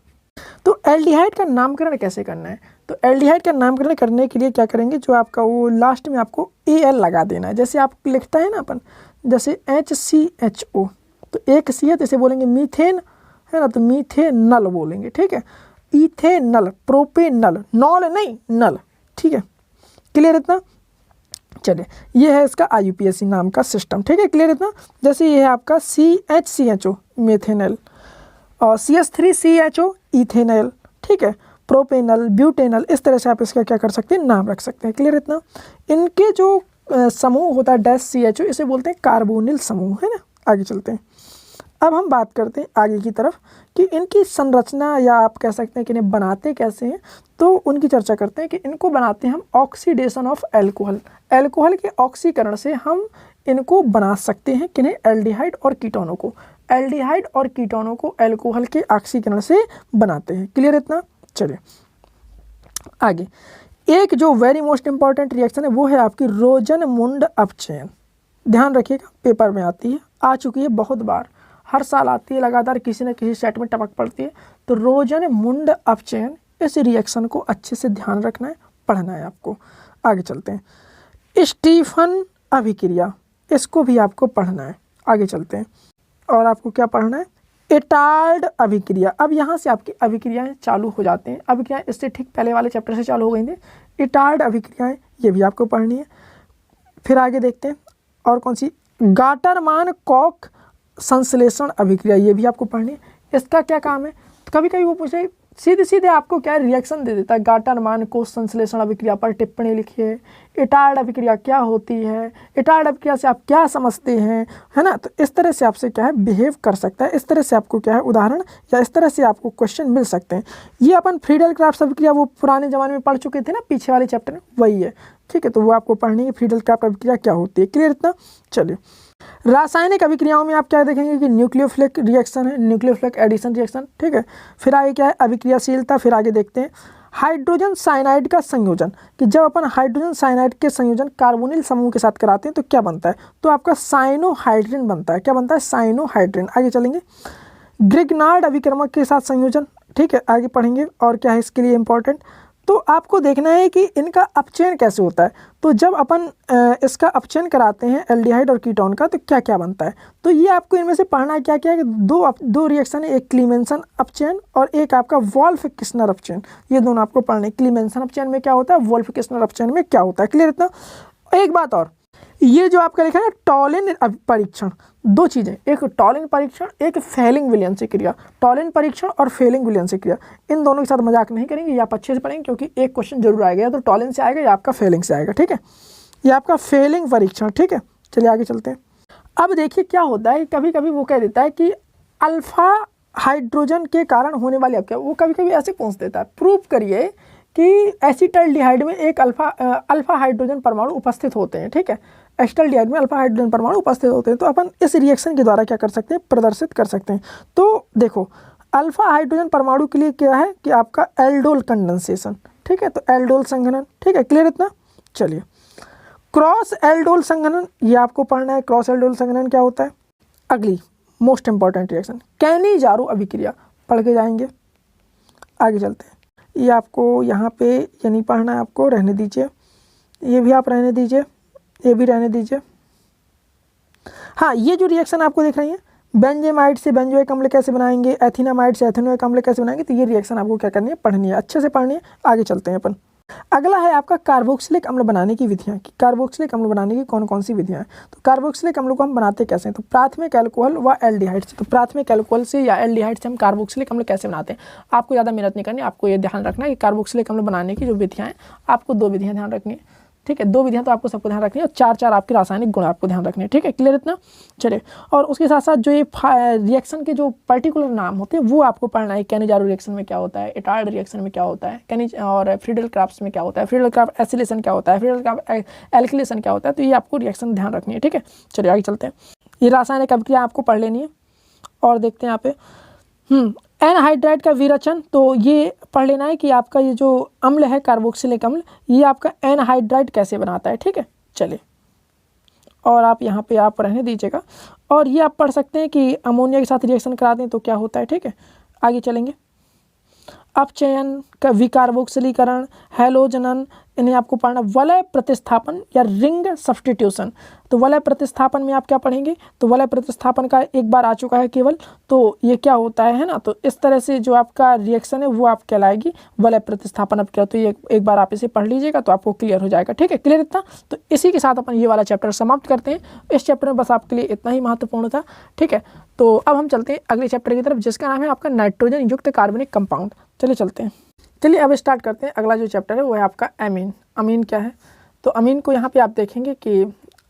तो एल्डिहाइड का नामकरण कैसे करना है, तो एल्डिहाइड का नामकरण करने के लिए क्या करेंगे, जो आपका वो लास्ट में आपको AL लगा देना है। जैसे आप लिखता है ना अपन, जैसे HCHO, तो एक सी है तो इसे बोलेंगे मीथेन, है ना, तो मीथेनल बोलेंगे, ठीक है। इथेनल, प्रोपेनल, नॉल नहीं नल, ठीक है। क्लियर इतना, चलिए ये है इसका IUPAC नाम का सिस्टम, ठीक है। क्लियर इतना, जैसे ये है आपका CHCHO मेथेनल, और CH3CHO इथेनल, ठीक है, प्रोपेनल, ब्यूटेनल, इस तरह से आप इसका क्या कर सकते हैं, नाम रख सकते हैं। क्लियर इतना, इनके जो समूह होता है डैश CHO, इसे बोलते हैं कार्बोनिल समूह, है ना। आगे चलते हैं। अब हम बात करते हैं आगे की तरफ कि इनकी संरचना, या आप कह सकते हैं कि इन्हें बनाते कैसे हैं, तो उनकी चर्चा करते हैं कि इनको बनाते हैं हम ऑक्सीडेशन ऑफ एल्कोहल, एल्कोहल के ऑक्सीकरण से हम इनको बना सकते हैं, किन्हें, एल्डिहाइड और कीटोनों को, एल्डिहाइड और कीटोनों को एल्कोहल के ऑक्सीकरण से बनाते हैं। क्लियर इतना, चलिए आगे। एक जो वेरी मोस्ट इंपॉर्टेंट रिएक्शन है वो है आपकी रोजनमुंड अपचयन। ध्यान रखिएगा, पेपर में आती है, आ चुकी है बहुत बार, हर साल आती है लगातार, किसी न किसी सेट में टपक पड़ती है। तो रोजनमुंड अपचयन, इस रिएक्शन को अच्छे से ध्यान रखना है, पढ़ना है आपको। आगे चलते हैं। स्टीफन अभिक्रिया, इसको भी आपको पढ़ना है। आगे चलते हैं, और आपको क्या पढ़ना है, एटार्ड अभिक्रिया। अब यहाँ से आपकी अभिक्रियाएं चालू हो जाते हैं, अभिक्रियाएं इससे ठीक पहले वाले चैप्टर से चालू हो गई थी। एटार्ड अभिक्रियाएं ये भी आपको पढ़नी है। फिर आगे देखते हैं, और कौन सी, गाटरमान कॉक संश्लेषण अभिक्रिया, ये भी आपको पढ़नी है। इसका क्या काम है, तो कभी कभी वो पूछे सीधे सीधे आपको क्या रिएक्शन दे देता है, गाटरमान कोष संश्लेषण अभिक्रिया पर टिप्पणी लिखिए, एटार्ड अभिक्रिया क्या होती है, एटार्ड अभिक्रिया से आप क्या समझते हैं, है ना। तो इस तरह से आपसे क्या है बिहेव कर सकता है, इस तरह से आपको क्या है उदाहरण, या इस तरह से आपको क्वेश्चन मिल सकते हैं। ये अपन फ्रीडल क्राफ्ट अभिक्रिया वो पुराने ज़माने में पढ़ चुके थे ना, पीछे वाले चैप्टर में, वही है, ठीक है। तो वो आपको पढ़नी है, फ्रीडल क्राफ्ट अभिक्रिया क्या होती है। क्लियर इतना, चलिए। रासायनिक अभिक्रियाओं में आप क्या देखेंगे कि न्यूक्लियोफिलिक रिएक्शन है, न्यूक्लियोफिलिक एडिशन रिएक्शन, ठीक है। फिर आगे क्या है, अभिक्रियाशीलता। फिर आगे देखते हैं हाइड्रोजन साइनाइड का संयोजन, कि जब अपन हाइड्रोजन साइनाइड के संयोजन कार्बोनिल समूह के साथ कराते हैं तो क्या बनता है, तो आपका साइनोहाइड्रिन बनता है। क्या बनता है, साइनोहाइड्रिन। आगे चलेंगे, ग्रिग्नार्ड अभिक्रमक के साथ संयोजन, ठीक है, आगे पढ़ेंगे। और क्या है इसके लिए इंपॉर्टेंट, तो आपको देखना है कि इनका अपचयन कैसे होता है। तो जब अपन इसका अपचयन कराते हैं एल्डिहाइड और कीटोन का, तो क्या क्या बनता है, तो ये आपको इनमें से पढ़ना है क्या क्या है। दो रिएक्शन है, एक क्लीमेंसन अपचयन और एक आपका वोल्फ किस्नर अपचयन, ये दोनों आपको पढ़ने। क्लीमेंसन अपचयन में क्या होता है, वोल्फ किस्नर अपचयन में क्या होता है। क्लियर इतना। एक बात और, ये जो आपका लिखा है टॉलिन परीक्षण, दो चीज़ें, एक टॉलिन परीक्षण, एक फेलिंग विलियंसी क्रिया। टॉलिन परीक्षण और फेलिंग विलियंसी क्रिया, इन दोनों के साथ मजाक नहीं करेंगे, ये आप अच्छे से पढ़ेंगे, क्योंकि एक क्वेश्चन जरूर आएगा, या तो टॉलिन से आएगा या आपका फेलिंग से आएगा, ठीक है। ये आपका फेलिंग परीक्षण, ठीक है। चलिए आगे चलते हैं। अब देखिए क्या होता है, कभी कभी वो कह देता है कि अल्फा हाइड्रोजन के कारण होने वाली अपक्रिया, वो कभी कभी ऐसे पूछ देता है, प्रूव करिए कि एसिटाल्डिहाइड में एक अल्फा हाइड्रोजन परमाणु उपस्थित होते हैं, ठीक है। एसिटाल्डिहाइड में अल्फा हाइड्रोजन परमाणु उपस्थित होते हैं, तो अपन इस रिएक्शन के द्वारा क्या कर सकते हैं, प्रदर्शित कर सकते हैं। तो देखो, अल्फा हाइड्रोजन परमाणु के लिए क्या है कि आपका एल्डोल कंडेंसेशन, ठीक है, तो एल्डोल संघनन, ठीक है। क्लियर इतना, चलिए। क्रॉस एल्डोल संघनन, ये आपको पढ़ना है, क्रॉस एल्डोल संघनन क्या होता है। अगली मोस्ट इंपॉर्टेंट रिएक्शन कैनिजारो अभिक्रिया, पढ़ के जाएंगे। आगे चलते हैं, ये आपको यहाँ पे ये नहीं पढ़ना है, आपको रहने दीजिए, ये भी आप रहने दीजिए, ये भी रहने दीजिए। हाँ, ये जो रिएक्शन आपको दिख रही है, बेंजेमाइड से बेंजोइक अम्ल कैसे बनाएंगे, एथिनामाइड से एथेनोइक अम्ल कैसे बनाएंगे, तो ये रिएक्शन आपको क्या करनी है, पढ़नी है, अच्छे से पढ़नी है। आगे चलते हैं अपन। अगला है आपका कार्बोक्सिलिक अम्ल बनाने की विधियाँ कि कार्बोक्सिलिक अम्ल बनाने की कौन कौन सी विधियाँ हैं। तो कार्बोक्सिलिक अम्ल को हम बनाते कैसे हैं, तो प्राथमिक अल्कोहल व एल्डिहाइड से। तो प्राथमिक अल्कोहल से या एल्डिहाइड से हम कार्बोक्सिलिक अम्ल कैसे बनाते हैं, आपको ज़्यादा मेहनत नहीं करनी, आपको ये ध्यान रखना है कि कार्बोक्सिलिक अम्ल बनाने की जो विधियाँ हैं, आपको 2 विधियाँ ध्यान रखनी है, ठीक है। 2 विधियाँ तो आपको सबको ध्यान रखनी है और 4 आपके रासायनिक गुण आपको ध्यान रखने हैं, ठीक है। क्लियर इतना, चलिए। और उसके साथ साथ जो ये रिएक्शन के जो पर्टिकुलर नाम होते हैं वो आपको पढ़ना है। कैनिजारो रिएक्शन में क्या होता है, इटार्ड रिएक्शन में क्या होता है, और फ्रीडल क्राफ्ट में क्या होता है, फ्रीडल क्राफ्ट एसिलेशन क्या होता है, फ्रीडल क्राफ्ट एल्किलेशन क्या होता है, तो ये आपको रिएक्शन ध्यान रखनी है, ठीक है। चलिए आगे चलते हैं। ये रासायनिक अभिक्रिया आपको पढ़ लेनी है। और देखते हैं यहाँ पे एनहाइड्राइड का विरचन, तो ये पढ़ लेना है कि आपका ये जो अम्ल है कार्बोक्सिलिक अम्ल, ये आपका एनहाइड्राइड कैसे बनाता है, ठीक है। चलिए, और आप यहाँ पे आप रहने दीजिएगा। और ये आप पढ़ सकते हैं कि अमोनिया के साथ रिएक्शन करा दें तो क्या होता है, ठीक है। आगे चलेंगे। अपचयन का विकार्बोक्सिलीकरण, हैलोजनन, इन्हें आपको पढ़ना। वलय प्रतिस्थापन या रिंग सब्स्टिट्यूशन, तो वलय प्रतिस्थापन में आप क्या पढ़ेंगे, तो वलय प्रतिस्थापन का एक बार आ चुका है केवल, तो ये क्या होता है ना, तो इस तरह से जो आपका रिएक्शन है वो आप कहलाएगी वलय प्रतिस्थापन अभिक्रिया। तो ये एक बार आप इसे पढ़ लीजिएगा तो आपको क्लियर हो जाएगा, ठीक है। क्लियर इतना, तो इसी के साथ अपन ये वाला चैप्टर समाप्त करते हैं। इस चैप्टर में बस आपके लिए इतना ही महत्वपूर्ण था, ठीक है। तो अब हम चलते हैं अगले चैप्टर की तरफ, जिसका नाम है आपका नाइट्रोजन युक्त कार्बनिक कंपाउंड। चलिए चलते हैं। चलिए अब स्टार्ट करते हैं। अगला जो चैप्टर है वो है आपका अमीन। अमीन क्या है, तो अमीन को यहाँ पे आप देखेंगे कि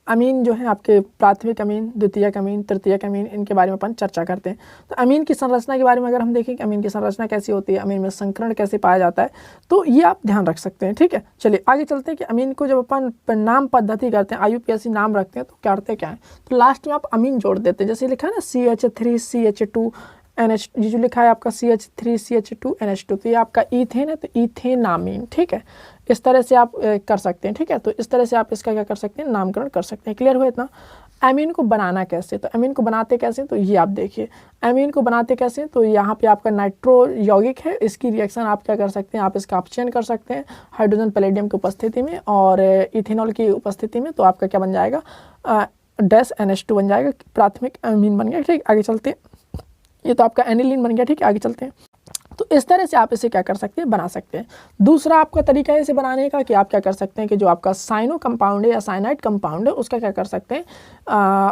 अमीन जो है आपके प्राथमिक अमीन, द्वितीयक अमीन, तृतीयक अमीन, इनके बारे में अपन चर्चा करते हैं। तो अमीन की संरचना के बारे में अगर हम देखें कि अमीन की संरचना कैसी होती है, अमीन में संकरण कैसे पाया जाता है, तो ये आप ध्यान रख सकते हैं, ठीक है। चलिए आगे चलते हैं कि अमीन को जब अपन नाम पद्धति करते हैं, IUPAC नाम रखते हैं, तो करते क्या है, तो लास्ट में आप अमीन जोड़ देते हैं। जैसे लिखा है ना CH3 CH2 NH, ये जो लिखा है आपका CH3 CH2 NH2, तो ये आपका ईथेन है, तो ईथेनामीन, ठीक है। इस तरह से आप कर सकते हैं, ठीक है। तो इस तरह से आप इसका क्या कर सकते हैं, नामकरण कर सकते हैं। क्लियर हुआ इतना। अमीन को बनाना कैसे, तो अमीन को बनाते कैसे, तो ये आप देखिए अमीन को बनाते कैसे, तो यहाँ पे आपका नाइट्रो यौगिक है, इसकी रिएक्शन आप क्या कर सकते हैं, आप इसका अपचयन कर सकते हैं हाइड्रोजन पैलेडियम की उपस्थिति में और इथेनॉल की उपस्थिति में, तो आपका क्या बन जाएगा, डैश NH2 बन जाएगा, प्राथमिक अमीन बन गया, ठीक। आगे चलते हैं। ये तो आपका एनिलीन बन गया, ठीक है। आगे चलते हैं। तो इस तरह से आप इसे क्या कर सकते हैं, बना सकते हैं। दूसरा आपका तरीका है इसे बनाने का कि आप क्या कर सकते हैं कि जो आपका साइनो कंपाउंड है या साइनाइड कंपाउंड है उसका क्या कर सकते हैं,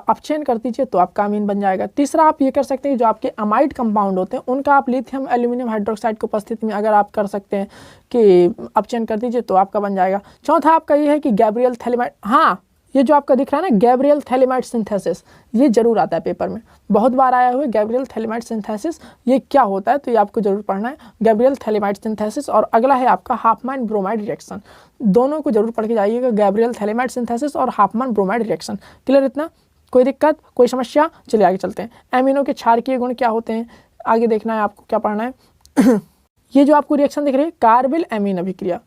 अपचयन कर दीजिए तो आपका अमीन बन जाएगा। तीसरा आप ये कर सकते हैं कि जो आपके अमाइड कंपाउंड होते हैं उनका आप लिथियम एल्यूमिनियम हाइड्रोक्साइड की उपस्थिति में अगर आप कर सकते हैं कि अपचयन कर दीजिए तो आपका बन जाएगा। चौथा आपका ये है कि गैब्रियल थैलेमाइड, हाँ ये जो आपका दिख रहा है ना गैब्रियल थैलेमाइड सिंथेसिस, ये जरूर आता है पेपर में, बहुत बार आया हुआ है गैब्रियल थैलेमाइड सिंथेसिस, ये क्या होता है, तो ये आपको जरूर पढ़ना है, गैब्रियल थैलेमाइड सिंथेसिस। और अगला है आपका हाफमैन ब्रोमाइड रिएक्शन, दोनों को जरूर पढ़ के जाइएगा, गैब्रियल थैलेमाइड सिंथेसिस और हाफमैन ब्रोमाइड रिएक्शन। क्लियर इतना, कोई दिक्कत, कोई समस्या, चलिए आगे चलते हैं। एमिनो के क्षारकीय गुण क्या होते हैं, आगे देखना है आपको, क्या पढ़ना है। ये जो आपको रिएक्शन दिख रही है कार्बिल एमीन अभिक्रिया,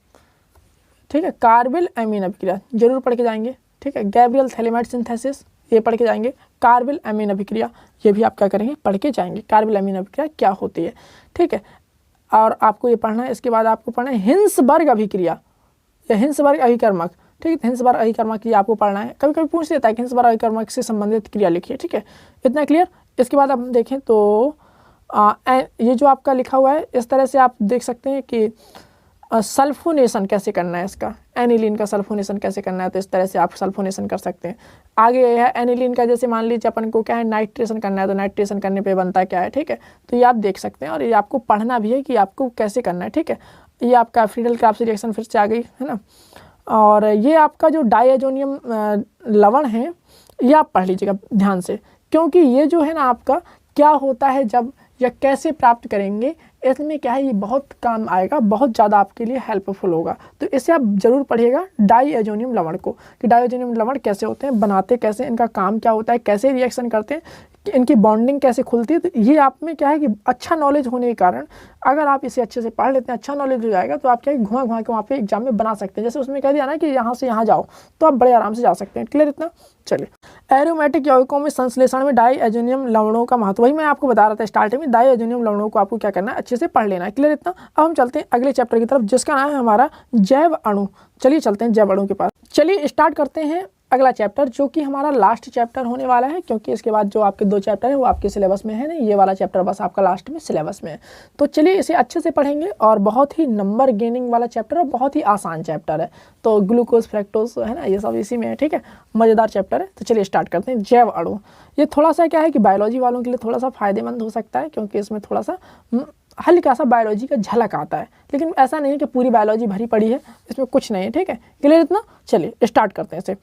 ठीक है, कार्बिल एमीन अभिक्रिया जरूर पढ़ के जाएंगे, ठीक है। गैब्रियल थैलेमाइड सिंथेसिस ये पढ़ के जाएंगे, कार्बिल एमीन अभिक्रिया ये भी आप क्या करेंगे, पढ़ के जाएंगे, कार्बिल एमीन अभिक्रिया क्या होती है, ठीक है। और आपको ये पढ़ना है, इसके बाद आपको पढ़ना है हिंसबर्ग अभिक्रिया या हिंसबर्ग अभिकर्मक, ठीक है। हिंसबर्ग अभिकर्मक ये आपको पढ़ना है, कभी कभी पूछ लेता है कि हिंसबर्ग अभिकर्मक से संबंधित क्रिया लिखिए, ठीक है, इतना क्लियर। इसके बाद आप देखें तो ये जो आपका लिखा हुआ है इस तरह से आप देख सकते हैं कि सल्फोनेशन कैसे करना है, इसका एनिलीन का सल्फोनेशन कैसे करना है, तो इस तरह से आप सल्फोनेशन कर सकते हैं। आगे है एनिलीन का, जैसे मान लीजिए अपन को क्या है नाइट्रेशन करना है, तो नाइट्रेशन करने पे बनता क्या है, ठीक है। तो ये आप देख सकते हैं और ये आपको पढ़ना भी है कि आपको कैसे करना है, ठीक है। ये आपका फ्रीडल क्राफ्ट रिएक्शन फिर से आ गई है ना। और ये आपका जो डायजोनियम लवण है ये आप पढ़ लीजिएगा ध्यान से, क्योंकि ये जो है ना आपका क्या होता है जब या कैसे प्राप्त करेंगे, इसमें क्या है ये बहुत काम आएगा, बहुत ज़्यादा आपके लिए हेल्पफुल होगा। तो इसे आप जरूर पढ़िएगा डायजोनियम लवण को, कि डायजोनियम लवण कैसे होते हैं, बनाते कैसे, इनका काम क्या होता है, कैसे रिएक्शन करते हैं, कि इनकी बॉन्डिंग कैसे खुलती है। तो ये आप में क्या है कि अच्छा नॉलेज होने के कारण अगर आप इसे अच्छे से पढ़ लेते हैं, अच्छा नॉलेज हो जाएगा, तो आप क्या घुमा घुमा के वहाँ पे एग्जाम में बना सकते हैं। जैसे उसमें कह दिया ना कि यहाँ से यहाँ जाओ, तो आप बड़े आराम से जा सकते हैं। क्लियर इतना, चलिए। एरोमेटिक यौगिकों में संश्लेषण में डायजोनियम लवणों का महत्व, वही मैं आपको बता रहा था स्टार्टिंग में, डायजोनियम लवणों को आपको क्या करना है, अच्छे से पढ़ लेना है। क्लियर इतना। अब हम चलते हैं अगले चैप्टर की तरफ, जिसका नाम है हमारा जैव अणु। चलिए चलते हैं जैव अणु के पास। चलिए स्टार्ट करते हैं अगला चैप्टर जो कि हमारा लास्ट चैप्टर होने वाला है, क्योंकि इसके बाद जो आपके 2 चैप्टर हैं वो आपके सिलेबस में है नहीं, ये वाला चैप्टर बस आपका लास्ट में सिलेबस में है। तो चलिए इसे अच्छे से पढ़ेंगे, और बहुत ही नंबर गेनिंग वाला चैप्टर और बहुत ही आसान चैप्टर है। तो ग्लूकोज फ्रैक्टोज है ना, ये सब इसी में है, ठीक है, मज़ेदार चैप्टर है। तो चलिए स्टार्ट करते हैं। जैव अणु, ये थोड़ा सा क्या है कि बायोलॉजी वालों के लिए थोड़ा सा फ़ायदेमंद हो सकता है, क्योंकि इसमें थोड़ा सा हल्का सा बायोलॉजी का झलक आता है, लेकिन ऐसा नहीं है कि पूरी बायोलॉजी भरी पड़ी है, इसमें कुछ नहीं है, ठीक है, क्लियर इतना। चलिए स्टार्ट करते हैं इसे।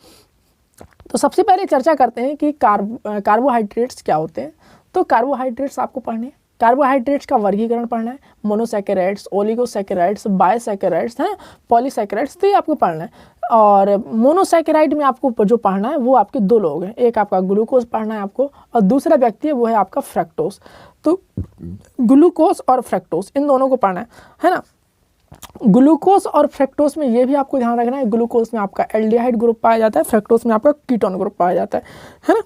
तो सबसे पहले चर्चा करते हैं कि कार्बोहाइड्रेट्स क्या होते हैं। तो कार्बोहाइड्रेट्स आपको पढ़ने हैं, कार्बोहाइड्रेट्स का वर्गीकरण पढ़ना है, मोनोसैकेराइड्स, ओलिगोसैकेराइड्स, बायोसैकेराइड्स हैं, पॉलीसैकेराइड्स, तो ये आपको पढ़ना है। और मोनोसैकेराइड में आपको जो पढ़ना है वो आपके 2 लोग हैं, एक आपका ग्लूकोज पढ़ना है आपको, और दूसरा व्यक्ति है वो है आपका फ्रक्टोज। तो ग्लूकोज और फ्रक्टोज इन दोनों को पढ़ना है ना। ग्लूकोज और फ्रक्टोज में ये भी आपको ध्यान रखना है, ग्लूकोज में आपका एल्डिहाइड ग्रुप पाया जाता है, फ्रक्टोज में आपका कीटोन ग्रुप पाया जाता है ना।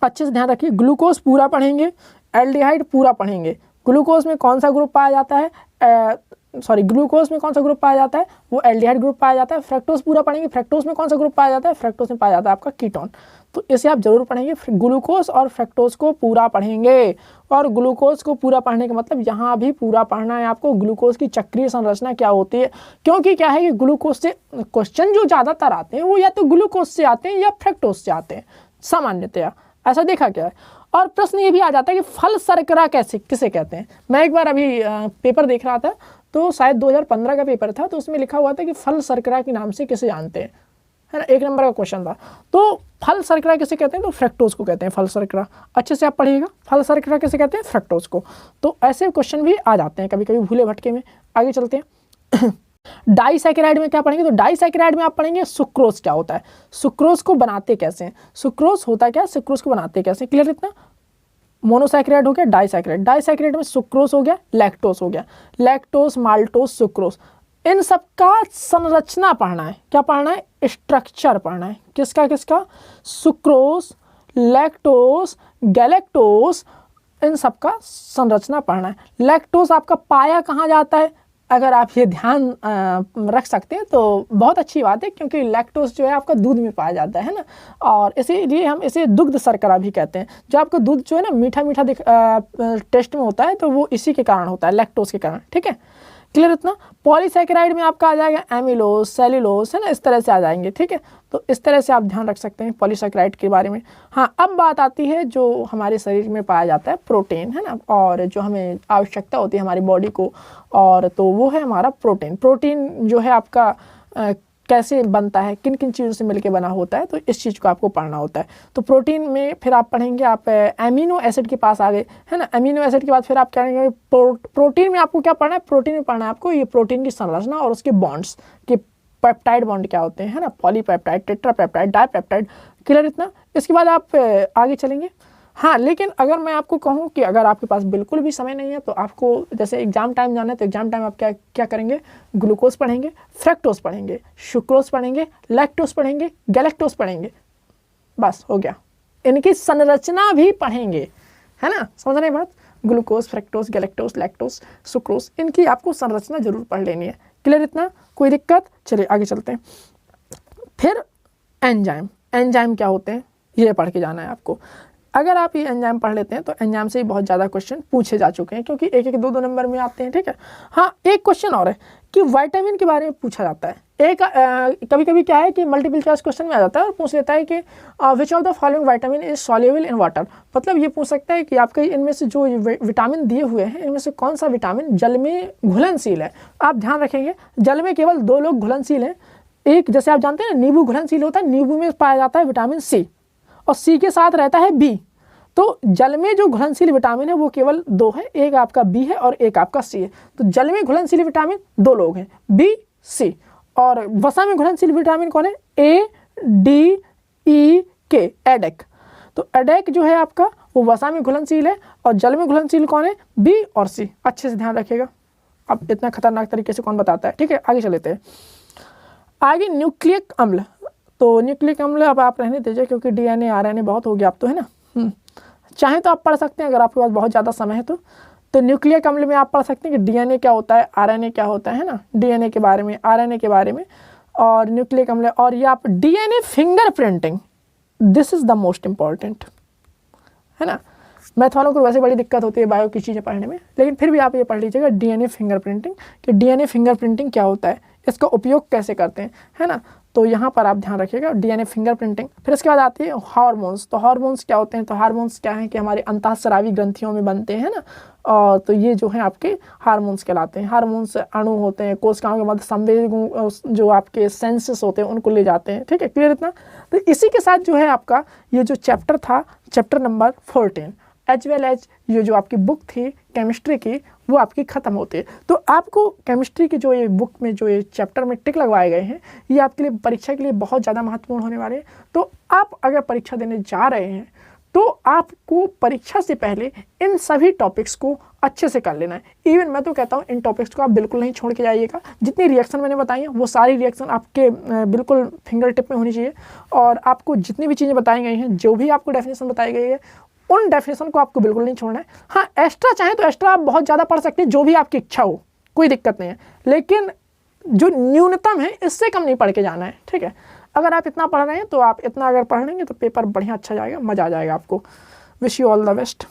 अच्छे से ध्यान रखिए, ग्लूकोज पूरा पढ़ेंगे, एल्डिहाइड पूरा पढ़ेंगे। ग्लूकोज में कौन सा ग्रुप पाया जाता है, ग्लूकोज में कौन सा ग्रुप पाया जाता है, वो एल्डिहाइड ग्रुप पाया जाता है। फ्रक्टोज पूरा पढ़ेंगे, फ्रक्टोज में कौन सा ग्रुप पाया जाता है, फ्रक्टोज में पाया जाता है आपका कीटोन। तो इसे आप जरूर पढ़ेंगे, ग्लूकोज और फ्रक्टोज को पूरा पढ़ेंगे। और ग्लूकोज को पूरा पढ़ने का मतलब यहाँ भी पूरा पढ़ना है आपको, ग्लूकोज की चक्रीय संरचना क्या होती है, क्योंकि क्या है कि ग्लूकोज से क्वेश्चन जो ज़्यादातर आते हैं वो या तो ग्लूकोज से आते हैं या फ्रक्टोज से आते हैं, सामान्यतया ऐसा देखा गया है। और प्रश्न ये भी आ जाता है कि फल शर्करा किसे कहते हैं। मैं एक बार अभी पेपर देख रहा था, तो शायद 2015 का पेपर था, तो उसमें लिखा हुआ था कि फल शर्करा के नाम से किसे जानते हैं, है ना, 1 नंबर का क्वेश्चन था। तो फल शर्करा किसे कहते हैं, तो फ्रक्टोज को कहते हैं फल शर्करा। अच्छे से आप पढ़िएगा, फल शर्करा किसे कहते हैं, फ्रक्टोज को। तो ऐसे क्वेश्चन भी आ जाते हैं कभी कभी भूले भटके में। आगे चलते हैं। डाइसैकेराइड में क्या पढ़ेंगे, तो डाइसैकेराइड में आप पढ़ेंगे सुक्रोज क्या होता है, सुक्रोज को बनाते कैसे हैं, सुक्रोज होता क्या है, सुक्रोज को बनाते कैसे, क्लियर इतना। मोनोसैकेराइड हो गया, डाइसैकेराइड, डाइसैकेराइड में सुक्रोज हो गया, लैक्टोज हो गया, लैक्टोज, माल्टोज, सुक्रोज, इन सब का संरचना पढ़ना है। क्या पढ़ना है, स्ट्रक्चर पढ़ना है। किसका किसका, सुक्रोज, लैक्टोज, गैलेक्टोज, इन सब का संरचना पढ़ना है। लैक्टोज आपका पाया कहाँ जाता है, अगर आप ये ध्यान रख सकते हैं तो बहुत अच्छी बात है, क्योंकि लैक्टोज जो है आपका दूध में पाया जाता है ना, और इसीलिए हम इसे दुग्ध शर्करा भी कहते हैं। जो आपका दूध जो है ना मीठा मीठा टेस्ट में होता है, तो वो इसी के कारण होता है, लैक्टोज के कारण, ठीक है, क्लियर इतना। पॉलीसैकेराइड में आपका आ जाएगा एमिलोज, सेल्यूलोज, है ना, इस तरह से आ जाएंगे, ठीक है। तो इस तरह से आप ध्यान रख सकते हैं पॉलीसैकेराइड के बारे में। हाँ, अब बात आती है जो हमारे शरीर में पाया जाता है प्रोटीन, है ना, और जो हमें आवश्यकता होती है हमारी बॉडी को, और तो वो है हमारा प्रोटीन। प्रोटीन जो है आपका कैसे बनता है, किन किन चीज़ों से मिलके बना होता है, तो इस चीज़ को आपको पढ़ना होता है। तो प्रोटीन में फिर आप पढ़ेंगे, आप एमिनो एसिड के पास आ गए, है ना, एमिनो एसिड के बाद फिर आप क्या करेंगे, प्रोटीन में आपको क्या पढ़ना है, प्रोटीन में पढ़ना है आपको ये प्रोटीन की संरचना और उसके बॉन्ड्स के पेप्टाइड बॉन्ड क्या होते हैं, है ना, पॉलीपेप्टाइड, टेट्रापेप्टाइड, डाइपेप्टाइड, क्लियर इतना। इसके बाद आप आगे चलेंगे। हाँ, लेकिन अगर मैं आपको कहूँ कि अगर आपके पास बिल्कुल भी समय नहीं है, तो आपको जैसे एग्जाम टाइम जाना है, तो एग्जाम टाइम आप क्या क्या करेंगे, ग्लूकोज पढ़ेंगे, फ्रक्टोज पढ़ेंगे, सुक्रोज पढ़ेंगे, लैक्टोज पढ़ेंगे, गैलेक्टोज पढ़ेंगे, बस हो गया। इनकी संरचना भी पढ़ेंगे, है ना, समझ रहे हैं बात। Glucose, fructose, galactose, lactose, sucrose, इनकी आपको संरचना जरूर पढ़ लेनी है, क्लियर इतना, कोई दिक्कत। चलिए आगे चलते हैं। फिर एंजाइम, एंजाइम क्या होते हैं ये पढ़ के जाना है आपको। अगर आप ये एंजाइम पढ़ लेते हैं तो एंजाइम से ही बहुत ज़्यादा क्वेश्चन पूछे जा चुके हैं, क्योंकि 1-1, 2-2 नंबर में आते हैं, ठीक है। हाँ, एक क्वेश्चन और है कि विटामिन के बारे में पूछा जाता है। एक कभी कभी क्या है कि मल्टीपल चॉइस क्वेश्चन में आ जाता है और पूछ लेता है कि which of the following vitamin is soluble in water. मतलब ये पूछ सकता है कि आपके इनमें से जो विटामिन दिए हुए हैं, इनमें से कौन सा विटामिन जल में घुलनशील है। आप ध्यान रखेंगे, जल में केवल 2 लोग घुलनशील हैं। एक, जैसे आप जानते हैं ना, नींबू घुलनशील होता है, नींबू में पाया जाता है विटामिन सी, और सी के साथ रहता है बी। तो जल में जो घुलनशील विटामिन है वो केवल 2 है, एक आपका बी है और एक आपका सी है। तो जल में घुलनशील विटामिन 2 लोग हैं, बी, सी। और वसा में घुलनशील विटामिन कौन है, ए, डी, ई, के, एडेक। तो एडेक जो है आपका वो वसा में घुलनशील है, और जल में घुलनशील कौन है, बी और सी। अच्छे से ध्यान रखिएगा, अब इतना खतरनाक तरीके से कौन बताता है, ठीक है। आगे चलते हैं। आगे न्यूक्लिक अम्ल। तो न्यूक्लिक अम्ल अब आप रहने दीजिए, क्योंकि डीएनए आरएनए बहुत हो गया अब तो, है ना। चाहे तो आप पढ़ सकते हैं अगर आपके पास बहुत ज़्यादा समय है तो न्यूक्लिक अम्ल में आप पढ़ सकते हैं कि डीएनए क्या होता है, आरएनए क्या होता है ना, डीएनए के बारे में, आरएनए के बारे में, और न्यूक्लिक अम्ल, और ये आप DNA fingerprinting, this is the most important, है ना। मैथ वालों को वैसे बड़ी दिक्कत होती है बायो की चीज़ें पढ़ने में, लेकिन फिर भी आप ये पढ़ लीजिएगा डीएनए फिंगरप्रिंटिंग, कि डीएनए फिंगरप्रिंटिंग क्या होता है, इसका उपयोग कैसे करते हैं, है ना। तो यहाँ पर आप ध्यान रखिएगा डीएनए फिंगरप्रिंटिंग। फिर इसके बाद आती है हार्मोन्स। तो हार्मोन्स क्या होते हैं, तो हार्मोन्स क्या है कि हमारे अंतःस्रावी ग्रंथियों में बनते हैं ना, और तो ये जो है आपके हार्मोन्स कहलाते हैं। हार्मोन्स अणु होते हैं, कोशिकाओं के मध्य संवेदी जो आपके सेंसेस होते हैं उनको ले जाते हैं, ठीक है, क्लियर इतना। तो इसी के साथ जो है आपका ये जो चैप्टर था, chapter number 14 as well as ये जो आपकी बुक थी केमिस्ट्री की, वो आपकी ख़त्म होती है। तो आपको केमिस्ट्री की जो ये बुक में जो ये चैप्टर में टिक लगवाए गए हैं, ये आपके लिए परीक्षा के लिए बहुत ज़्यादा महत्वपूर्ण होने वाले हैं। तो आप अगर परीक्षा देने जा रहे हैं तो आपको परीक्षा से पहले इन सभी टॉपिक्स को अच्छे से कर लेना है। इवन मैं तो कहता हूँ इन टॉपिक्स को आप बिल्कुल नहीं छोड़ के जाइएगा। जितनी रिएक्शन मैंने बताई हैं वो सारी रिएक्शन आपके बिल्कुल फिंगर टिप में होनी चाहिए, और आपको जितनी भी चीज़ें बताई गई हैं, जो भी आपको डेफिनेशन बताई गई है, उन डेफिनेशन को आपको बिल्कुल नहीं छोड़ना है। हाँ, एक्स्ट्रा चाहें तो एक्स्ट्रा आप बहुत ज़्यादा पढ़ सकते हैं, जो भी आपकी इच्छा हो, कोई दिक्कत नहीं है, लेकिन जो न्यूनतम है इससे कम नहीं पढ़ के जाना है, ठीक है। अगर आप इतना पढ़ रहे हैं तो आप इतना अगर पढ़ लेंगे तो पेपर बढ़िया अच्छा जाएगा, मज़ा आ जाएगा आपको। Wish you all the best.